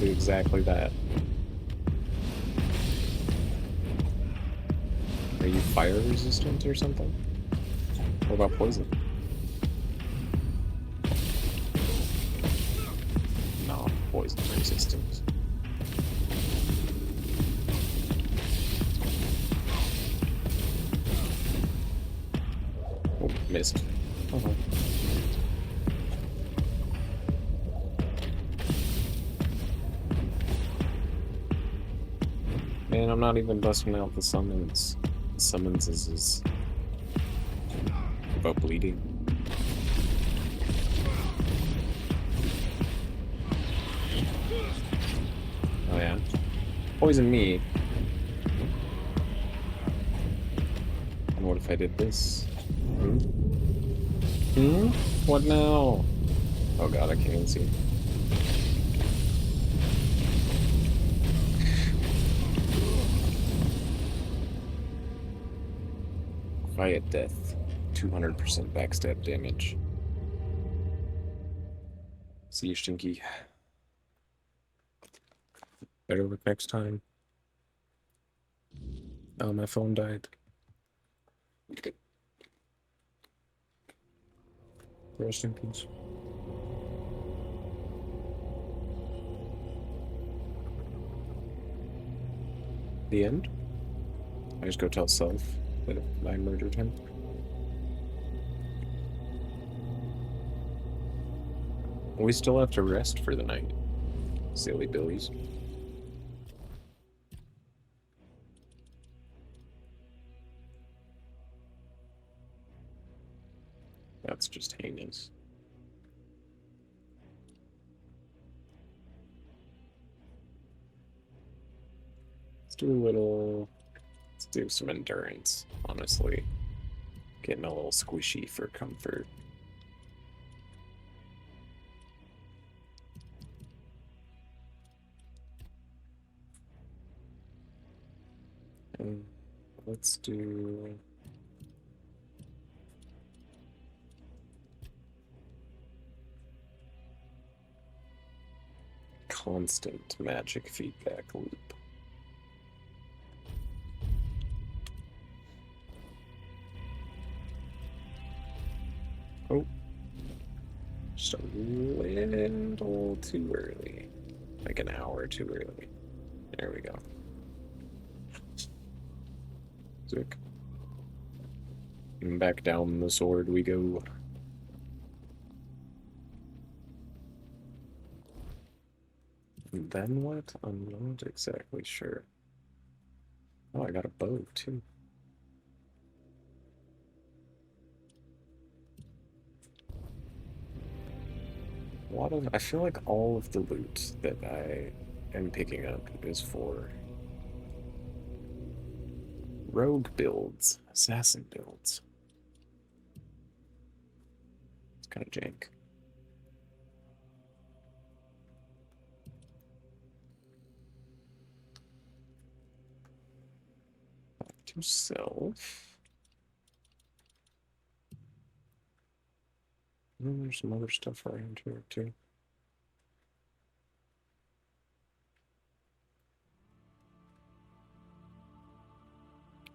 exactly that. Are you fire resistant or something? What about poison? No, poison resistant. Missed. Uh-huh. Man, I'm not even busting out the summons. The summons is about bleeding. Oh yeah. Poison me. And what if I did this? Hmm? Hmm? What now? Oh god, I can't even see. Quiet death. 200% backstab damage. See you, Stinky. Better luck next time. Oh, my phone died. Rest in peace. The end? I just go tell Self that I murdered him. We still have to rest for the night. Silly billies. That's just heinous. Let's do some endurance, honestly. Getting a little squishy for comfort. And let's do... constant magic feedback loop. Oh. Just a little too early. Like an hour too early. There we go. Sick. And back down the sword we go. And then what? I'm not exactly sure. Oh, I got a bow too. I feel like all of the loot that I am picking up is for rogue builds, assassin builds. It's kind of jank. Back to Self. And there's some other stuff around here too.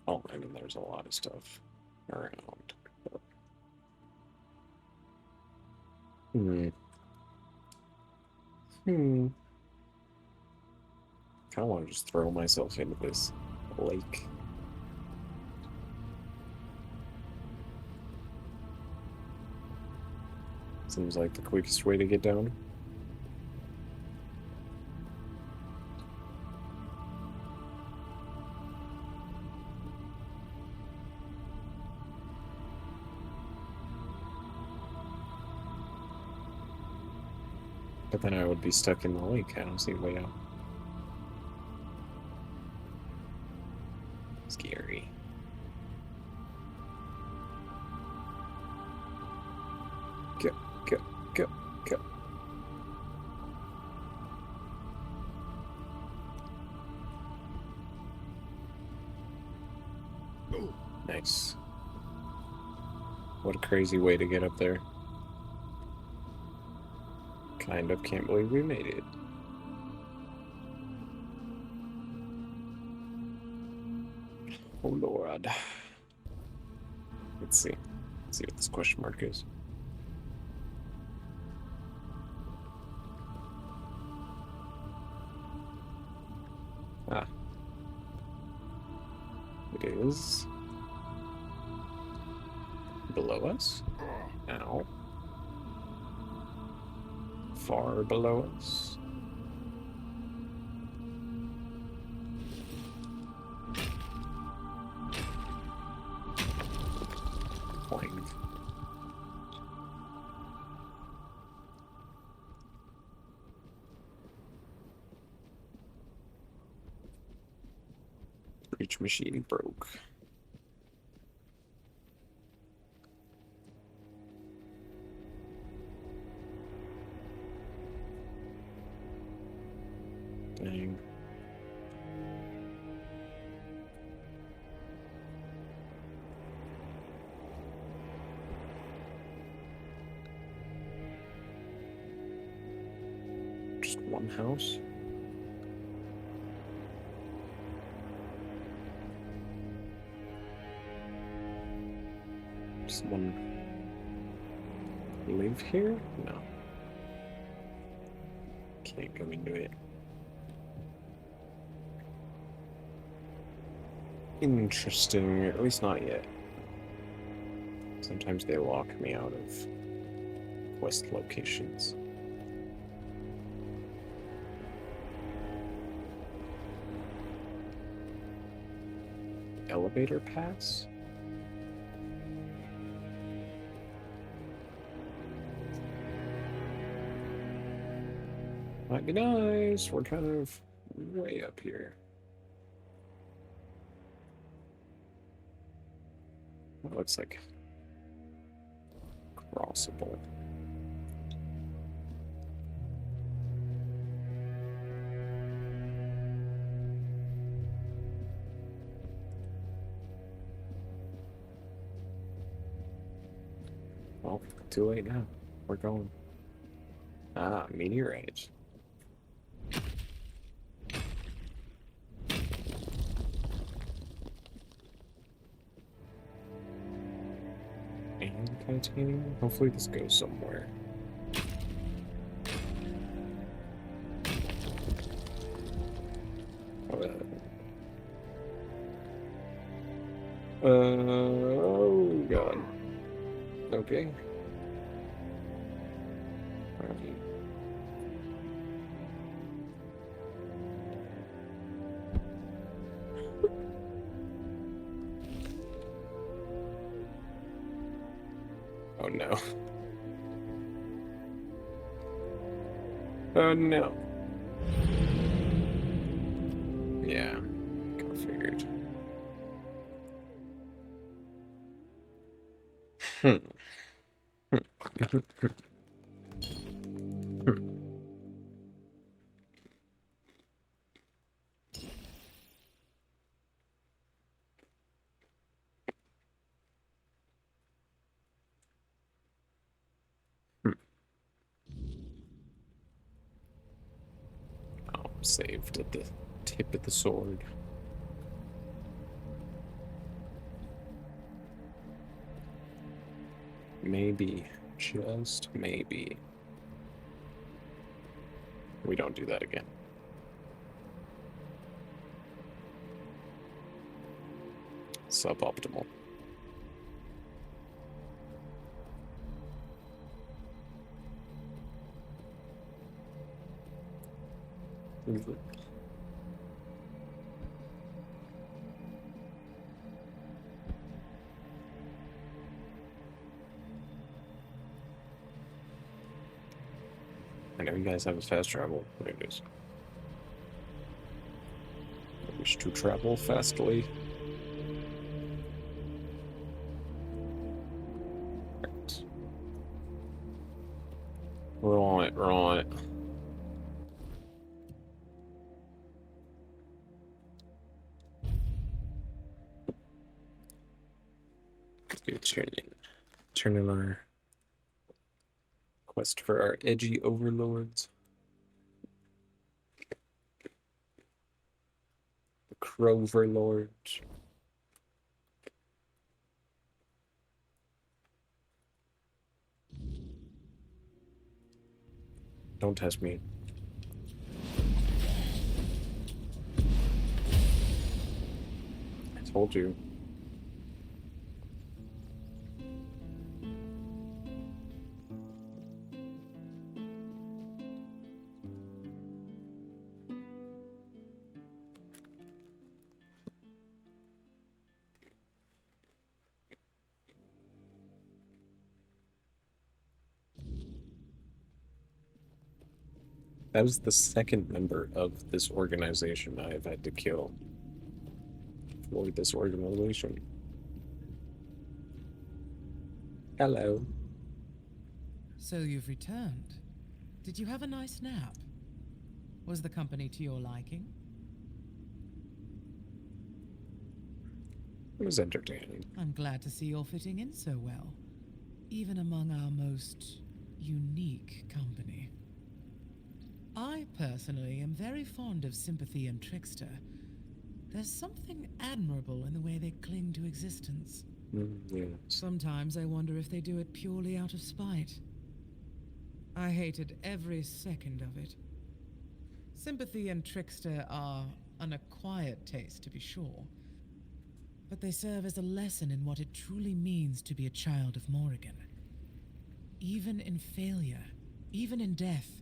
Oh, I mean, there's a lot of stuff around. But... Kind of want to just throw myself into this lake. Seems like the quickest way to get down. But then I would be stuck in the lake. I don't see a way out. Scary. Go, go, go, go. Nice. What a crazy way to get up there. Kind of can't believe we made it. Oh Lord. Let's see. Let's see what this question mark is. Ah. It is below us? Ow. Far below us? Point. Breach machine broke. Dang. Just one house? Someone live here? No. Can't go into it. Interesting, at least not yet. Sometimes they lock me out of quest locations. Elevator pass? Might be nice. We're kind of way up here. That looks like crossable. Well, too late now. We're going. Ah, meteorite. And titanium. Hopefully this goes somewhere. Oh god. Okay. Oh no. Oh no. Yeah, kind of figured. Oh, saved at the tip of the sword. Maybe, just maybe, we don't do that again. Suboptimal. I know you guys have a fast travel. There it is. I wish to travel fastly. Right. Right. Let's go turn in our quest for our edgy overlords. The Crover Lords. Don't test me. I told you. That was the second member of this organization I have had to kill for this organization. Hello. So you've returned. Did you have a nice nap? Was the company to your liking? It was entertaining. I'm glad to see you're fitting in so well, even among our most unique company. I personally am very fond of Sympathy and Trickster. There's something admirable in the way they cling to existence. Yes. Sometimes I wonder if they do it purely out of spite. I hated every second of it. Sympathy and Trickster are an acquired taste, to be sure, but they serve as a lesson in what it truly means to be a child of Morrigan. Even in failure, even in death,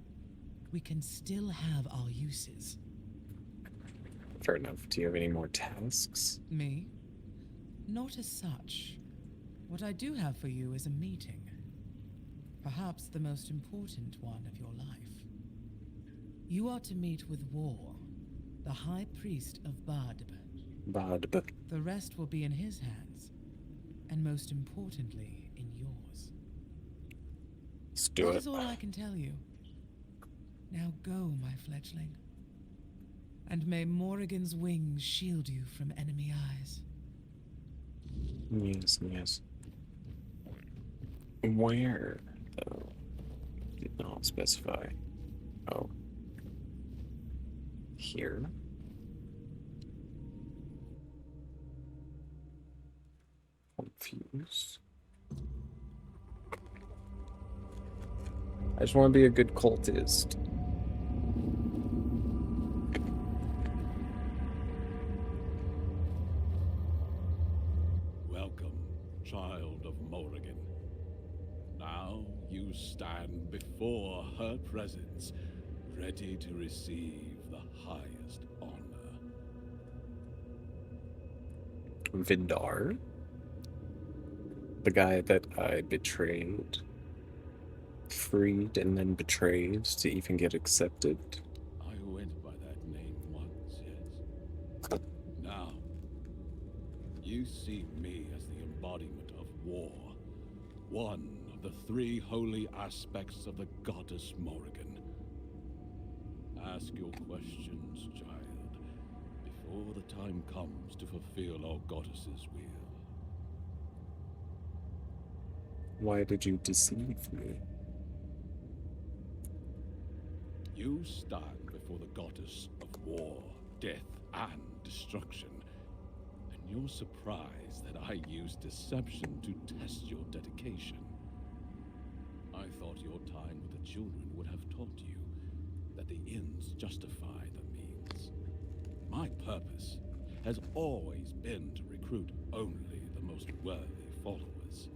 we can still have our uses. Fair enough. Do you have any more tasks? Me? Not as such. What I do have for you is a meeting. Perhaps the most important one of your life. You are to meet with War, the High Priest of Badb. Badb. The rest will be in his hands, and most importantly, in yours. Let's do That it. is all I can tell you. Now go, my fledgling. And may Morrigan's wings shield you from enemy eyes. Yes, yes. Where, though? Did not specify. Oh. Here? Confused. I just want to be a good cultist. Welcome, child of Morrigan. Now you stand before her presence, ready to receive the highest honor. Vindar? The guy that I betrayed, freed, and then betrayed to even get accepted. I went by that name once, yes. Now, you see me as the embodiment of war. One of the three holy aspects of the goddess Morrigan. Ask your questions, child, before the time comes to fulfill our goddess's will. Why did you deceive me? You stand before the goddess of war, death, and destruction, and you're surprised that I used deception to test your dedication. I thought your time with the children would have taught you that the ends justify the means. My purpose has always been to recruit only the most worthy followers.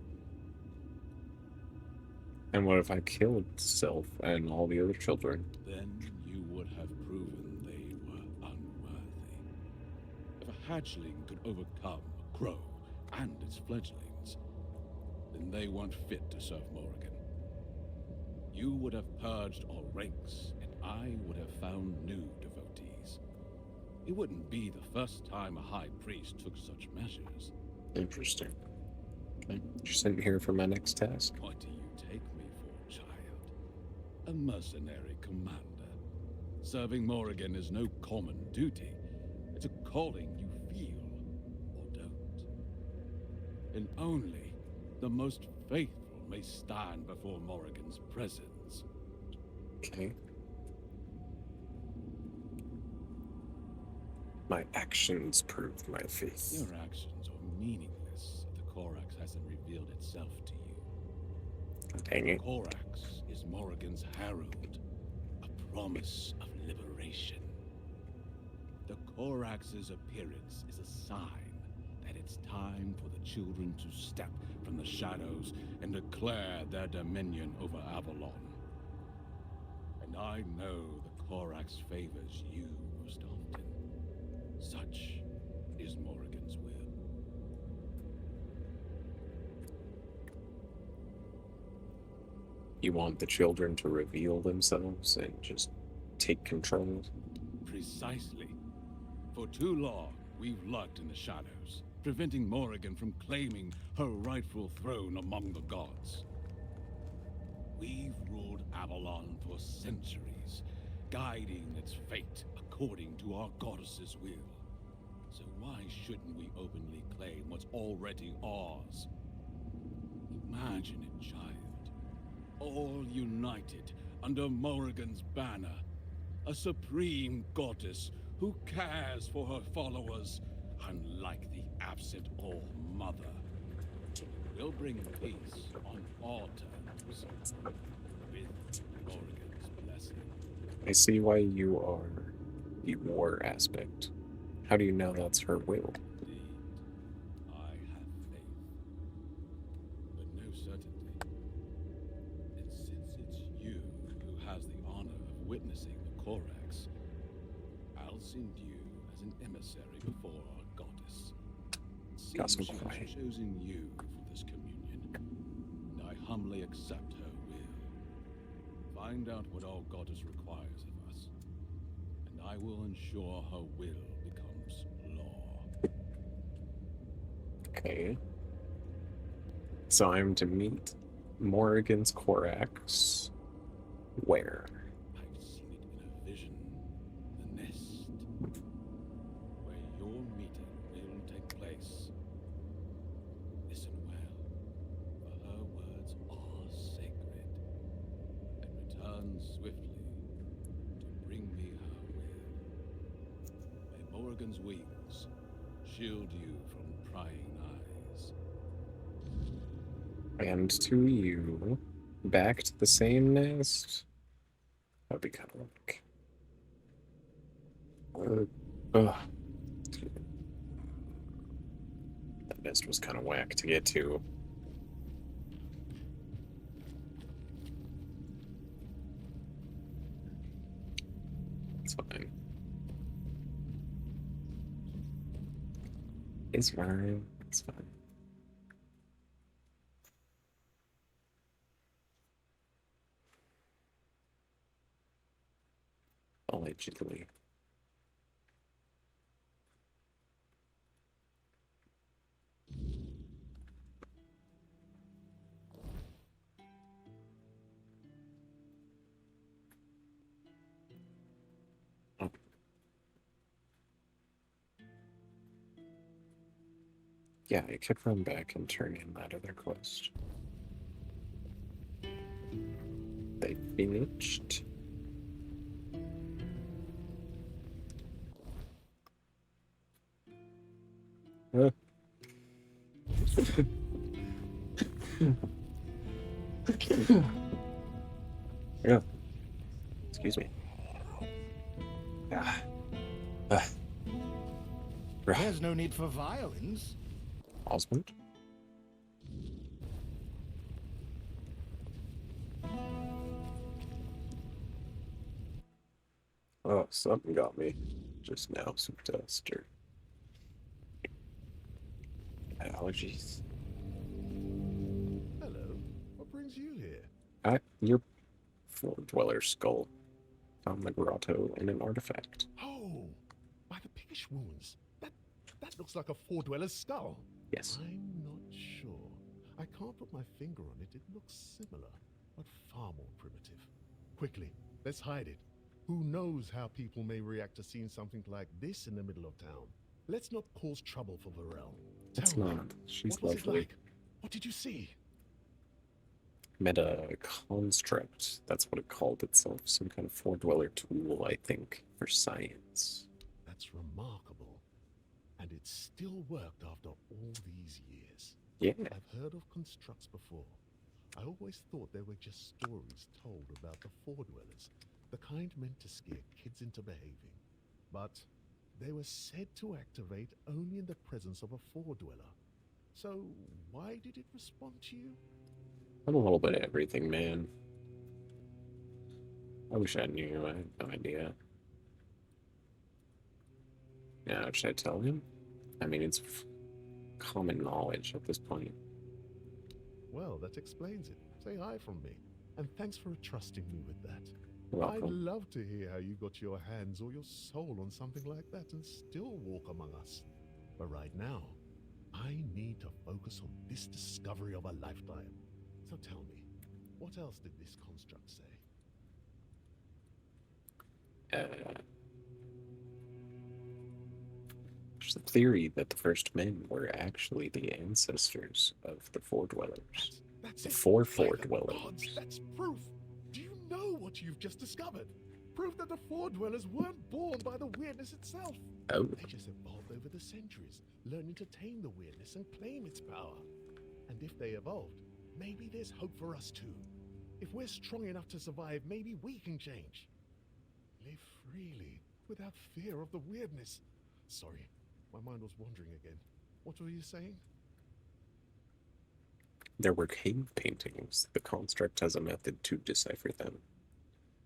And what if I killed Self and all the other children? Then you would have proven they were unworthy. If a hatchling could overcome a crow and its fledglings, then they weren't fit to serve Morrigan. You would have purged our ranks, and I would have found new devotees. It wouldn't be the first time a high priest took such measures. Interesting. Okay. You're sent here for my next task. What do you take me for, child? A mercenary commander. Serving Morrigan is no common duty. It's a calling you feel or don't. And only the most faithful may stand before Morrigan's presence. Okay. My actions prove my faith. Your actions are meaningless if the Corax hasn't revealed itself to you. Dang it. Corax is Morrigan's herald, a promise of liberation. The Corax's appearance is a sign that it's time for the children to step from the shadows and declare their dominion over Avalon. And I know the Corax favors you most often. Such is Morrigan's will. You want the children to reveal themselves and just take control. Precisely. For too long, we've lurked in the shadows, preventing Morrigan from claiming her rightful throne among the gods. We've ruled Avalon for centuries, guiding its fate according to our goddess's will. So why shouldn't we openly claim what's already ours? Imagine it, child. All united under Morrigan's banner. A supreme goddess who cares for her followers, unlike the absent All-Mother. We'll bring peace on all terms, with Morrigan's blessing. I see why you are the war aspect. How do you know that's her will? I have faith, but no certainty. And since it's you who has the honor of witnessing the Corax, I'll send you as an emissary before our goddess. It seems she has chosen you for this communion, and I humbly accept her will. Find out what our goddess requires of us, and I will ensure her will becomes law. Okay. So I'm to meet Morrigan's Corax. Where? I've seen it in a vision. The nest. Where your meeting will take place. Listen well, for her words are sacred. And return swiftly to bring me her will. May Morrigan's wings shield you from prying eyes. And to you, back to the same nest. That'd be kind of like. Ugh. That nest was kind of whack to get to. It's fine. It's fine. It's fine. Allegedly. Oh. Yeah, I could run back and turn in that other quest. They finished. Yeah. Excuse me. There's no need for violence. Osmond? Oh, something got me just now. Some dust or allergies. Hello. What brings you here? Your floor dweller skull. Found the grotto in an artifact. Oh, by the piggish wounds. That looks like a four-dweller's skull. Yes. I'm not sure. I can't put my finger on it. It looks similar, but far more primitive. Quickly, let's hide it. Who knows how people may react to seeing something like this in the middle of town? Let's not cause trouble for Varel. It's Tell me, not. She's what was it lovely. like? What did you see? Meta construct. That's what it called itself. Some kind of four-dweller tool, I think, for science. That's remarkable. And it still worked after all these years. Yeah. I've heard of constructs before. I always thought they were just stories told about the four-dwellers, the kind meant to scare kids into behaving. But they were said to activate only in the presence of a four-dweller. So why did it respond to you? I'm a little bit of everything, man. I wish I knew. I had no idea. Now, should I tell him? I mean, it's common knowledge at this point. Well, that explains it. Say hi from me. And thanks for trusting me with that. I'd Welcome. love to hear how you got your hands or your soul on something like that and still walk among us. But right now, I need to focus on this discovery of a lifetime. So tell me, what else did this construct say? There's a theory that the first men were actually the ancestors of the Four Dwellers. That's The it. four By Four the Dwellers. gods, that's proof. Do you know what you've just discovered? Proof that the Four Dwellers weren't born by the weirdness itself. Oh. They just evolved over the centuries, learning to tame the weirdness and claim its power. And if they evolved, maybe there's hope for us too. If we're strong enough to survive, maybe we can change. Live freely, without fear of the weirdness. Sorry, my mind was wandering again. What were you saying? There were cave paintings. The construct has a method to decipher them.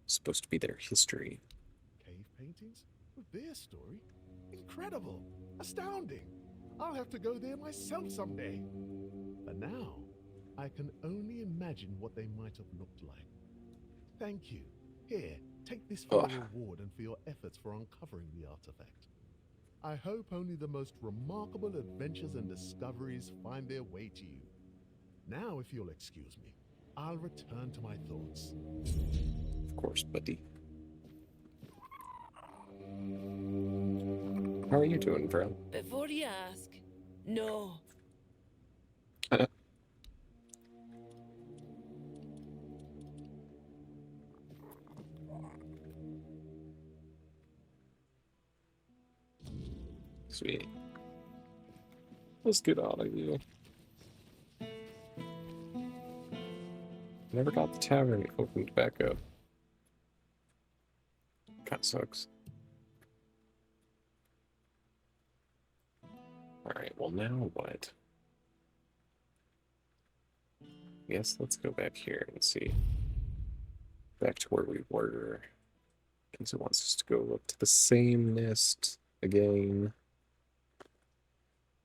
It's supposed to be their history. Cave paintings? With their story? Incredible! Astounding! I'll have to go there myself someday. But now, I can only imagine what they might have looked like. Thank you. Here, take this for your reward and for your efforts for uncovering the artifact. I hope only the most remarkable adventures and discoveries find their way to you. Now, if you'll excuse me, I'll return to my thoughts. Of course, buddy. How are you doing, bro? Before you ask, no. Sweet. Let's get out of here. Never got the tavern opened back up. Kinda sucks. Alright, well now what? Yes, let's go back here and see. Back to where we were. Because it wants us to go up to the same nest again.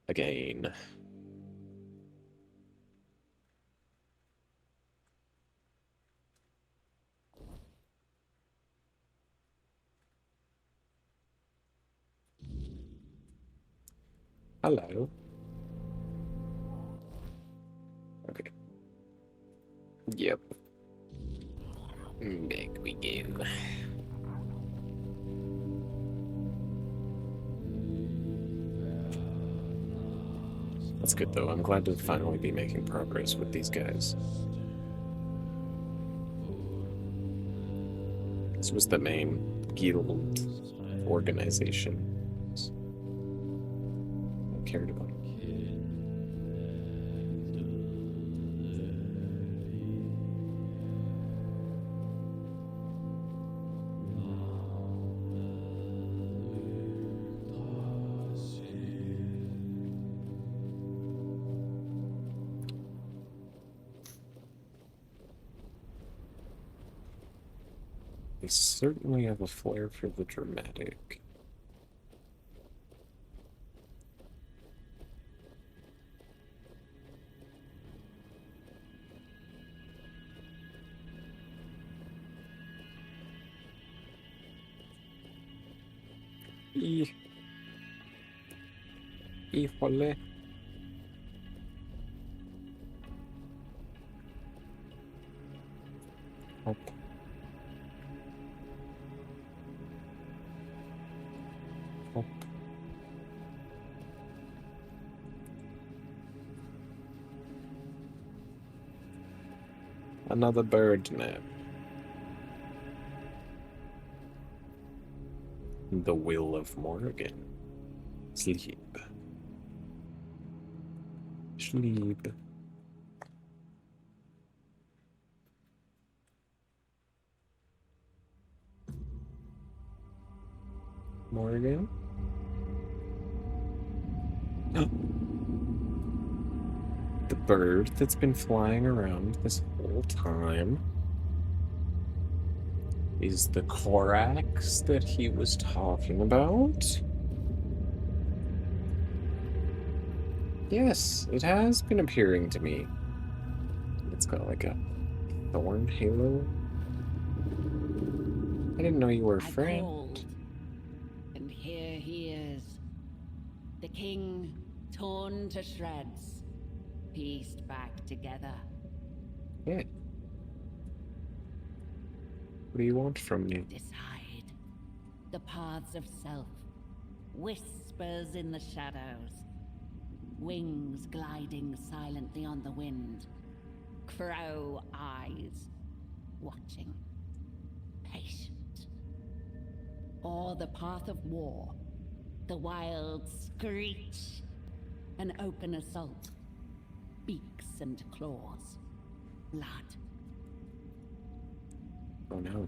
Again. Hello. Okay. Yep. Back we go. That's good though. I'm glad to finally be making progress with these guys. This was the main guild organization I cared about. They certainly have a flair for the dramatic. Híjole. Hop. Hop. Another bird nap. The will of Morrigan. Sleep. Sleep. Morrigan? The bird that's been flying around this whole time is the Korax that he was talking about? Yes, it has been appearing to me. It's got like a thorn halo. I didn't know you were a I friend. called, and here he is. The king, torn to shreds, pieced back together. Yeah. What do you want from me? Decide. The paths of self, whispers in the shadows, wings gliding silently on the wind, crow eyes, watching, patient. Or the path of war, the wild screech, an open assault, beaks and claws, blood. Oh no.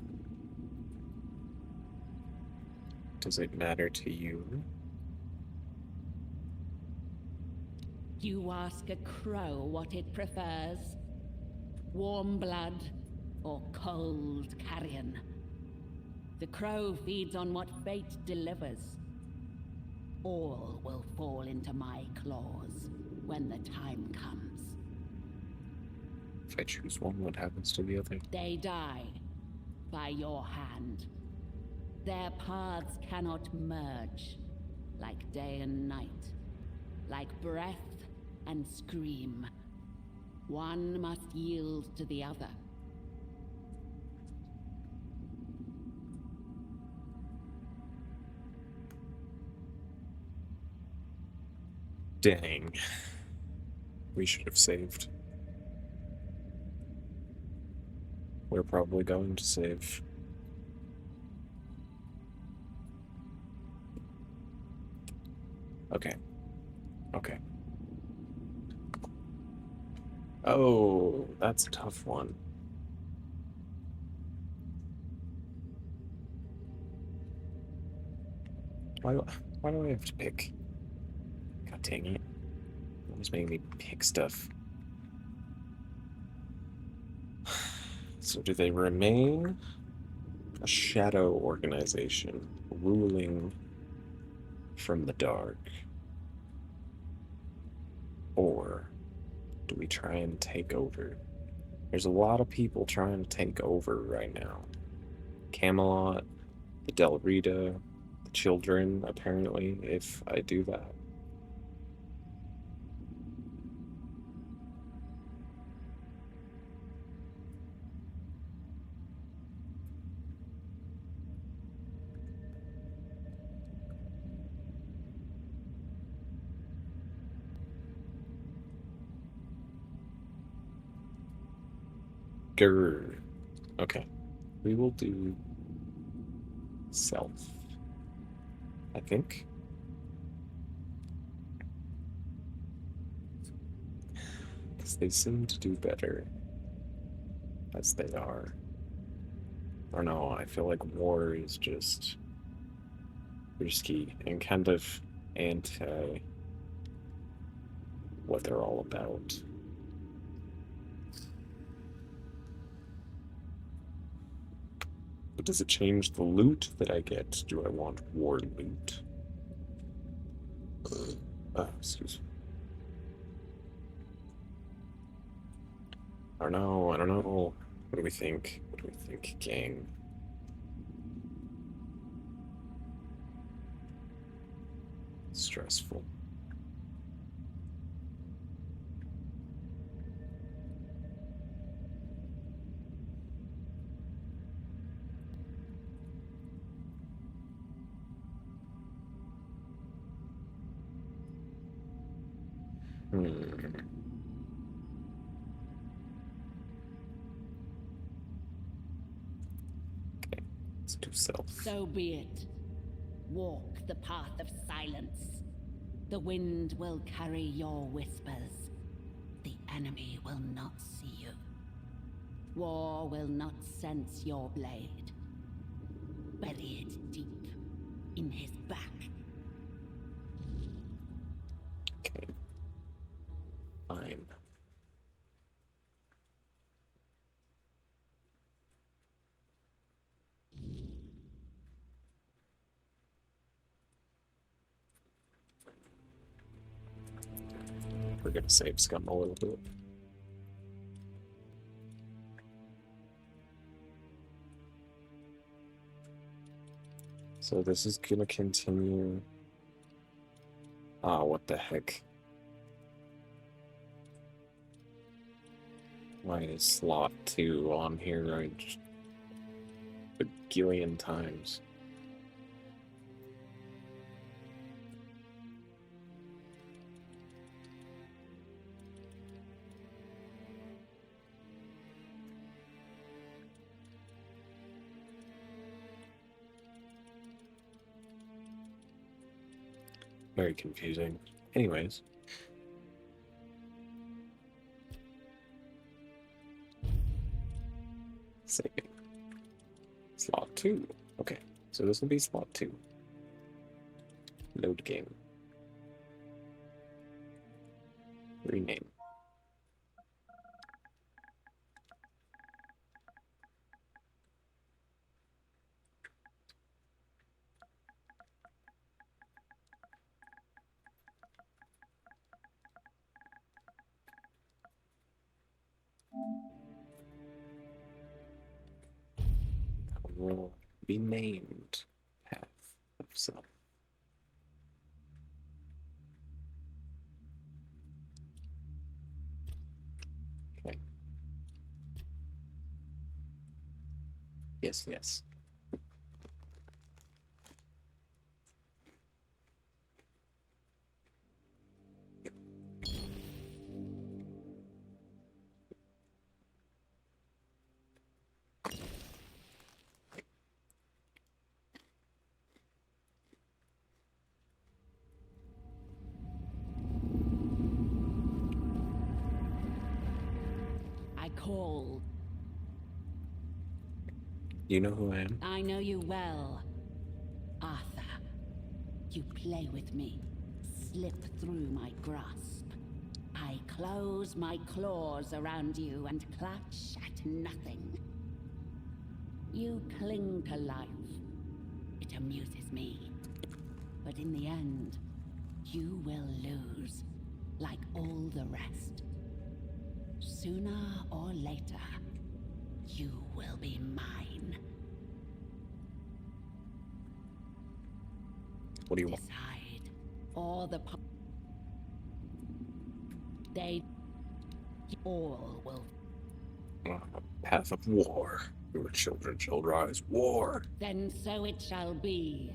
Does it matter to you? You ask a crow what it prefers? Warm blood or cold carrion? The crow feeds on what fate delivers. All will fall into my claws when the time comes. If I choose one, what happens to the other? They die by your hand. Their paths cannot merge, like day and night, like breath and scream. One must yield to the other. Dang. We should have saved. We're probably going to save. Okay. Okay. Oh, that's a tough one. Why do I have to pick? God dang it. Always making me pick stuff. So do they remain a shadow organization ruling from the dark? Or do we try and take over? There's a lot of people trying to take over right now. Camelot, the Del Rita, the children, apparently, if I do that. Grr. Okay. We will do self. I think. Because they seem to do better as they are. I don't know, I feel like war is just risky and kind of anti what they're all about. But does it change the loot that I get? Do I want war loot? Excuse me. I don't know, I don't know. What do we think? What do we think, gang? Stressful. Okay, let's do self. So be it. Walk the path of silence. The wind will carry your whispers. The enemy will not see you. War will not sense your blade. Bury it deep in his back. Okay. Fine. We're gonna save Scum a little bit. So this is gonna continue. Ah, what the heck? Why is slot 2 on here a gillion times? Very confusing. Anyways. Saving. Slot 2. Okay, so this will be slot 2. Load game. Rename. Will be named Path of Self. Okay. Yes, yes. I call. You know who I am? I know you well, Arthur. You play with me, slip through my grasp. I close my claws around you and clutch at nothing. You cling to life. It amuses me. But in the end, you will lose, like all the rest. Sooner or later, you will be mine. What do you want? Decide. All the they all will. Path of war. Your children shall rise. War. Then so it shall be.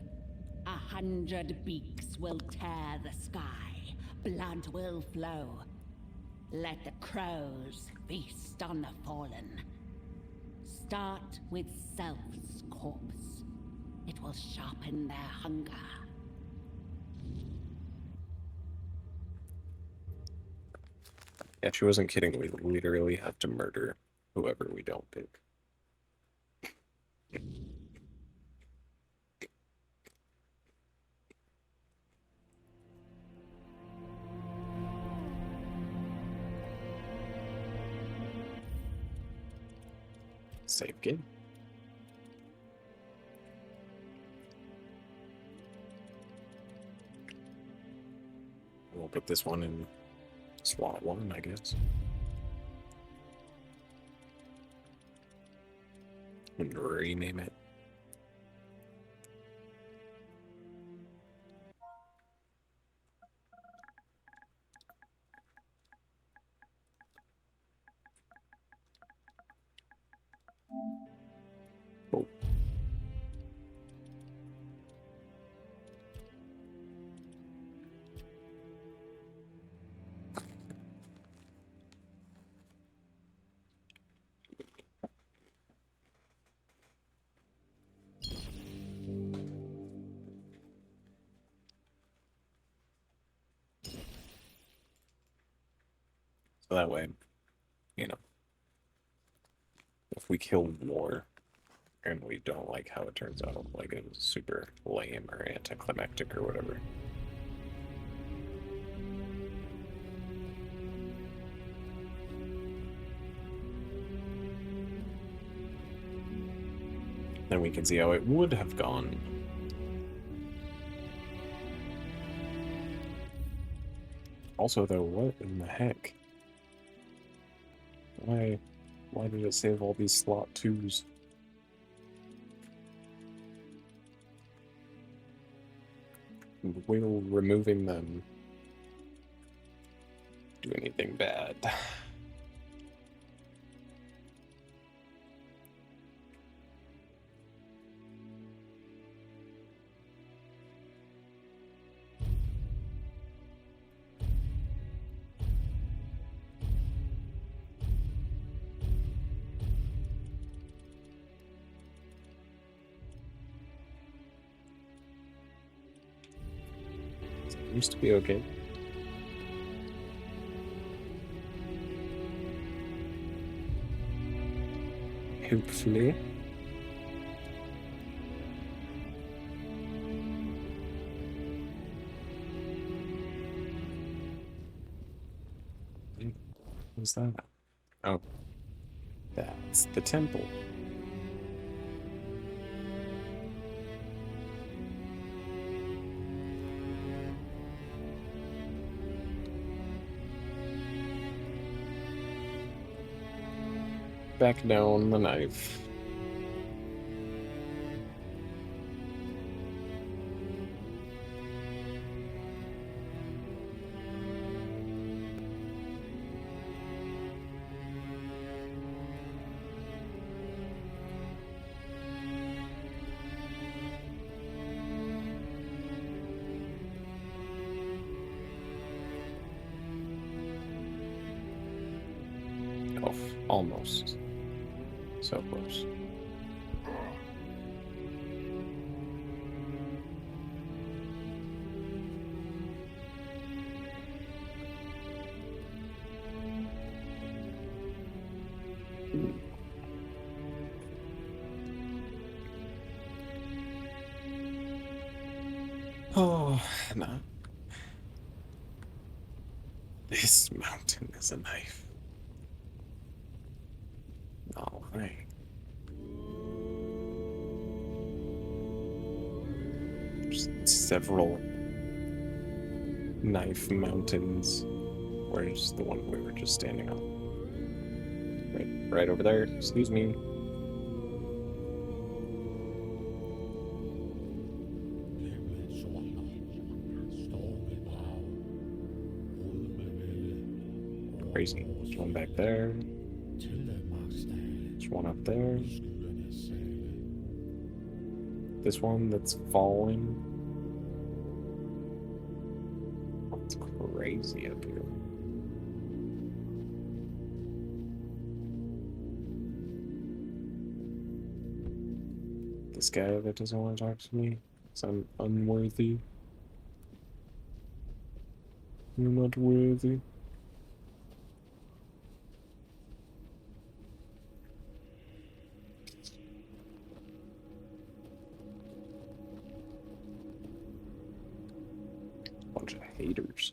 100 beaks will tear the sky. Blood will flow. Let the crows feast on the fallen. Start with Self's corpse. It will sharpen their hunger. Yeah, she wasn't kidding. We literally have to murder whoever we don't pick. Save game. We'll put this one in slot 1, I guess. And rename it. Oh. So that way, you know, if we kill war and we don't like how it turns out, like it was super lame or anticlimactic or whatever, then we can see how it would have gone. Also, though, what in the heck? Why did it save all these slot 2s? will removing them do anything bad? Used to be okay. Hopefully. What's that? Oh. That's the temple. Back down the knife. Oh, almost. So close. Oh, no. This mountain is a knife. All right. Just several knife mountains. Where's the one we were just standing on? Right over there. Excuse me. Crazy. There's one back there. There's one up there. This one that's falling. It's crazy up here. This guy that doesn't want to talk to me, because I'm unworthy. You're not worthy. Bunch of haters.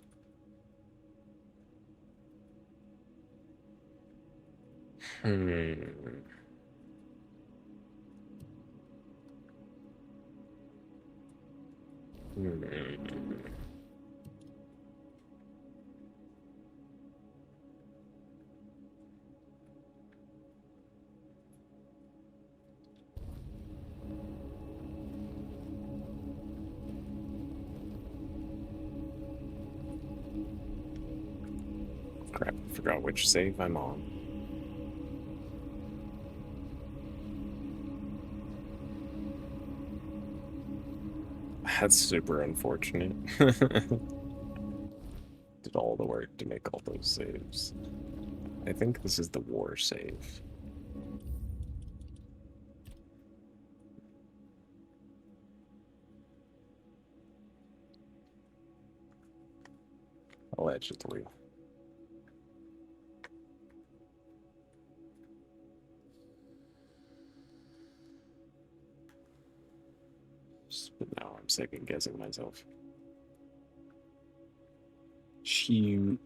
Crap, I forgot which save I'm on. That's super unfortunate. Did all the work to make all those saves. I think this is the war save. Allegedly. But now I'm second guessing myself. Shoot.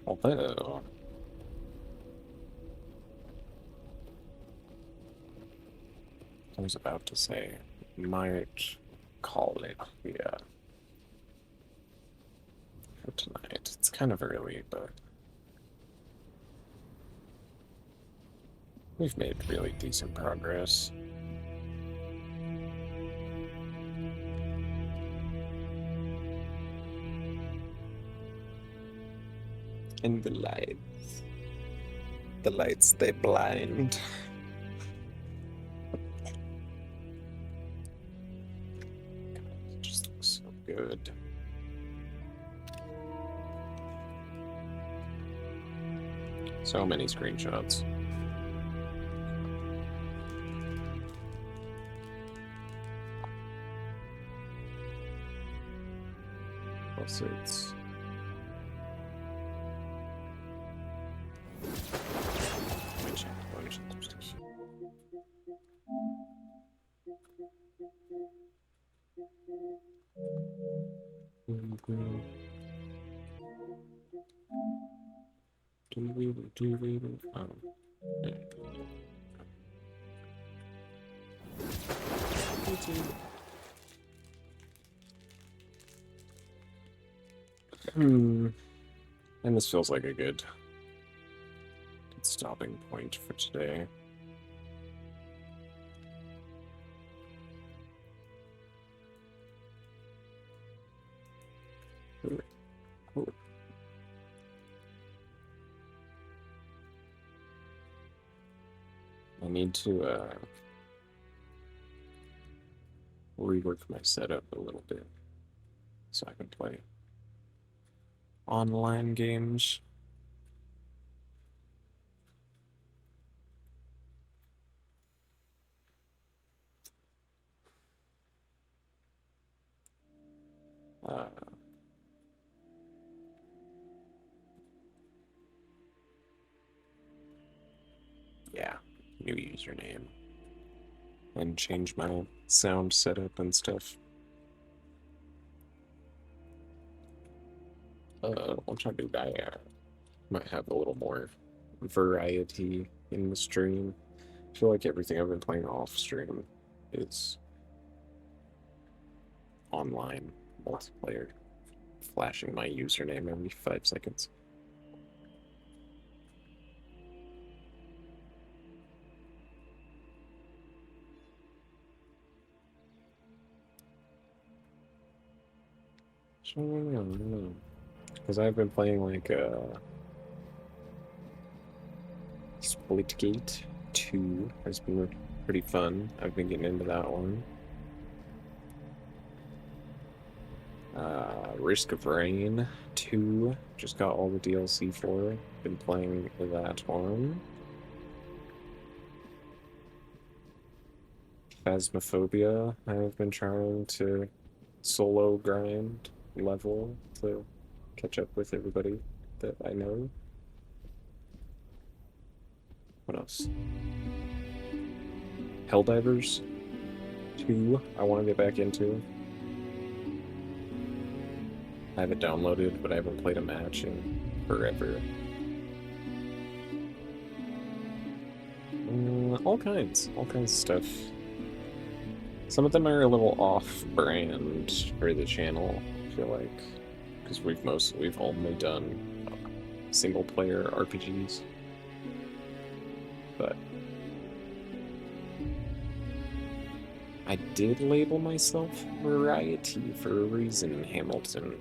Although I was about to say, might call it yeah for tonight. It's kind of early, but we've made really decent progress. And the lights, they blind. It just looks so good. So many screenshots. Also, it's And this feels like a good stopping point for today. Ooh. I need to rework my setup a little bit so I can play online games. Yeah, new username. And change my sound setup and stuff. Once I do that, I might have a little more variety in the stream. I feel like everything I've been playing off stream is online multiplayer, flashing my username every 5 seconds. So, I don't know. Because I've been playing like Splitgate 2 has been pretty fun. I've been getting into that one. Risk of Rain 2, just got all the DLC for it. Been playing that one. Phasmophobia, I've been trying to solo grind level to catch up with everybody that I know. What else? Helldivers 2, I want to get back into. I have it downloaded, but I haven't played a match in forever. All kinds of stuff. Some of them are a little off-brand for the channel, I feel like, because we've only done single-player RPGs. But I did label myself variety for a reason, Hamilton.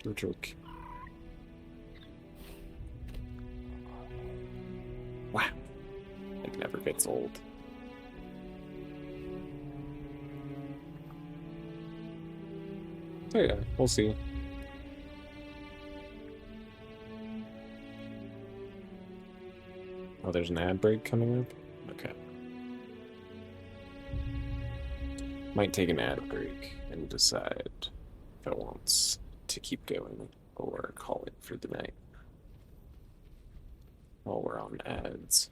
No joke. Wow. It never gets old. So yeah, we'll see. Oh, there's an ad break coming up? Okay. Might take an ad break and decide if I want to keep going or call it for the night while we're on ads.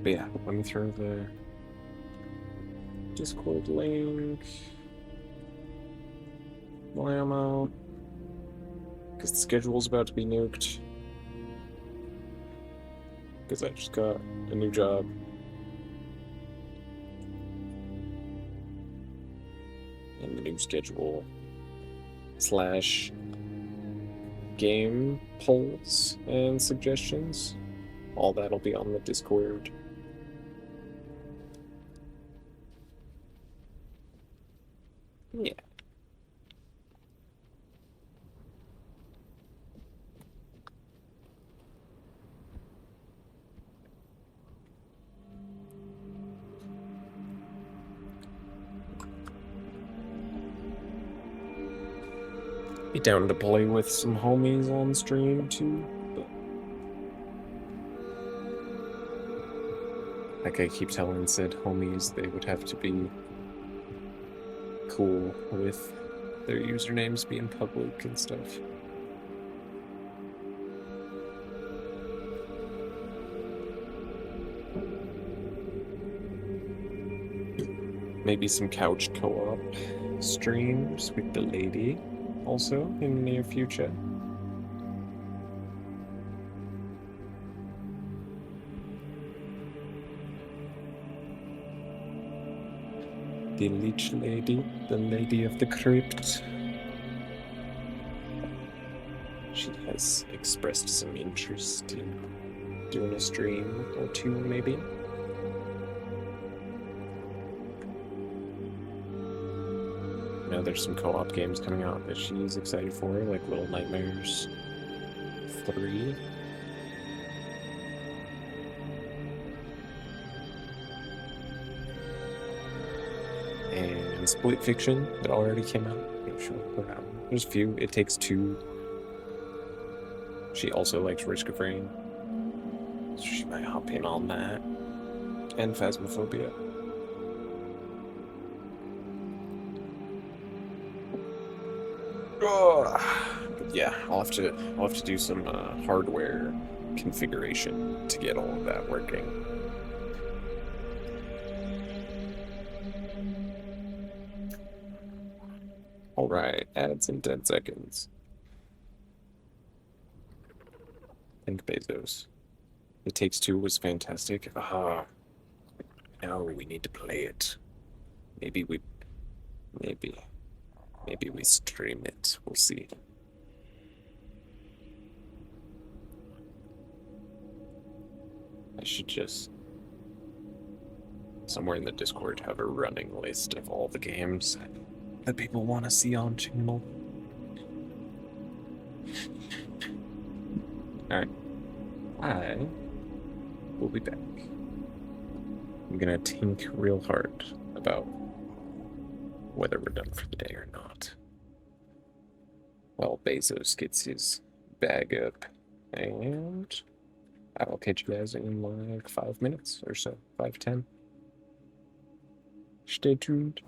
But yeah, let me throw the Discord link. Blammo. Because the schedule's about to be nuked. Because I just got a new job. And the new schedule / game polls and suggestions. All that'll be on the Discord. Yeah. Be down to play with some homies on stream too. But like I keep telling said homies, they would have to be cool with their usernames being public and stuff. Maybe some couch co-op streams with the lady also in the near future. The Leech Lady, the Lady of the Crypt. She has expressed some interest in doing a stream or two, maybe. Now there's some co-op games coming out that she's excited for, like Little Nightmares 3. And Split Fiction that already came out. I'm sure there's a few. It Takes Two. She also likes Risk of Rain, so she might hop in on that. And Phasmophobia. But yeah, I'll have to do some hardware configuration to get all of that working. All right, ads in 10 seconds. Think Bezos. It Takes Two was fantastic. No, we need to play it. Maybe we stream it. We'll see. I should just somewhere in the Discord have a running list of all the games that people want to see on channel. Alright. I will be back. I'm gonna think real hard about whether we're done for the day or not. While Bezos gets his bag up, and I'll catch you guys in like 5 minutes or so, 5-10. Stay tuned.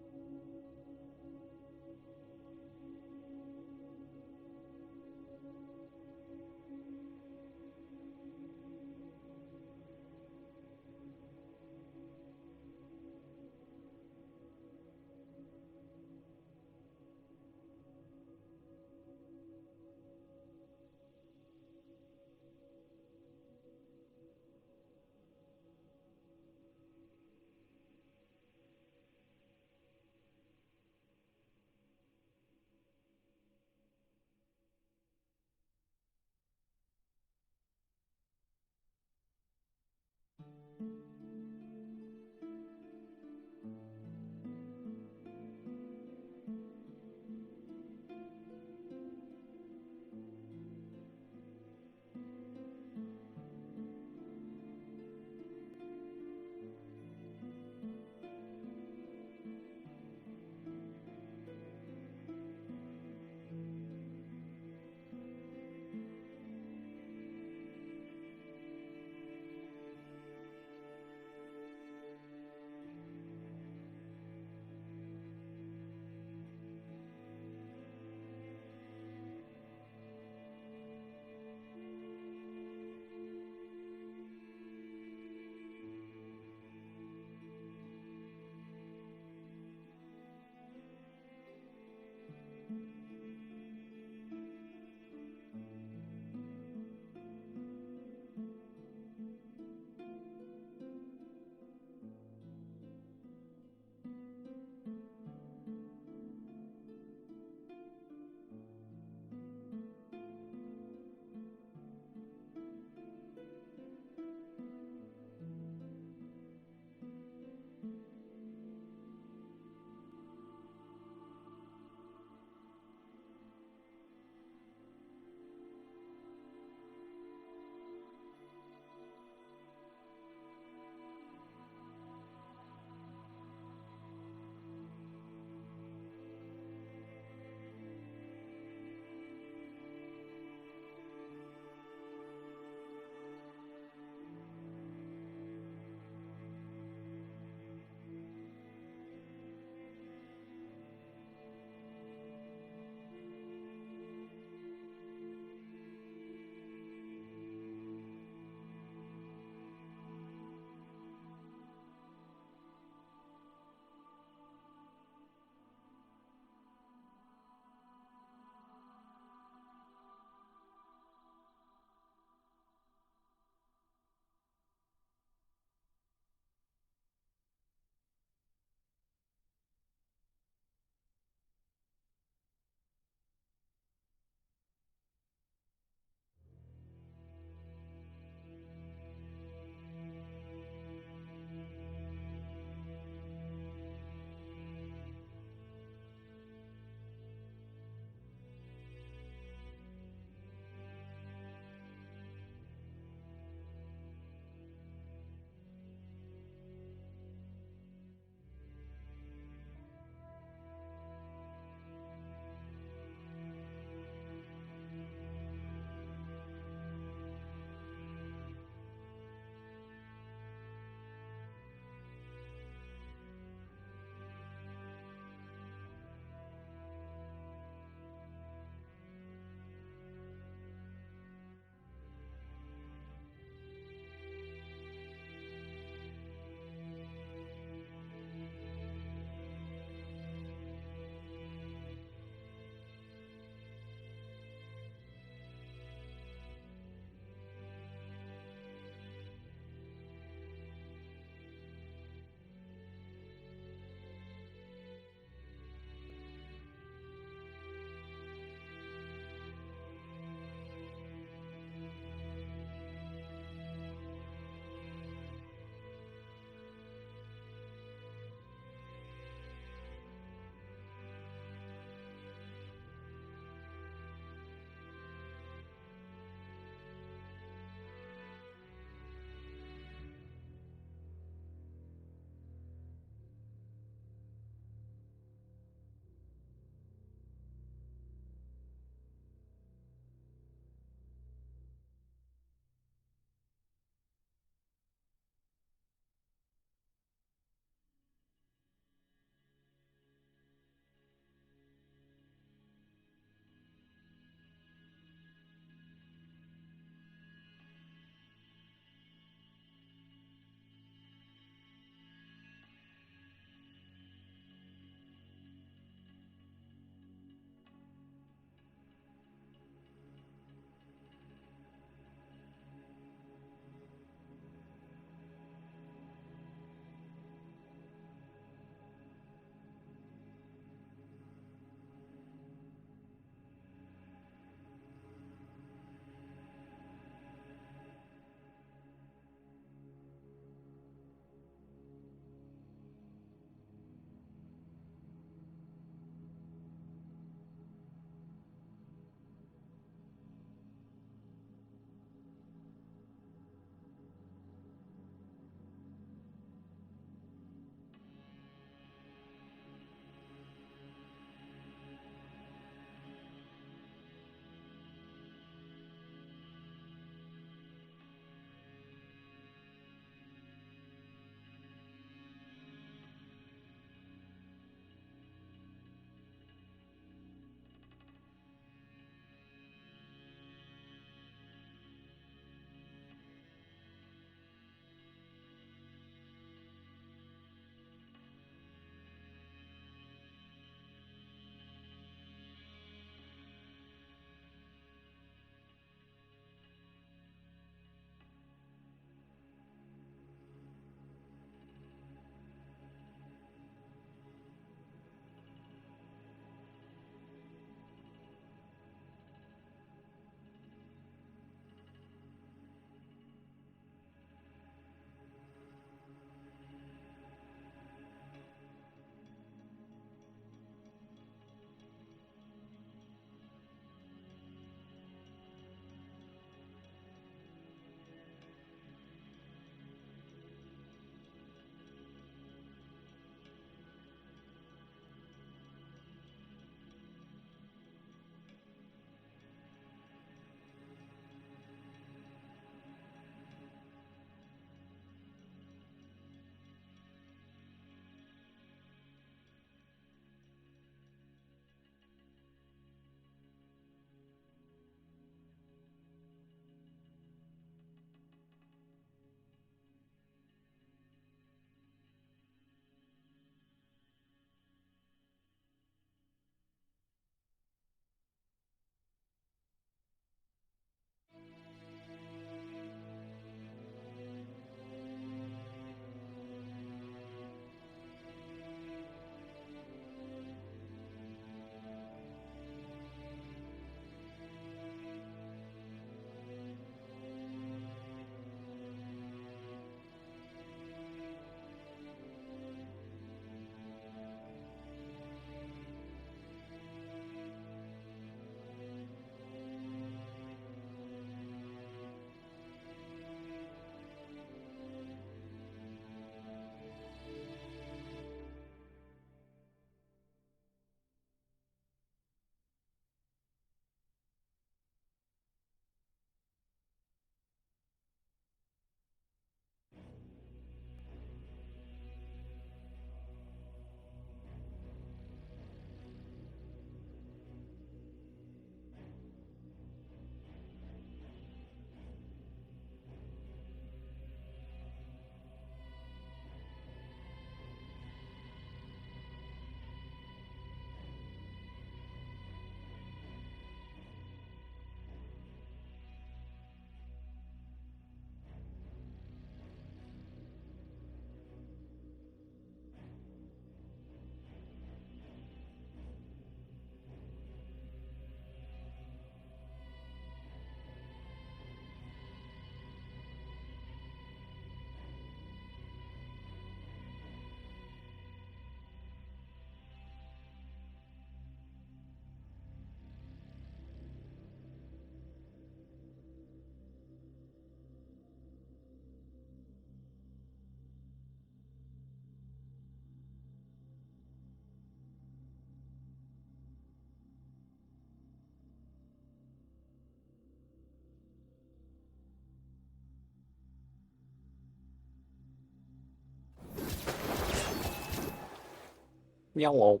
Yellow.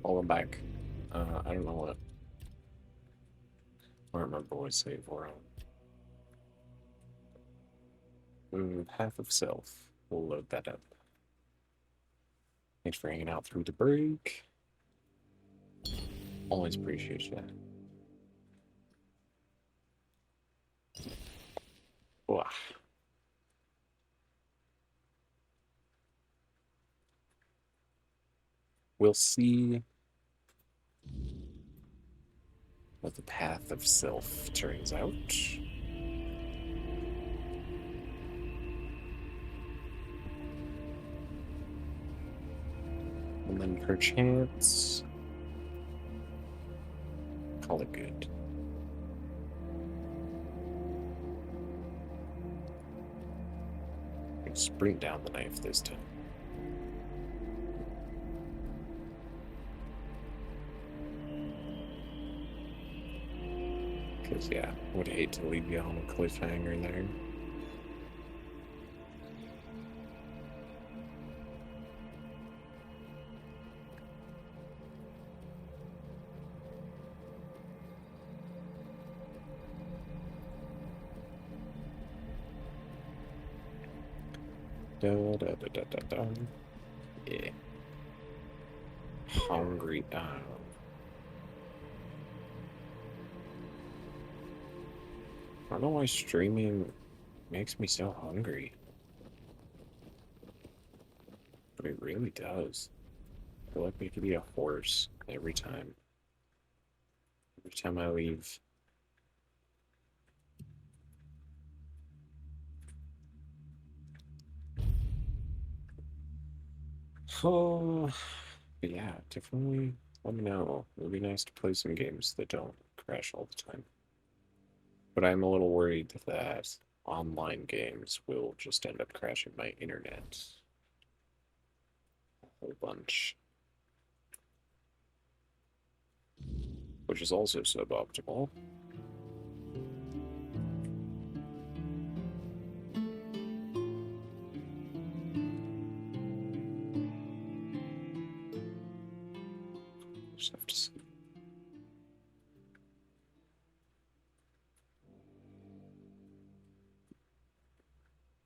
All back. I don't know what. I don't remember what save we're on. Path of Self. We'll load that up. Thanks for hanging out through the break. Always appreciate that. Wow. We'll see what the Path of Self turns out. And then perchance, call it good. Just bring down the knife this time. Because, yeah, would hate to leave you on a cliffhanger there. Da, da, da, da, da, da. Yeah. Hungry. I don't know why streaming makes me so hungry. But it really does. I feel like we could be a horse every time. Every time I leave. Oh, but yeah, definitely let me know. It would be nice to play some games that don't crash all the time. But I'm a little worried that online games will just end up crashing my internet. A whole bunch. Which is also suboptimal. Just have to see.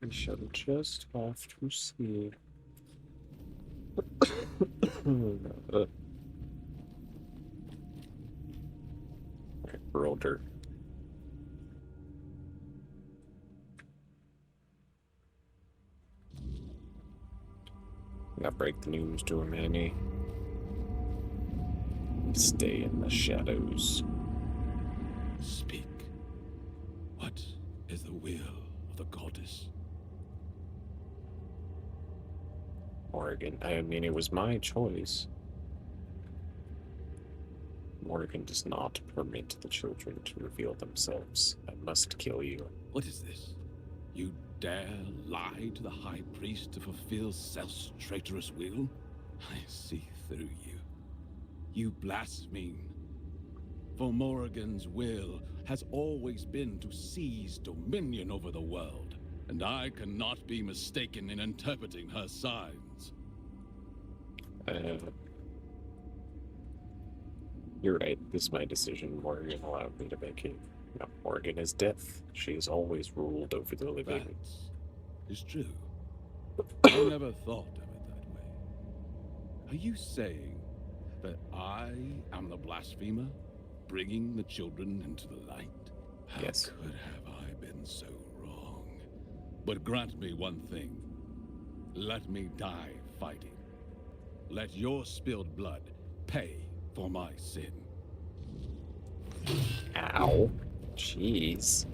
We shall just have to see. Burl dirt. Gotta break the news to him, Annie. Stay in the shadows. Speak. What is the will of the goddess? Morgan, I mean, it was my choice. Morgan does not permit the children to reveal themselves. I must kill you. What is this? You dare lie to the High Priest to fulfill Self's traitorous will? I see through you. You blaspheme. For Morrigan's will has always been to seize dominion over the world, and I cannot be mistaken in interpreting her signs. You're right. This is my decision. Morgan allowed me to make it. No, Morgan is death. She has always ruled over the living. That is true. I never thought of it that way. Are you saying that I am the blasphemer, bringing the children into the light? How could have I been so wrong? But grant me one thing. Let me die fighting. Let your spilled blood pay for my sin. Ow. Jeez.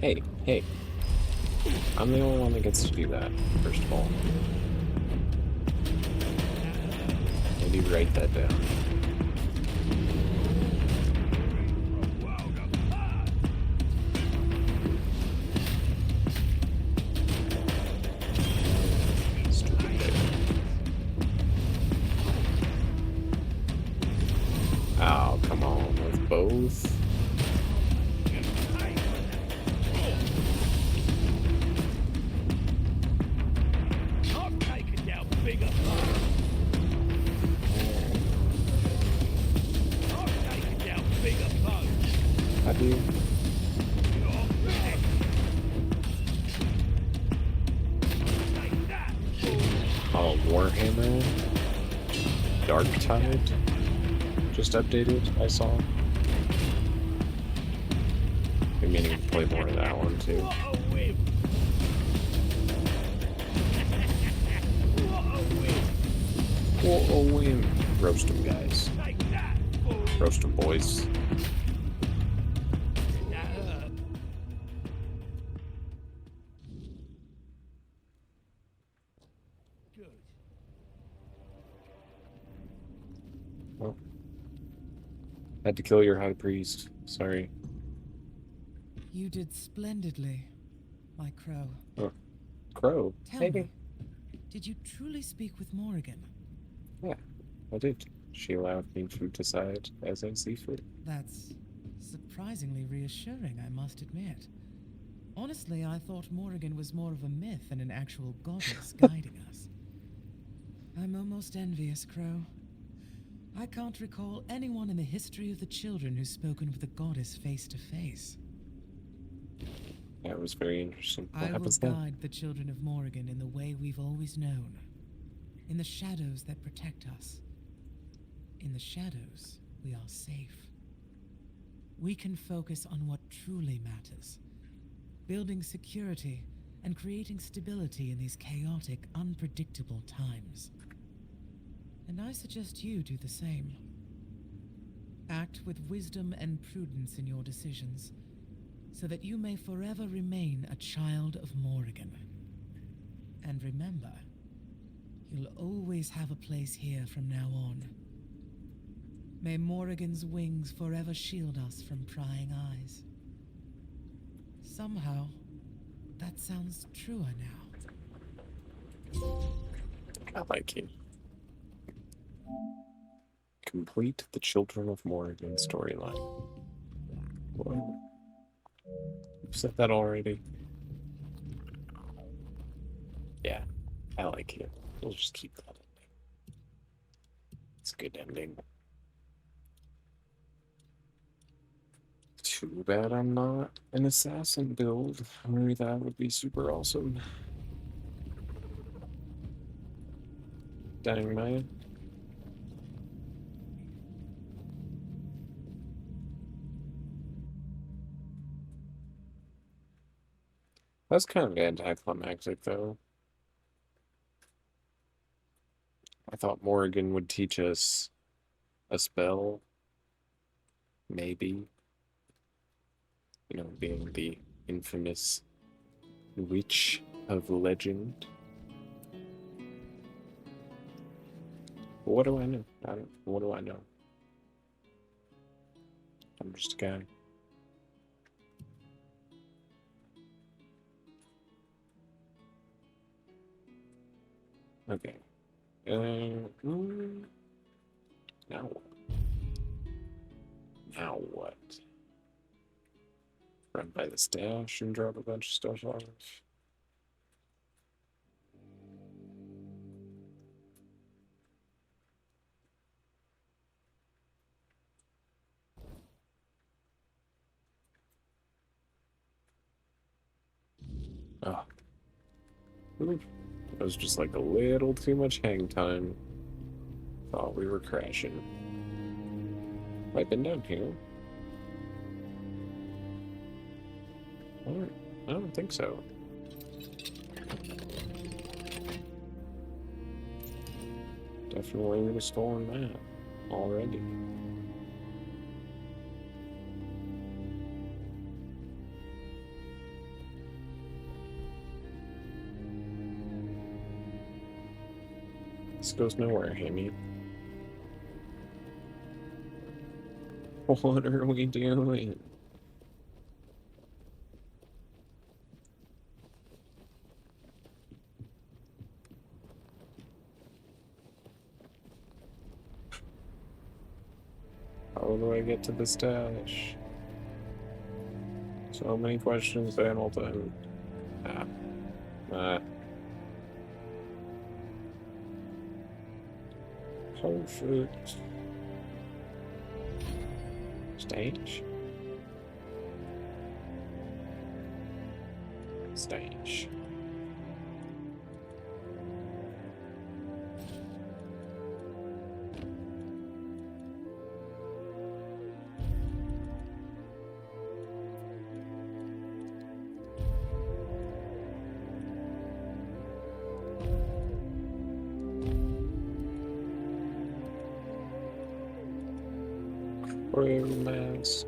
Hey, hey. I'm the only one that gets to do that, first of all. Maybe write that down. Oh, come on, with both. I've taken down bigger. stab you? Oh, Warhammer. Dark Tide. Just updated, I saw. I'm meaning to play more of that one too. What a win. Roast them, guys. Roast them, boys. Oh. Had to kill your high priest. Sorry. You did splendidly, my crow. Oh. Crow? Tell me, did you truly speak with Morrigan? Yeah, I did. She allowed me to decide as I see fit. That's surprisingly reassuring, I must admit. Honestly, I thought Morrigan was more of a myth than an actual goddess guiding us. I'm almost envious, Crow. I can't recall anyone in the history of the children who's spoken with the goddess face to face. That was very interesting. What I will happens then? guide the children of Morrigan in the way we've always known. In the shadows that protect us. In the shadows, we are safe. We can focus on what truly matters. Building security and creating stability in these chaotic, unpredictable times. And I suggest you do the same. Act with wisdom and prudence in your decisions, so that you may forever remain a child of Morrigan. And remember, you'll always have a place here from now on. May Morrigan's wings forever shield us from prying eyes. Somehow, that sounds truer now. I like you. Complete the Children of Morrigan storyline. Whoa. You've said that already. Yeah, I like it. We'll just keep that ending. It's a good ending. Too bad I'm not an assassin build. Or that would be super awesome. Dang, man. That's kind of anticlimactic, though. I thought Morrigan would teach us a spell. Maybe. You know, being the infamous witch of legend. What do I know? What do I know? I'm just a guy. Okay. Now what? Now what? Run by the stash and drop a bunch of stuff off. Oh. Ooh. That was just like a little too much hang time. Thought we were crashing. Have I been down here? I don't think so. Definitely restoring that already. This goes nowhere, Hammy. What are we doing? How do I get to the stash? So many questions, Hamilton. Perfect. Stage? Stash. Crow mask.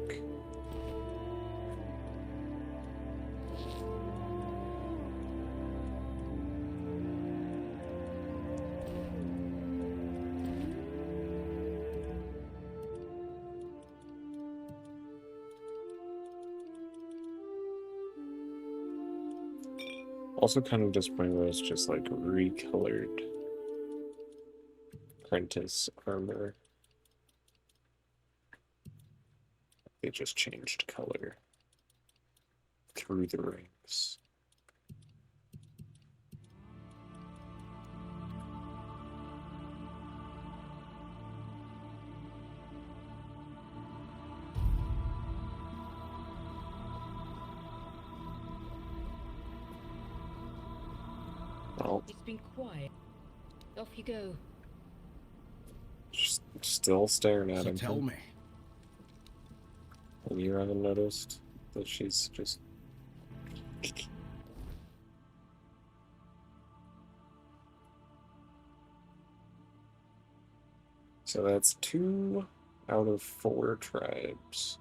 Also kind of disappointing that it's just like recolored apprentice armor. They just changed color through the ranks. Well, It's been quiet. Off you go. just still staring at So him. tell me. And you haven't noticed that she's just... So that's 2 out of 4 tribes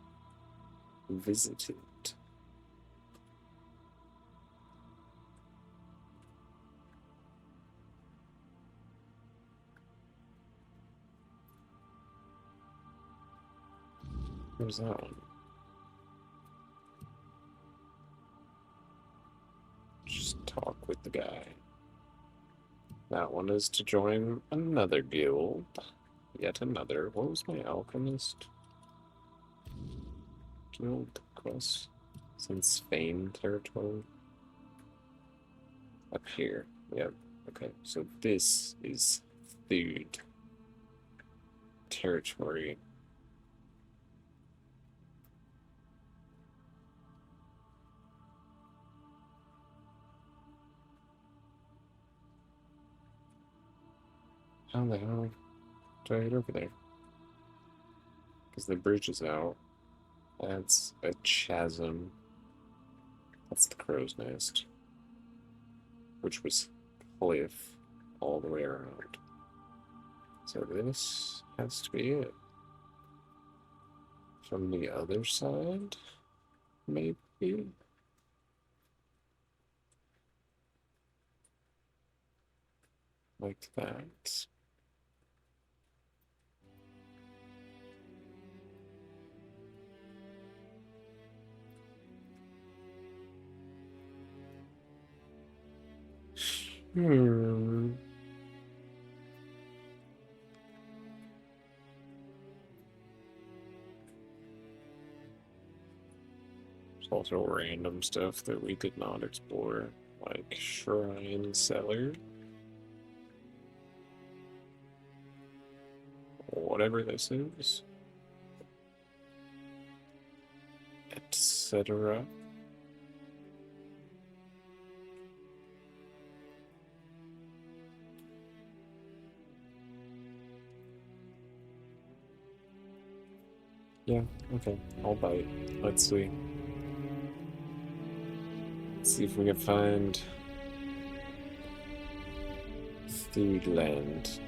visited. Where's that one? Just talk with the guy. That one is to join another guild. Yet another. What was my alchemist guild quest? Since Fame territory? Up here. Yep. Okay, so this is food territory. How the hell do I get over there? Because the bridge is out. That's a chasm. That's the crow's nest. Which was cliff all the way around. So this has to be it. From the other side, maybe? Like that. Hmm. There's also random stuff that we did not explore, like Shrine Cellar. Whatever this is. Etc. Yeah, okay, I'll bite. Let's see. Let's see if we can find Food Land.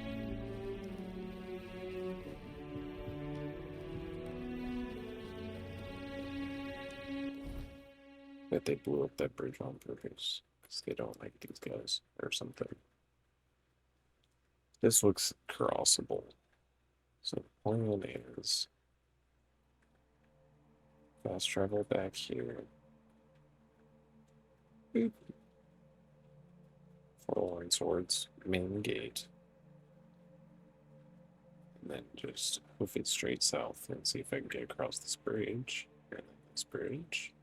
Bet they blew up that bridge on purpose because they don't like these guys or something. This looks crossable. So the plan is fast travel back here. Boop. Forlorn Swords, main gate. And then just hoof it straight south and see if I can get across this bridge. And then this bridge.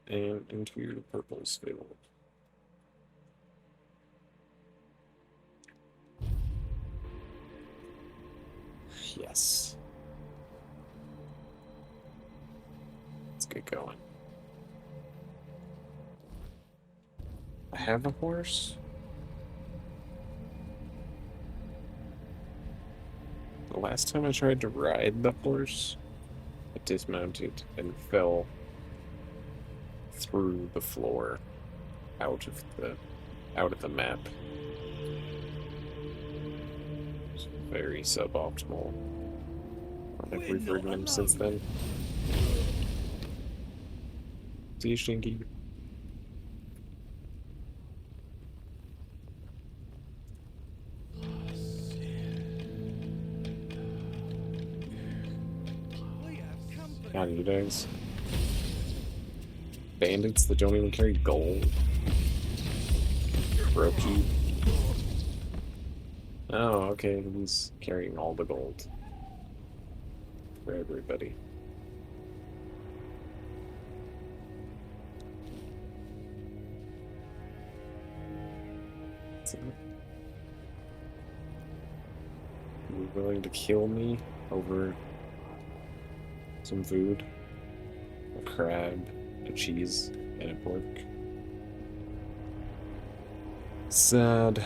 And into the Purplesville. Yes. Let's get going. I have a horse? The last time I tried to ride the horse, it dismounted and fell through the floor out of the map. It's very suboptimal. I don't think we've ridden him since then. See you, Shinky. God, you guys. Bandits that don't even carry gold. Brokey. Oh, okay, he's carrying all the gold. For everybody. So, you willing to kill me over some food? A crab, a cheese, and a pork? Sad.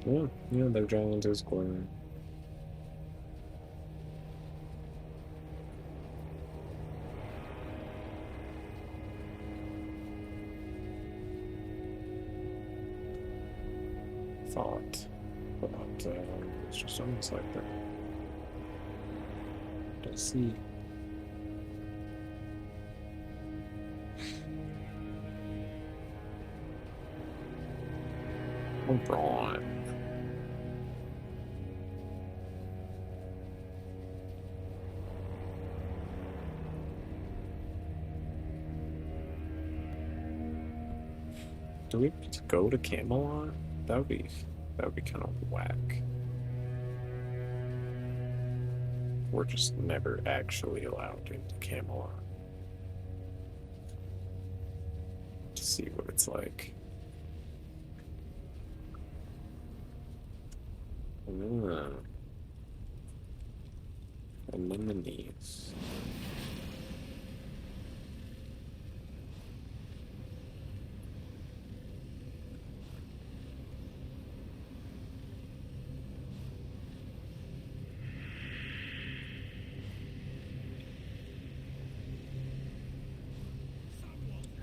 Yeah, they're drawing into his corner. But it's just almost like that. Let's see. Hold on. Do we get to go to Camelot? That would be kind of whack. We're just never actually allowed into Camelot to see what it's like. Anemones.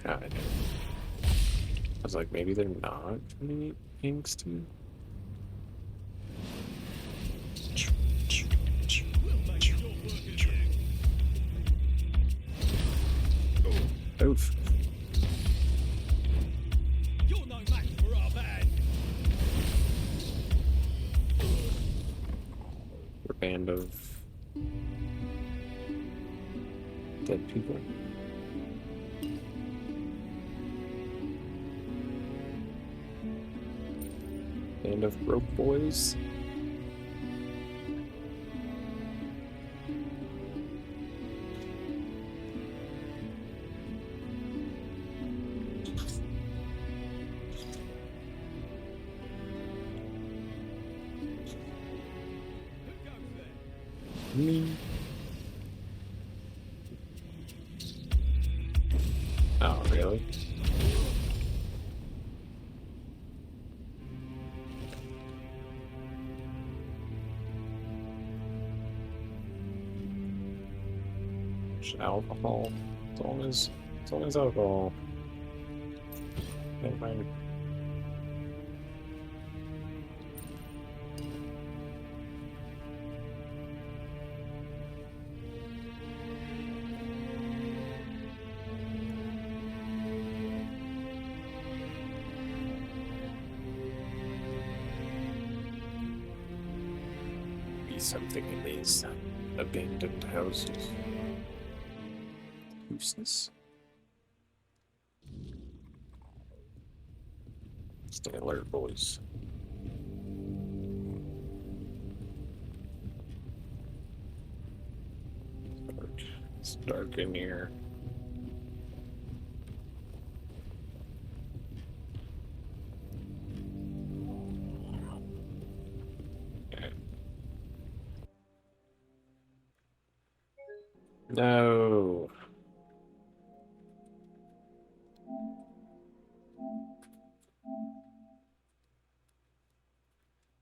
I was like, maybe they're not really angsty. Oof. You're no match for our band. We're a band of dead people. Band of broke boys. Me. Oh, really? Just alcohol. It's always alcohol. Never mind. Something in these abandoned houses. Who's this? Stay alert, boys. It's dark in here. No.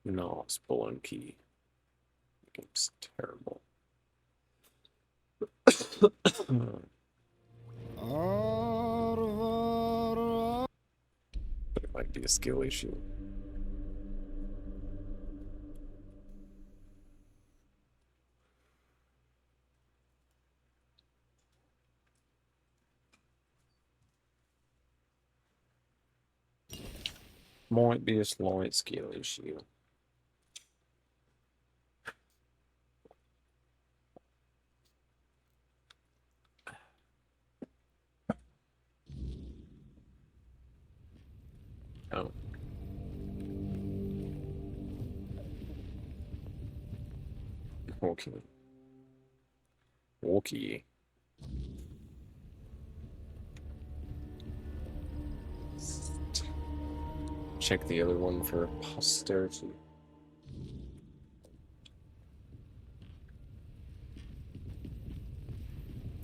No, Spelunky. Game's terrible. But it might be a skill issue. Might be a slight skill issue. Oh. Okay. Okay. Check the other one for posterity.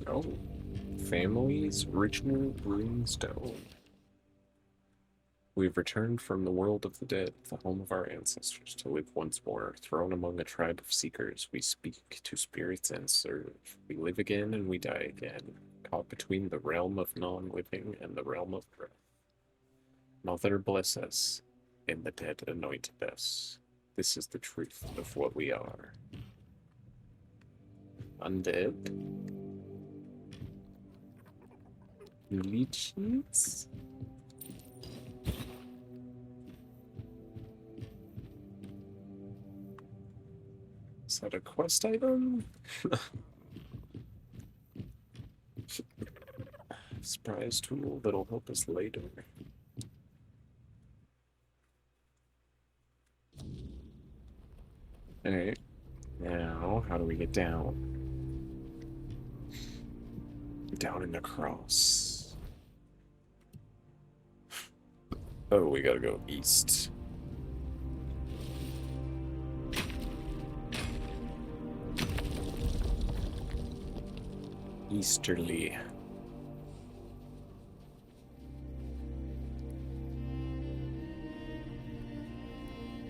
Oh. Family's ritual brewing stone. We've returned from the world of the dead, the home of our ancestors, to live once more. Thrown among a tribe of seekers, we speak to spirits and serve. We live again and we die again, caught between the realm of non-living and the realm of breath. Mother, bless us, and the dead anointed us. This is the truth of what we are. Undead? Leeches? Is that a quest item? Surprise tool that'll help us later. Alright. Now, how do we get down? Down in the cross. Oh, we gotta go east. Easterly.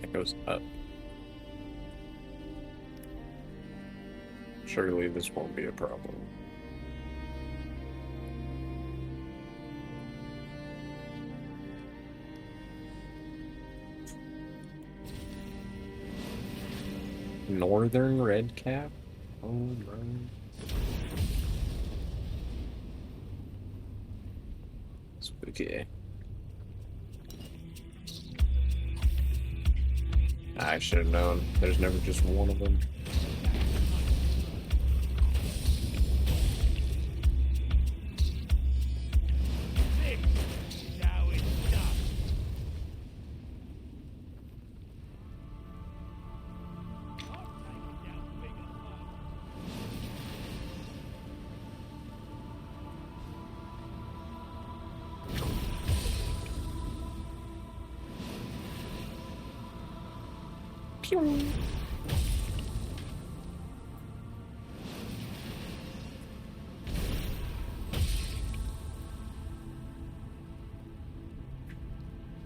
It goes up. Surely this won't be a problem. Northern Redcap? Oh my. Spooky. I should have known. There's never just one of them. Pew.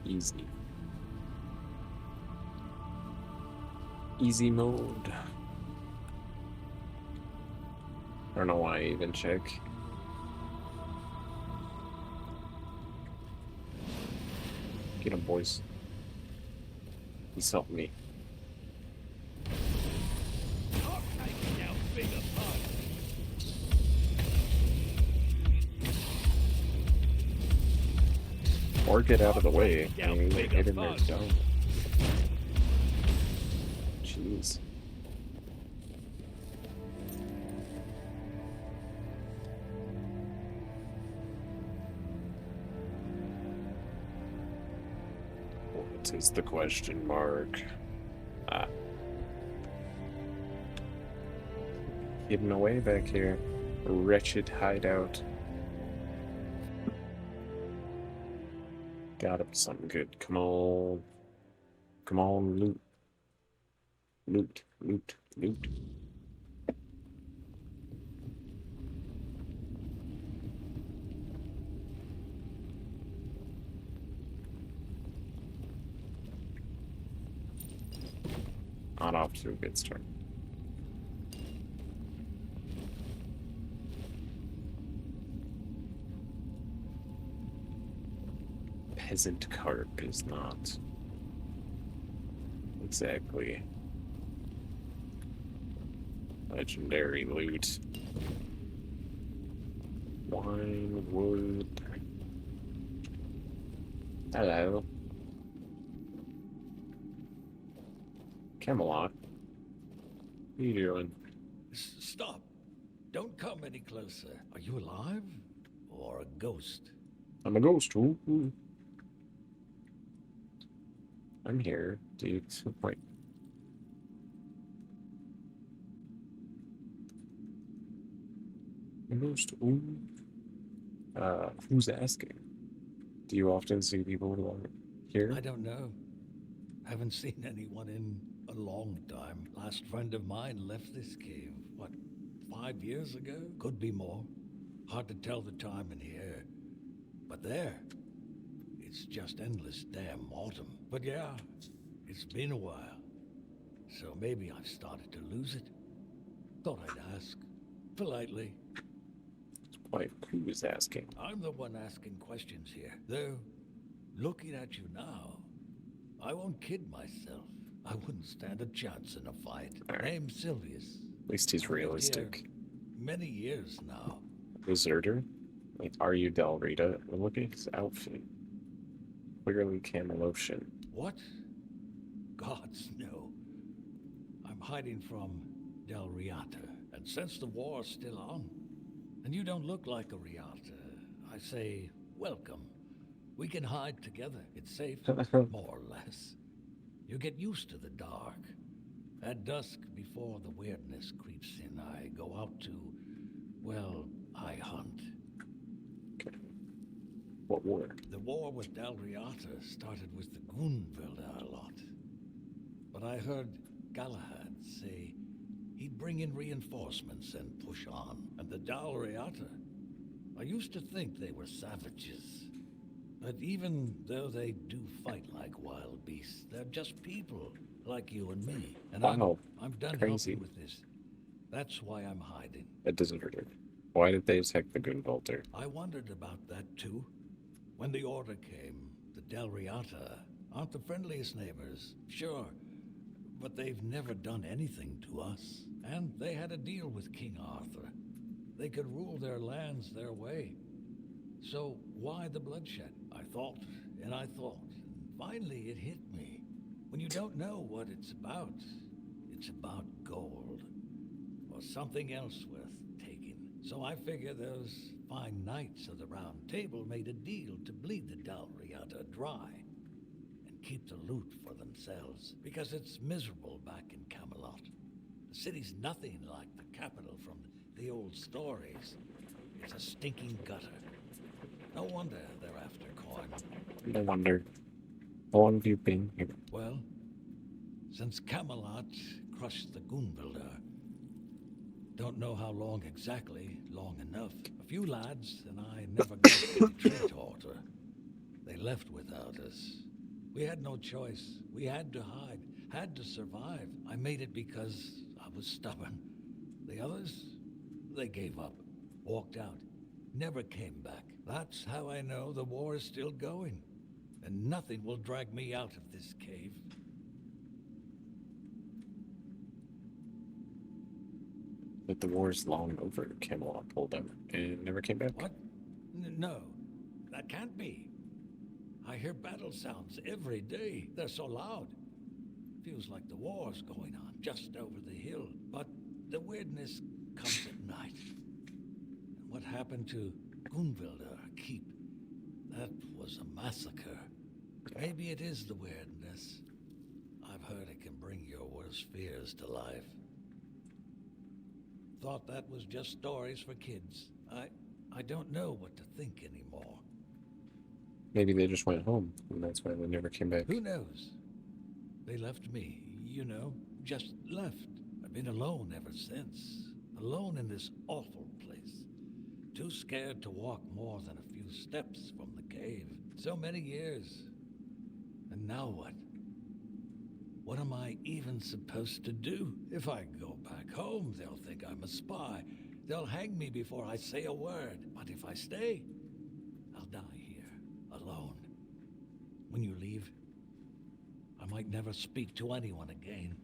Easy. Easy mode. I don't know why I even check. Get him, boys. He's helping me. Or get out of the way. I mean, we hit in there down. Jeez. What is the question mark? Ah. Hidden away back here. A wretched hideout. Gotta be something good. Come on. Come on, loot. Loot, loot, loot. not off to a good start. Peasant carp is not exactly legendary loot. Wine, wood. Hello. Camelot. What are you doing? Stop. Don't come any closer. Are you alive? Or a ghost? I'm a ghost. Ooh. I'm here, dude. Wait. A ghost. Ooh. Who's asking? Do you often see people who are here? I don't know. Haven't seen anyone in a long time. Last friend of mine left this cave, what, 5 years ago? Could be more. Hard to tell the time in here. But there, it's just endless damn autumn. But yeah, it's been a while. So maybe I've started to lose it. Thought I'd ask. Politely. Wait, who is asking? I'm the one asking questions here. Though, looking at you now, I won't kid myself. I wouldn't stand a chance in a fight. Right. Name's Sylvius. At least he's realistic. Many years now. Deserter? Like, are you Del Rita? Look at his outfit. Clearly Camelocian. What? Gods, no. I'm hiding from Del Riata, and since the war's still on, and you don't look like a Riata, I say, welcome. We can hide together. It's safe, more or less. You get used to the dark. At dusk, before the weirdness creeps in, I go out to, well, I hunt. Okay. What war? The war with Del Riata started with the Goonvilda a lot. But I heard Galahad say he'd bring in reinforcements and push on. And the Del Riata, I used to think they were savages. But even though they do fight like wild beasts, they're just people like you and me. And Wow, I'm done crazy. helping with this. That's why I'm hiding. It doesn't hurt. Why did they attack the Gunvalter? I wondered about that too. When the order came, the Del Riata aren't the friendliest neighbors, sure. But they've never done anything to us. And they had a deal with King Arthur. They could rule their lands their way. So why the bloodshed? I thought, and I thought. And finally it hit me. When you don't know what it's about gold. Or something else worth taking. So I figure those fine knights of the Round Table made a deal to bleed the Del Riata dry. And keep the loot for themselves. Because it's miserable back in Camelot. The city's nothing like the capital from the old stories. It's a stinking gutter. No wonder they're after coin. No wonder. How long have you been here? Well, since Camelot crushed the Goonvilda. Don't know how long exactly, long enough. A few lads and I never got the retreat order. They left without us. We had no choice. We had to hide, had to survive. I made it because I was stubborn. The others, they gave up, walked out, never came back. That's how I know the war is still going. And nothing will drag me out of this cave. But the war is long over. Camelot pulled them and never came back. What? No, that can't be. I hear battle sounds every day. They're so loud. Feels like the war's going on just over the hill. But the weirdness comes at night. And what happened to Goonvilda Keep? That was a massacre. Maybe it is the weirdness. I've heard it can bring your worst fears to life. Thought that was just stories for kids. I don't know what to think anymore. Maybe they just went home, and that's why they never came back. Who knows? They left me, you know, just left. I've been alone ever since. Alone in this awful place. Too scared to walk more than a few steps from the cave. So many years. And now what? What am I even supposed to do? If I go back home, they'll think I'm a spy. They'll hang me before I say a word. But if I stay, I'll die here, alone. When you leave, I might never speak to anyone again.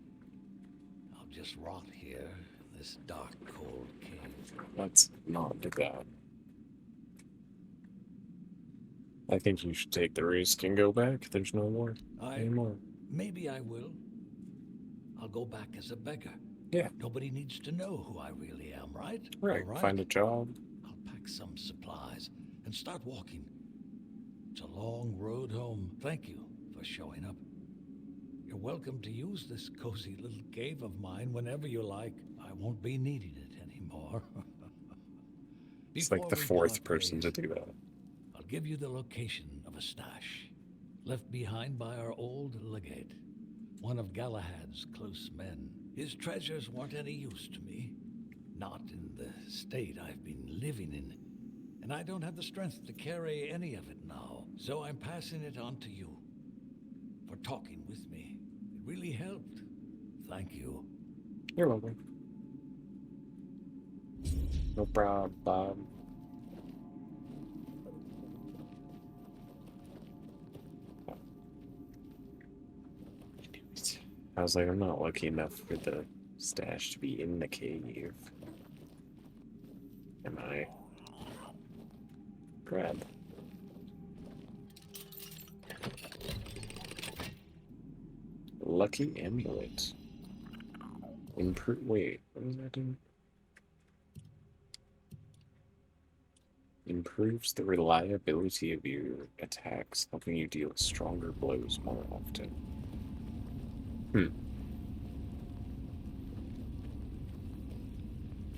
I'll just rot here in this dark, cold cave. Let's not do that. I think you should take the risk and go back. There's no more anymore. Maybe I will. I'll go back as a beggar. Yeah. Nobody needs to know who I really am, right? Right. All right. Find a job. I'll pack some supplies and start walking. It's a long road home. Thank you for showing up. You're welcome to use this cozy little cave of mine whenever you like. I won't be needing it anymore. It's like the fourth person to do that. I'll give you the location of a stash left behind by our old legate, one of Galahad's close men. His treasures weren't any use to me, not in the state I've been living in, and I don't have the strength to carry any of it now, so I'm passing it on to you for talking with me. It really helped. Thank you. You're welcome. No problem, Bob. I was like, I'm not lucky enough for the stash to be in the cave. Am I? Grab. Lucky amulet. Wait, what does that do? Improves the reliability of your attacks, helping you deal stronger blows more often.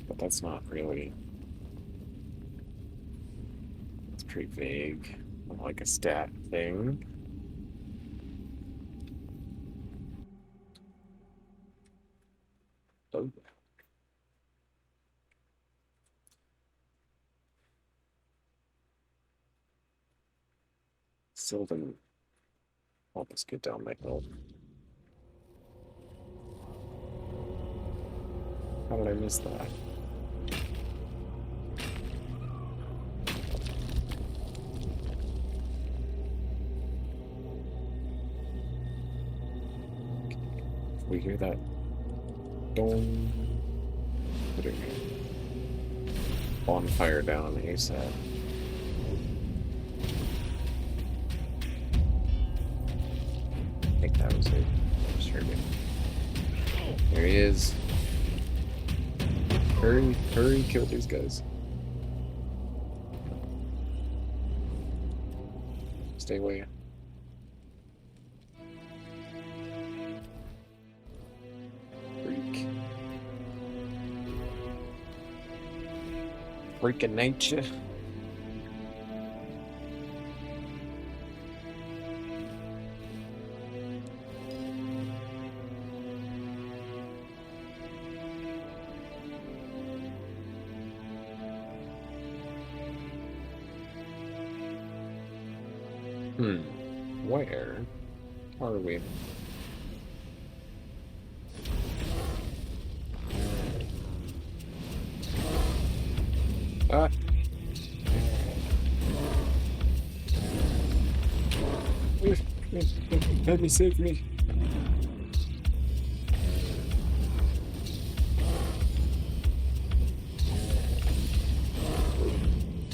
But that's not really... It's pretty vague. Like a stat thing. Oh. Still didn't help us get down that hill. How did I miss that? We hear that dong. Putting a bonfire down ASAP. I think that was it. Just heard it. There he is. Hurry, hurry, kill these guys. Stay away. Freak. Freak of nature. Where are we? Ah! Let me save me.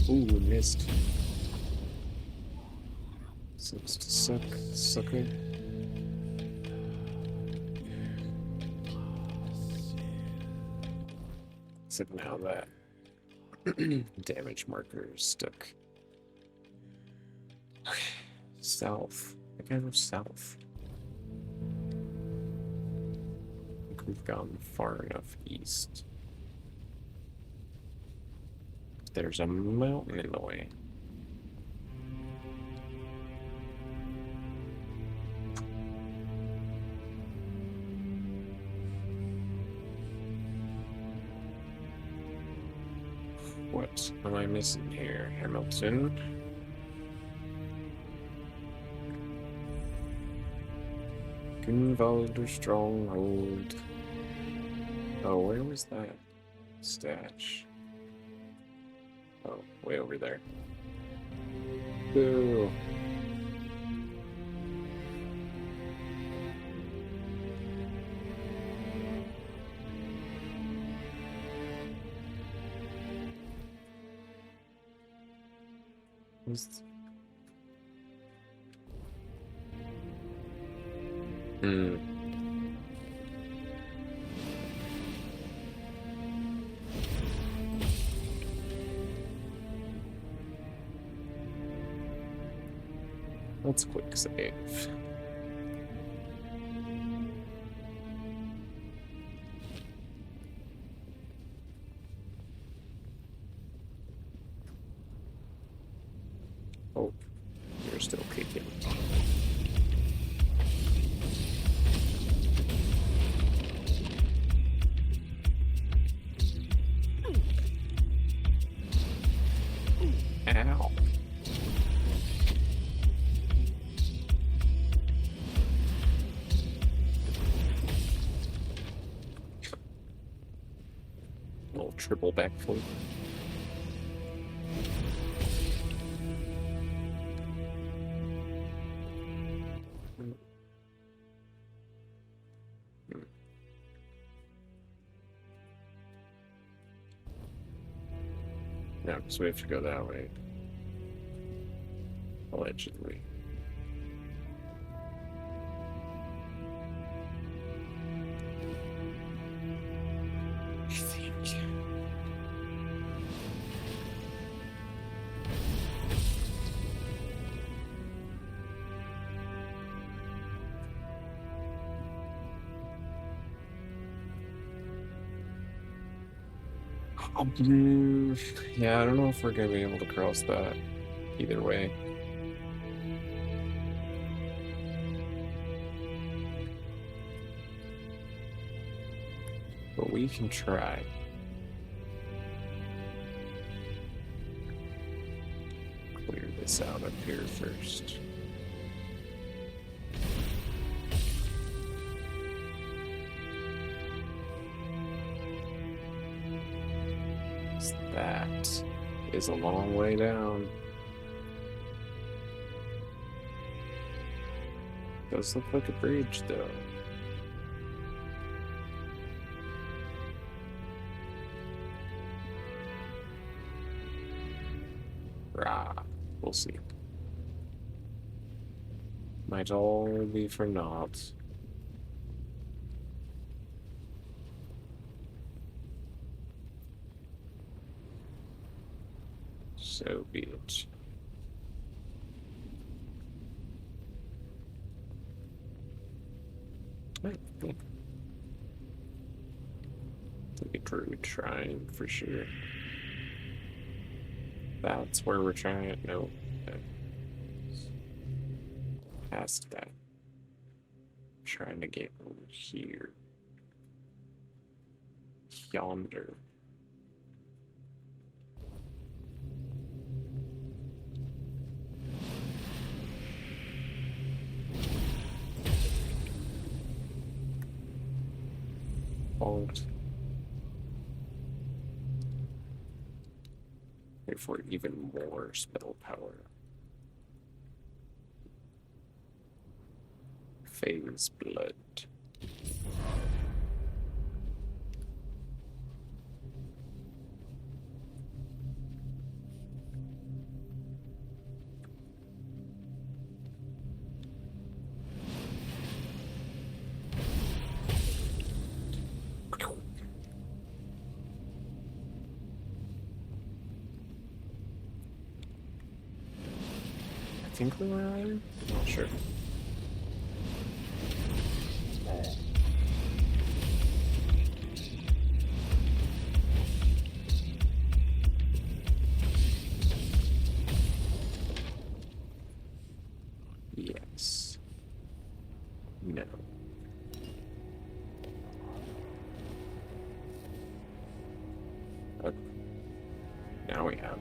Ooh, missed. Sucks to suck, sucker. Except now that damage marker is stuck. Okay, south. I gotta go south. I think we've gone far enough east. There's a mountain in the way. What am I missing here, Hamilton? Gunvalder Stronghold. Oh, where was that stash? Oh, way over there. Boo. Hmm. Let's quick save. Oh, you're still kicking. Ow. Little triple backflip. No, because we have to go that way. Allegedly. I think. Yeah, I don't know if we're gonna be able to cross that either way. But we can try. Clear this out up here first. That is a long way down. Does look like a bridge, though. Rah, we'll see. Might all be for naught. So be it. Take a druid shrine for sure. That's where we're trying. No. Past that. Trying to get over here. Yonder. Hold. Wait for even more spell power. Phase blood. I think we were right. Not sure. Yes. No. Now we have.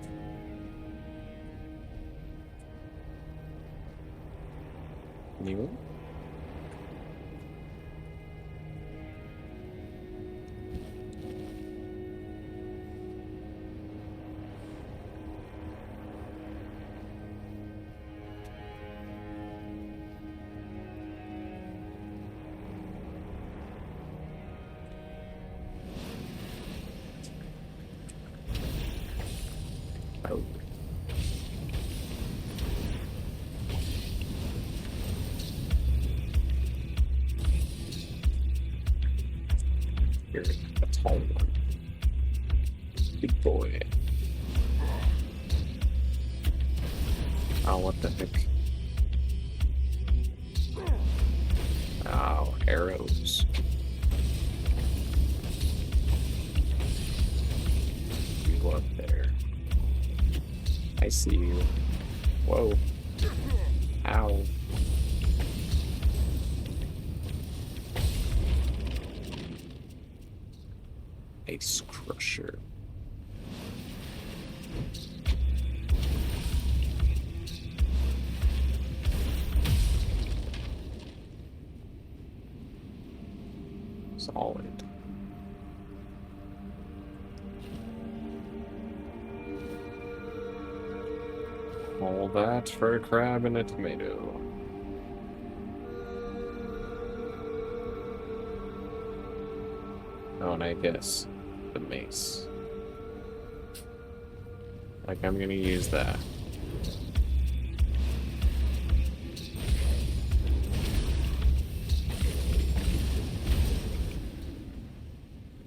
New? You're a tall one. Big boy. Oh, what the heck? Oh, arrows. You up there. I see you. Whoa. Ow. Ice Crusher. Solid. All that for a crab and a tomato. Oh, and I guess the mace. Like, I'm gonna use that.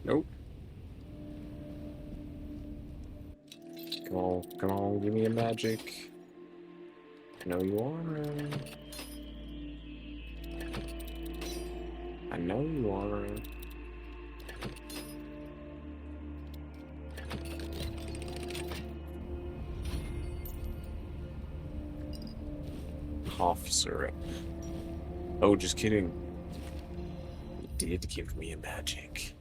Nope. Come on, give me a magic. I know you are. I know you are. Cough syrup. Oh, just kidding. You did give me a magic.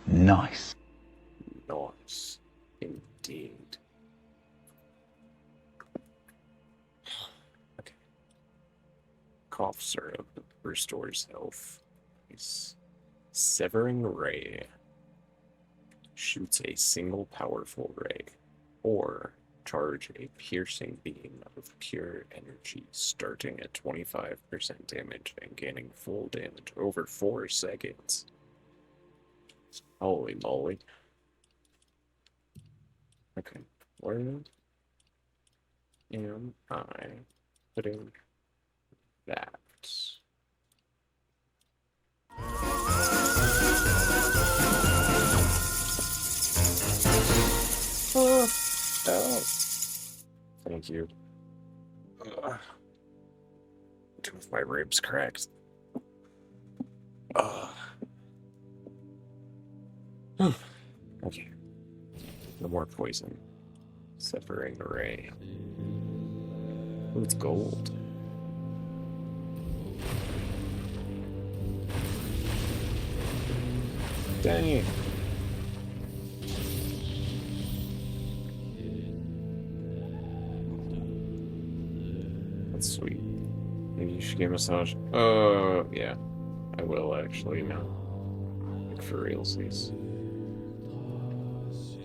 Nice. Nice. Indeed. Okay. Cough syrup restores health. Nice. Severing Ray. Shoots a single powerful ray, or charge a piercing beam of pure energy, starting at 25% damage and gaining full damage over 4 seconds. Holy moly. Okay, where am I putting that? Oh, thank you. Two of my ribs cracked. Okay. No more poison. Severing Ray. Ooh, it's gold. Dang. That's sweet. Maybe you should get a massage. Yeah. I will actually now. Like for realsies.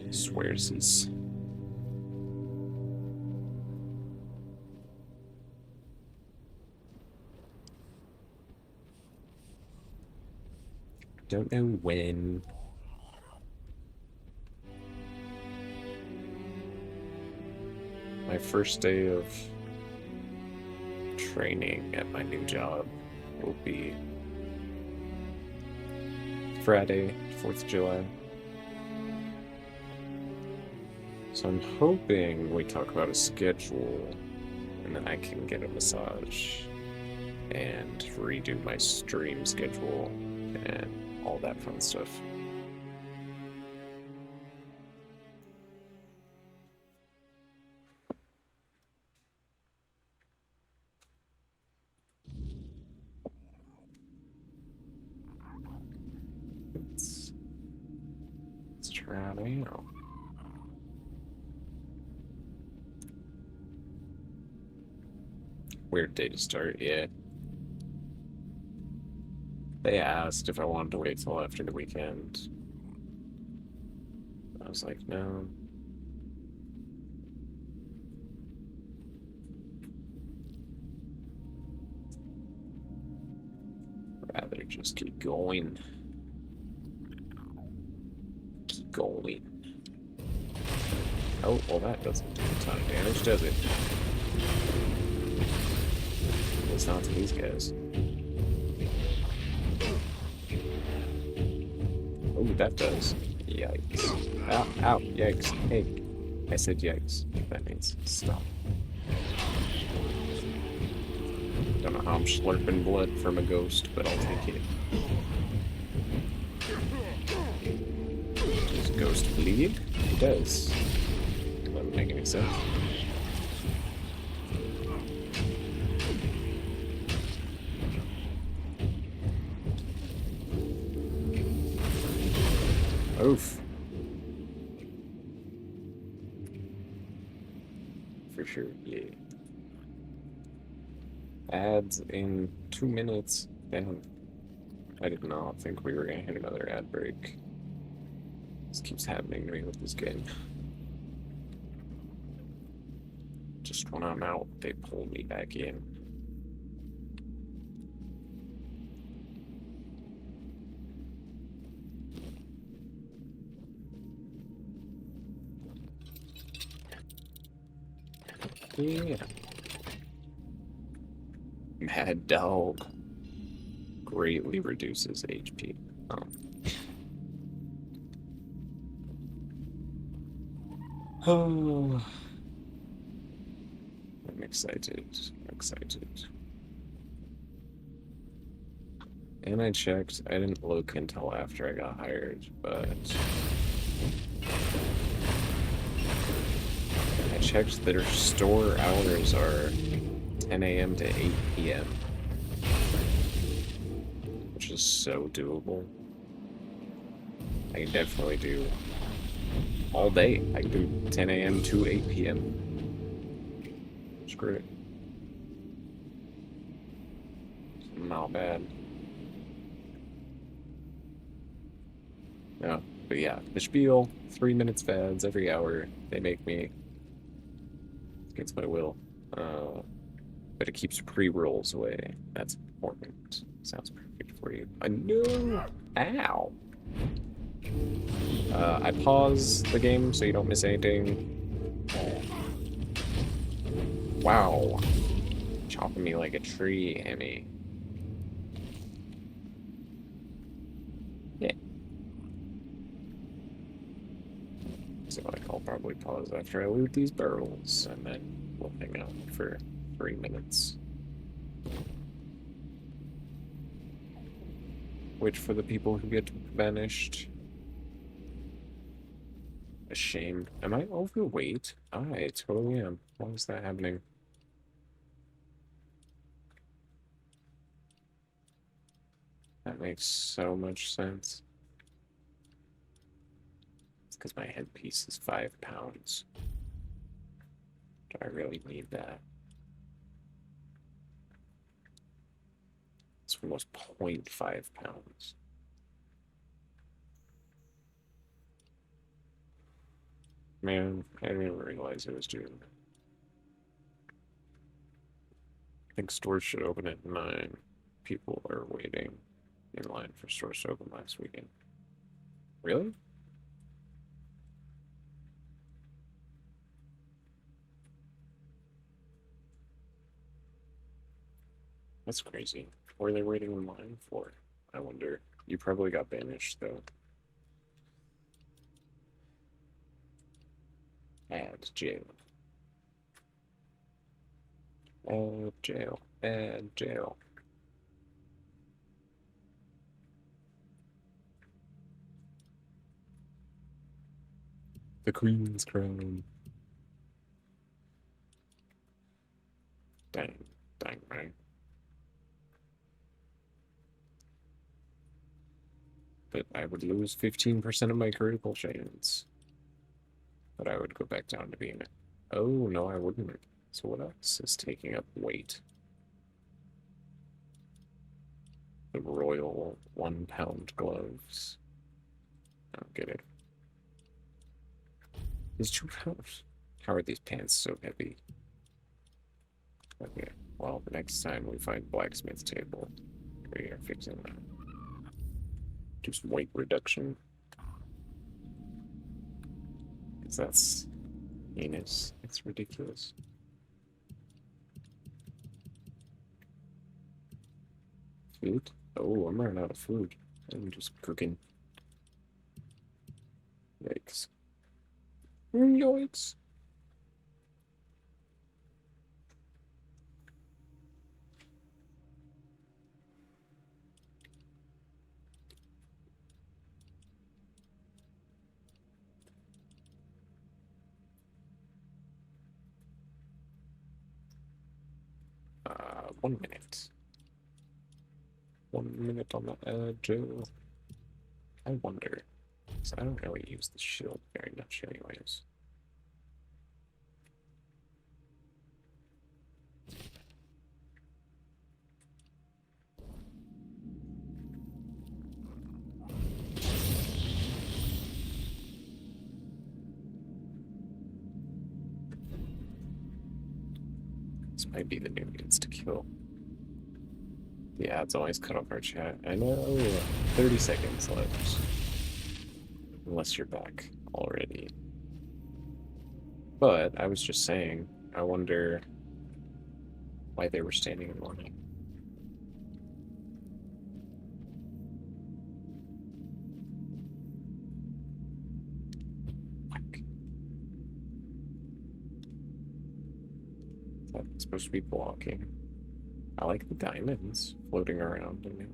Swearsies. Don't know when. My first day of training at my new job will be Friday, 4th of July. So I'm hoping we talk about a schedule and then I can get a massage and redo my stream schedule and all that fun stuff. Let's try out now. Weird day to start, yeah. They asked if I wanted to wait till after the weekend. I was like, no. Rather just keep going. Keep going. Oh, well that doesn't do a ton of damage, does it? It's not to these guys. Oh, that does. Yikes. Ow, ow, yikes. Hey, I said yikes. That means stop. Don't know how I'm slurping blood from a ghost, but I'll take it. Does ghost bleed? It does. That doesn't make any sense. Oof. For sure, yeah. Ads in 2 minutes. Damn. I did not think we were gonna hit another ad break. This keeps happening to me with this game. Just when I'm out, they pull me back in. Yeah. Mad Dog greatly reduces HP. Oh. I'm excited. I'm excited. And I checked. I didn't look until after I got hired, but I checked their store hours are 10 a.m. to 8 p.m. which is so doable. I can definitely do all day. I can do 10 a.m. to 8 p.m. Screw it. Not bad. No, but yeah, the spiel, 3 minutes fads every hour. They make me against my will. But it keeps pre-rolls away. That's important. Sounds perfect for you. I know. Ow. I pause the game so you don't miss anything. Wow. Chopping me like a tree, Emmy. Yeah. So I'll probably pause after I loot these barrels, and then we'll hang out for 3 minutes. Wait for the people who get banished. Ashamed. Am I overweight? I totally am. Why is that happening? That makes so much sense. It's because my headpiece is 5 pounds. Do I really need that? It's almost 0.5 pounds. Man, I didn't even realize it was doing that. I think stores should open at 9. People are waiting in line for stores to open last weekend. Really? That's crazy. What are they waiting in line for? I wonder. You probably got banished, though. Add jail. Add jail. Add jail. The Queen's crown. Dang. Dang, right? But I would lose 15% of my critical chance. But I would go back down to being a... Oh, no, I wouldn't. So what else is taking up weight? The royal 1-pound gloves. I don't get it. These 2 pounds. How are these pants so heavy? Okay, well, the next time we find blacksmith table, we are fixing that. Do some weight reduction. Because that's Anus. It's ridiculous. Food? Oh, I'm running out of food. I'm just cooking. Yikes. Yikes. Uh, 1 minute. 1 minute on the edge. I wonder. 'Cause I don't really use the shield very much anyways. This might be the new means to kill. The ads always cut off our chat. I know, 30 seconds left. Unless you're back already. But I was just saying, I wonder why they were standing in line. That's supposed to be blocking. I like the diamonds floating around in it.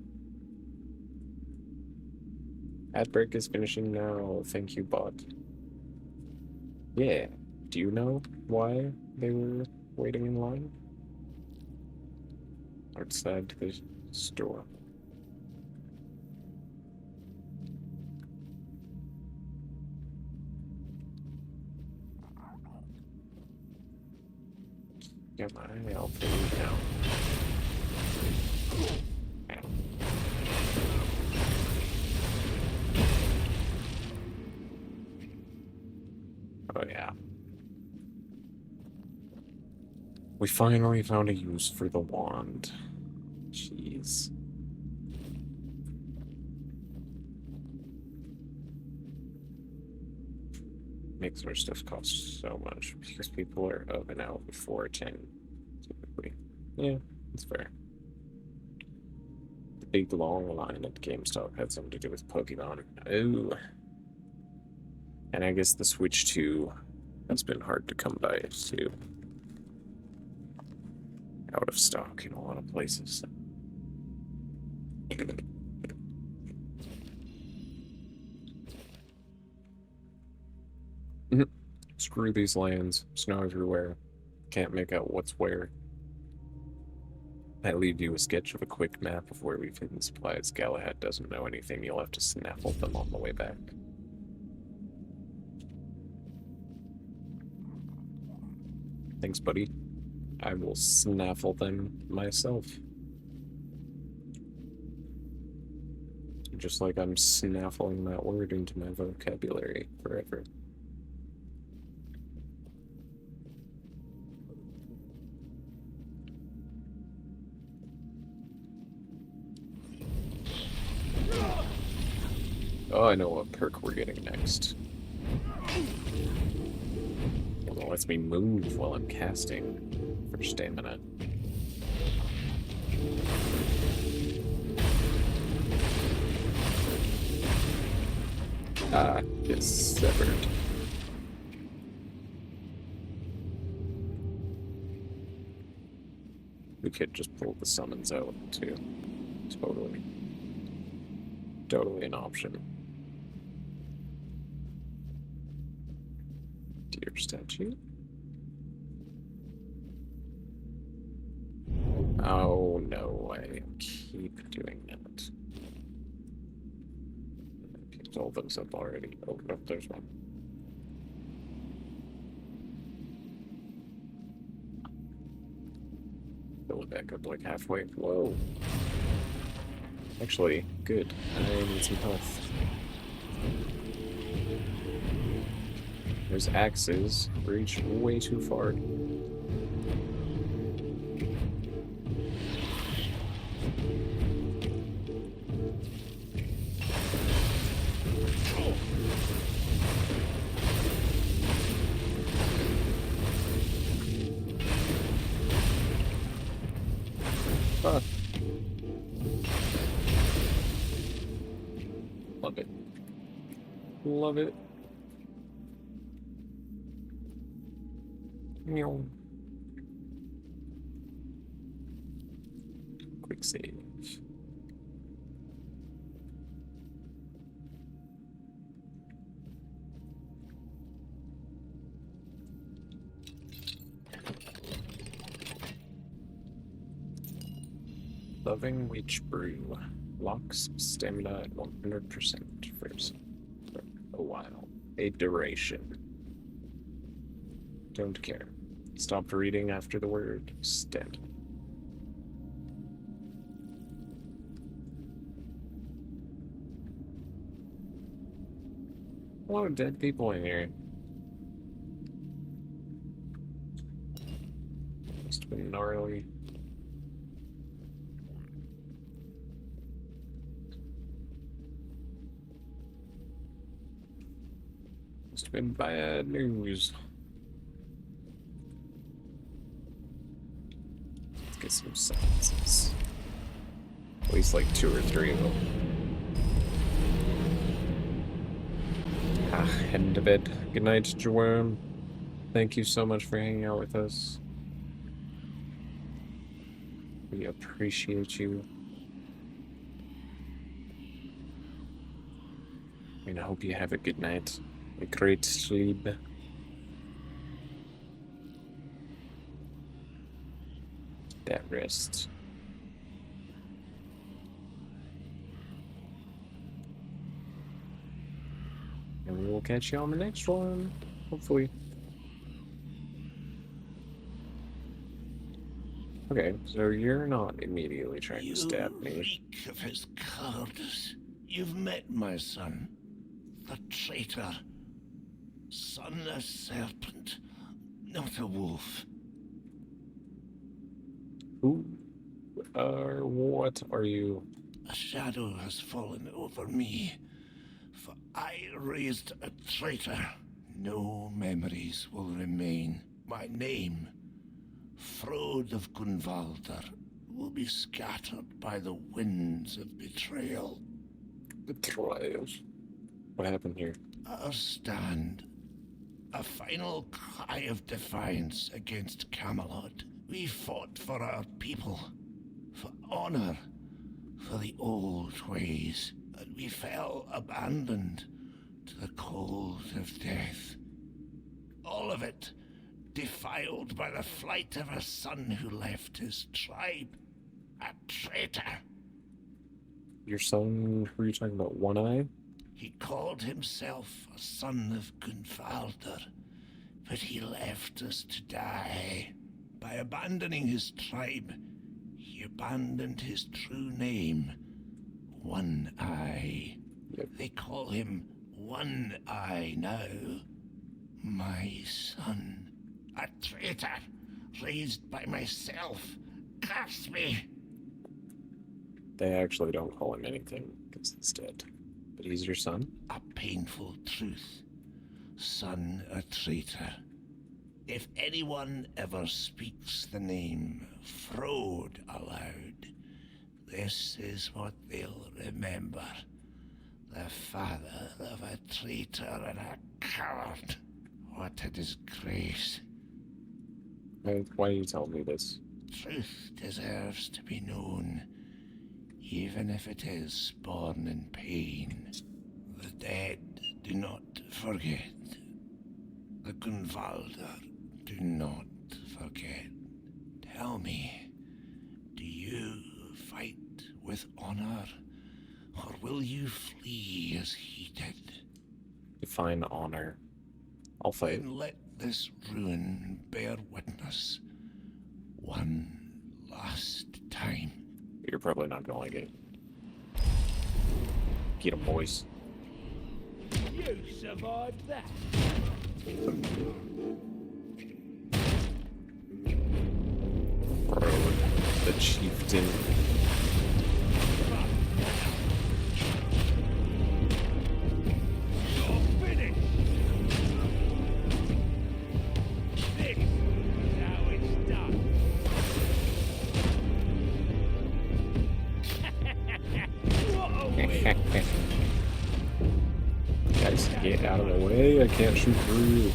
Ad break is finishing now. Thank you, bot. Yeah. Do you know why they were waiting in line? Outside the store. Get my outfit now. Oh yeah. We finally found a use for the wand. Jeez. Makes our stuff cost so much because people are up and out before 10 typically. Yeah, that's fair. The big long line at GameStop had something to do with Pokemon. Oh. And I guess the Switch 2 has been hard to come by too. Out of stock in a lot of places. Screw these lands. Snow everywhere. Can't make out what's where. I leave you a sketch of a quick map of where we've hidden supplies. Galahad doesn't know anything. You'll have to snaffle them on the way back. Thanks, buddy. I will snaffle them myself. Just like I'm snaffling that word into my vocabulary forever. Oh, I know what perk we're getting next. It lets me move while I'm casting for stamina. Ah, it's severed. We could just pull the summons out too. Totally an option. Deer statue? Oh no, I keep doing that. I picked all those up already. Oh no, there's one. Fill it back up like halfway. Whoa. Actually, good. I need some health. Those axes reach way too far. Love it. Love it. Meow. Quick save. Loving Witch Brew. Locks stamina at 100% for a while. A duration. Don't care. Stopped reading after the word stamina. A lot of dead people in here. Must have been gnarly. Must have been bad news. Let's get some sentences. At least like 2 or 3 of them. Heading to bed. Good night, Jerome. Thank you so much for hanging out with us. We appreciate you. And I hope you have a good night. A great sleep. That rest. And we will catch you on the next one. Hopefully. Okay, so you're not immediately trying to stab me. Reek of his cowardice. You've met my son. The traitor. Son of serpent, not a wolf. Who or what are you? A shadow has fallen over me, for I raised a traitor. No memories will remain. My name, Frode of Gunvalder, will be scattered by the winds of betrayal. Betrayal? What happened here? Our stand. A final cry of defiance against Camelot. We fought for our people, for honor, for the old ways, and we fell abandoned to the cold of death. All of it defiled by the flight of a son who left his tribe. A traitor. Your son, who are you talking about, One Eye? He called himself a son of Gunvalder, but he left us to die. By abandoning his tribe, he abandoned his true name, One Eye. They call him One Eye now. My son, a traitor, raised by myself. Curse me! They actually don't call him anything, because he's dead. But he's your son? A painful truth. Son, a traitor. If anyone ever speaks the name Frode aloud, this is what they'll remember. The father of a traitor and a coward. What a disgrace. Why do you tell me this? Truth deserves to be known, even if it is born in pain. The dead do not forget. The Gunvalder do not forget. Tell me, do you fight with honor, or will you flee as he did? Define honor. I'll fight. Then let this ruin bear witness one last time. You're probably not gonna like it. Get him, boys. You survived that. Frode, the chieftain. Get out of the way, I can't shoot through you.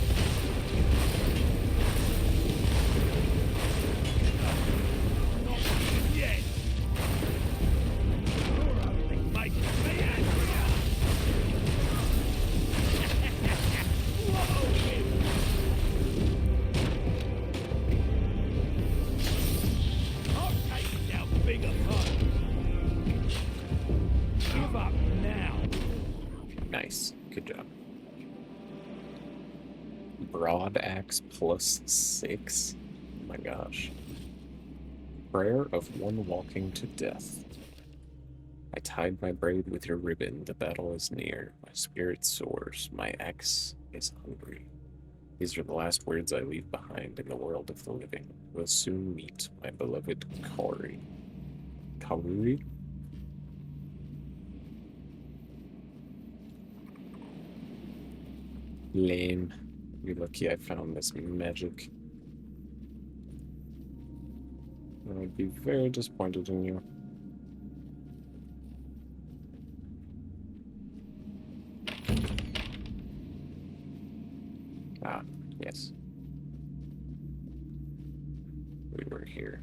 Nice. Good job. Broad axe plus 6. Oh my gosh. Prayer of one walking to death. I tied my braid with your ribbon. The battle is near. My spirit soars. My axe is hungry. These are the last words I leave behind in the world of the living. We'll soon meet my beloved Kari. Kari? Lame. You're lucky I found this magic. I would be very disappointed in you. Ah, yes. We were here.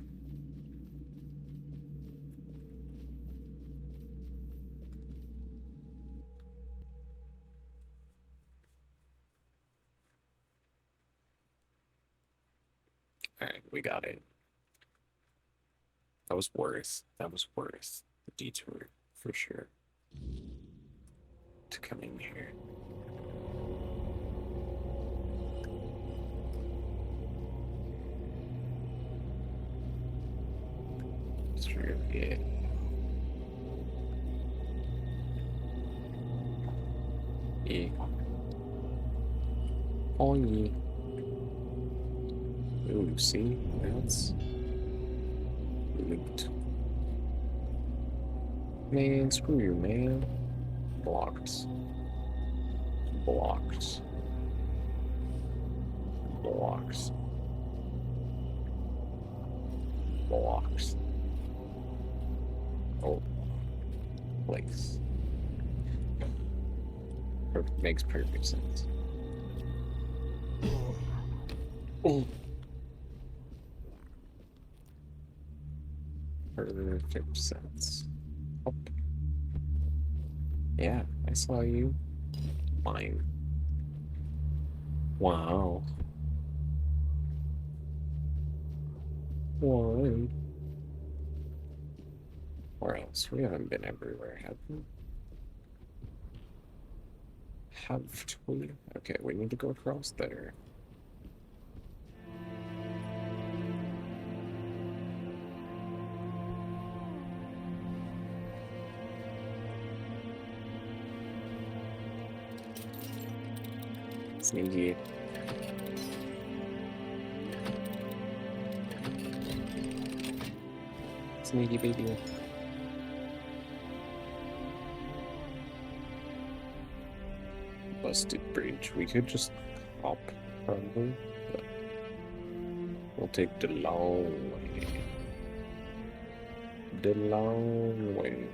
Alright, we got it. That was worth the detour, for sure. To come in here. Sure, yeah. Yeah. Oh, yeah. Ooh, see? That's loot. Man, screw you, man. Blocked. Blocked. Blocked. Blocked. Oh. Place. Makes perfect sense. Oh. Perfect sense. Oh. Yeah, I saw you. Mine. Wow. Why? Where else? We haven't been everywhere, have we? Have we? Okay, we need to go across there. Sneaky. Sneaky baby. Busted bridge. We could just hop, probably, but we'll take the long way. The long way.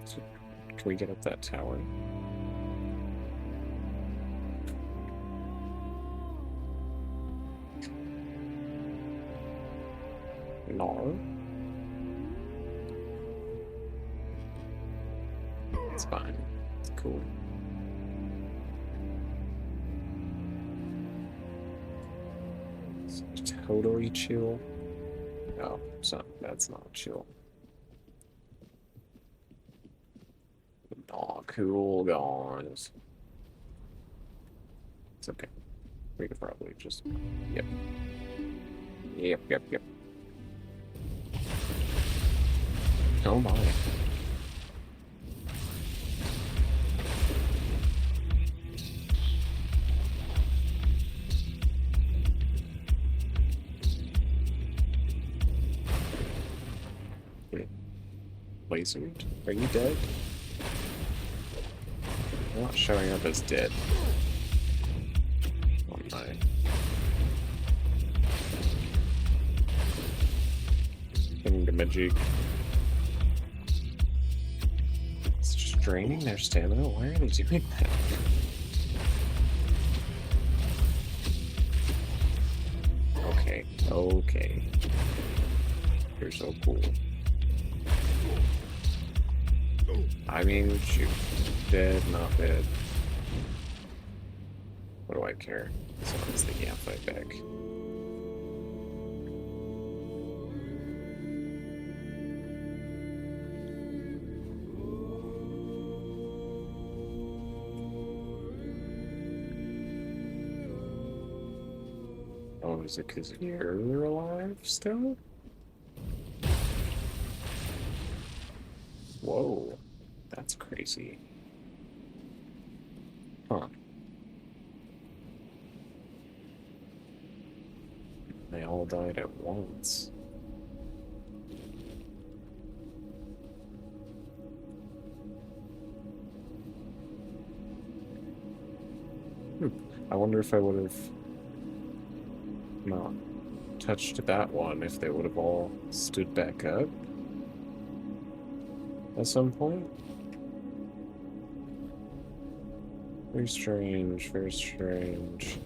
So, can we get up that tower? No. It's fine. It's cool. It's totally chill. No, that's not chill. Oh, cool, guys. It's okay. We could probably just... Yep. Yep. Oh my. Blizzard, are you dead? You're not showing up as dead. Oh my. Thingamajig. It's just draining their stamina? Why are they doing that? Okay, okay. You're so cool. I mean, shoot. Dead, not dead. What do I care? As long as they can't fight back. Oh, is it because you're alive still? Whoa, that's crazy. Huh. They all died at once. I wonder if I would have not touched that one, if they would have all stood back up at some point. Very strange, very strange.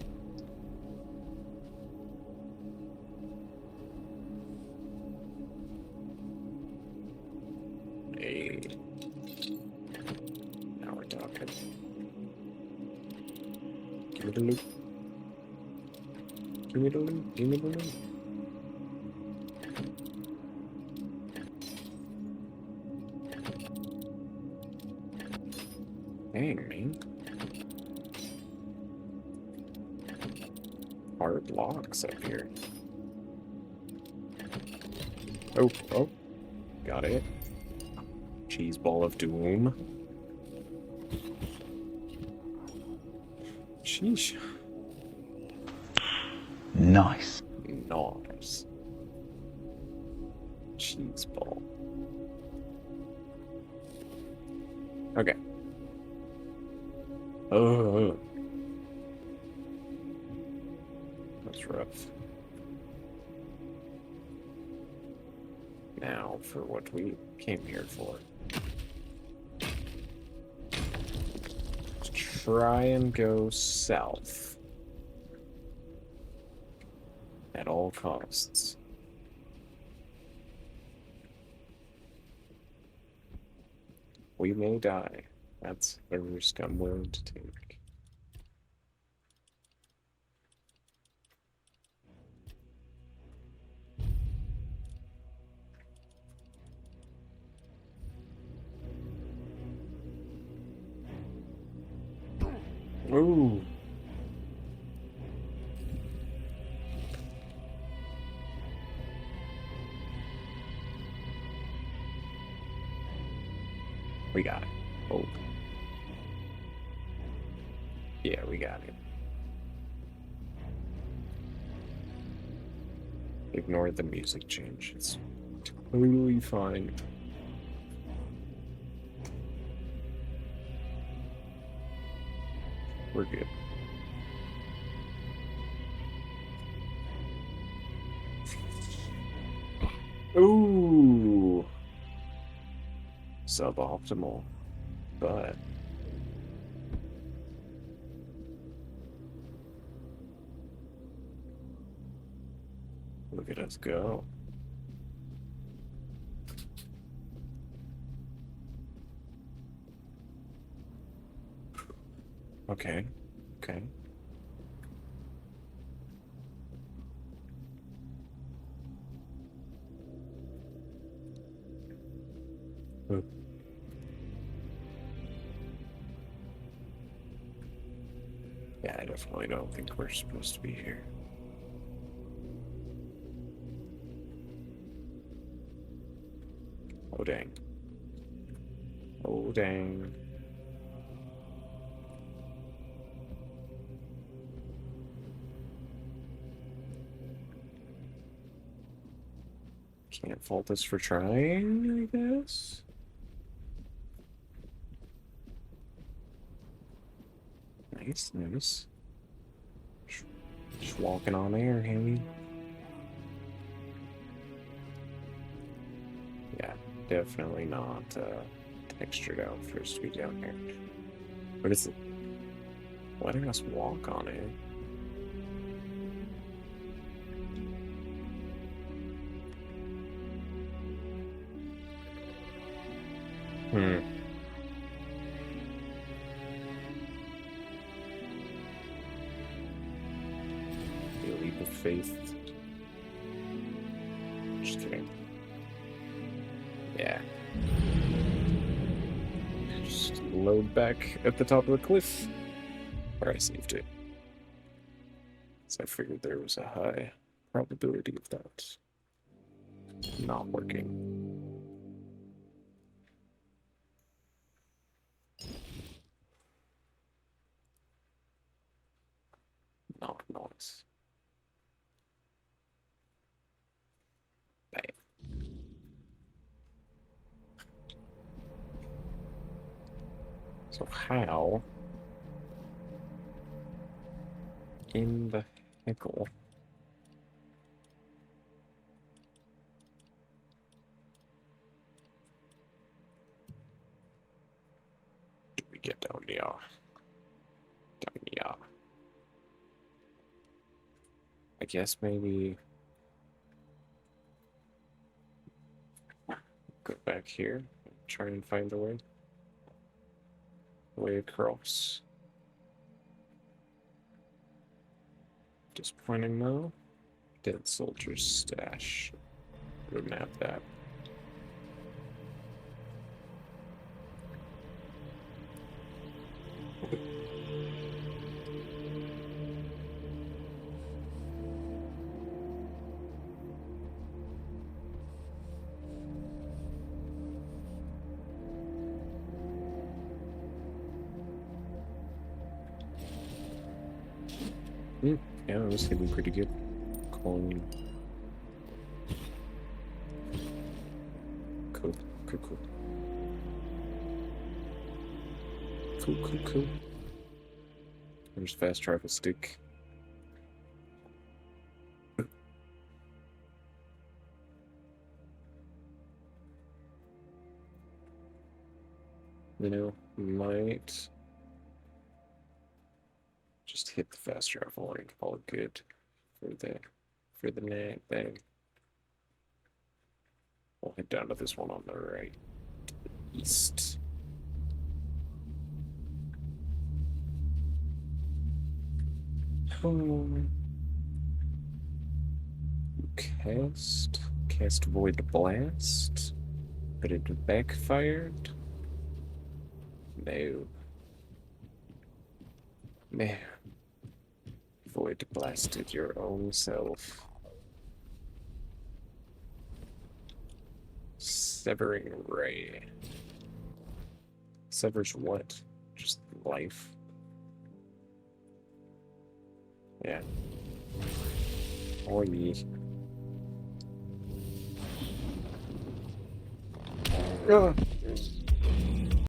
Hey. Now we're talking. Give me the loot. Give me the loot. Give me the loot. Dang, man. Hard locks up here. Oh, oh. Got it. Cheese ball of doom. Sheesh. Nice. Nice. Cheese ball. Okay. Oh. That's rough. Now for what we came here for. Let's try and go south. At all costs. We may die. That's the risk I'm willing to take. Ooh. We got it. Oh. Yeah, we got it. Ignore the music change. It's totally fine. We're good. Ooh. Suboptimal, but look at us go. Okay, okay. Yeah, I definitely don't think we're supposed to be here. Oh, dang. Oh, dang. Can't fault us for trying, I guess. Nice, nice. Just walking on air, Haley. Yeah, definitely not textured out for us to be down here. But it's letting us walk on it. Hmm. The leap of faith. Just kidding. Yeah. Just load back at the top of the cliff where I saved it. So I figured there was a high probability of that not working. Not nice. Bam. So how in the heckle do we get down here? Down here. I guess maybe go back here and try and find the way across. Disappointing though. Dead soldier's stash. Wouldn't have that. Yeah, it was hitting pretty good. Coin. Cool, cool, cool. Cool, cool, cool. There's fast travel stick. You know, might just hit the fast travel and call it good for the night thing. We'll head down to this one on the right, to the east. Cast Void Blast, but it backfired. No. Man. Void blasted your own self. Severing Ray. Severs what? Just life? Yeah. Oi. Ugh.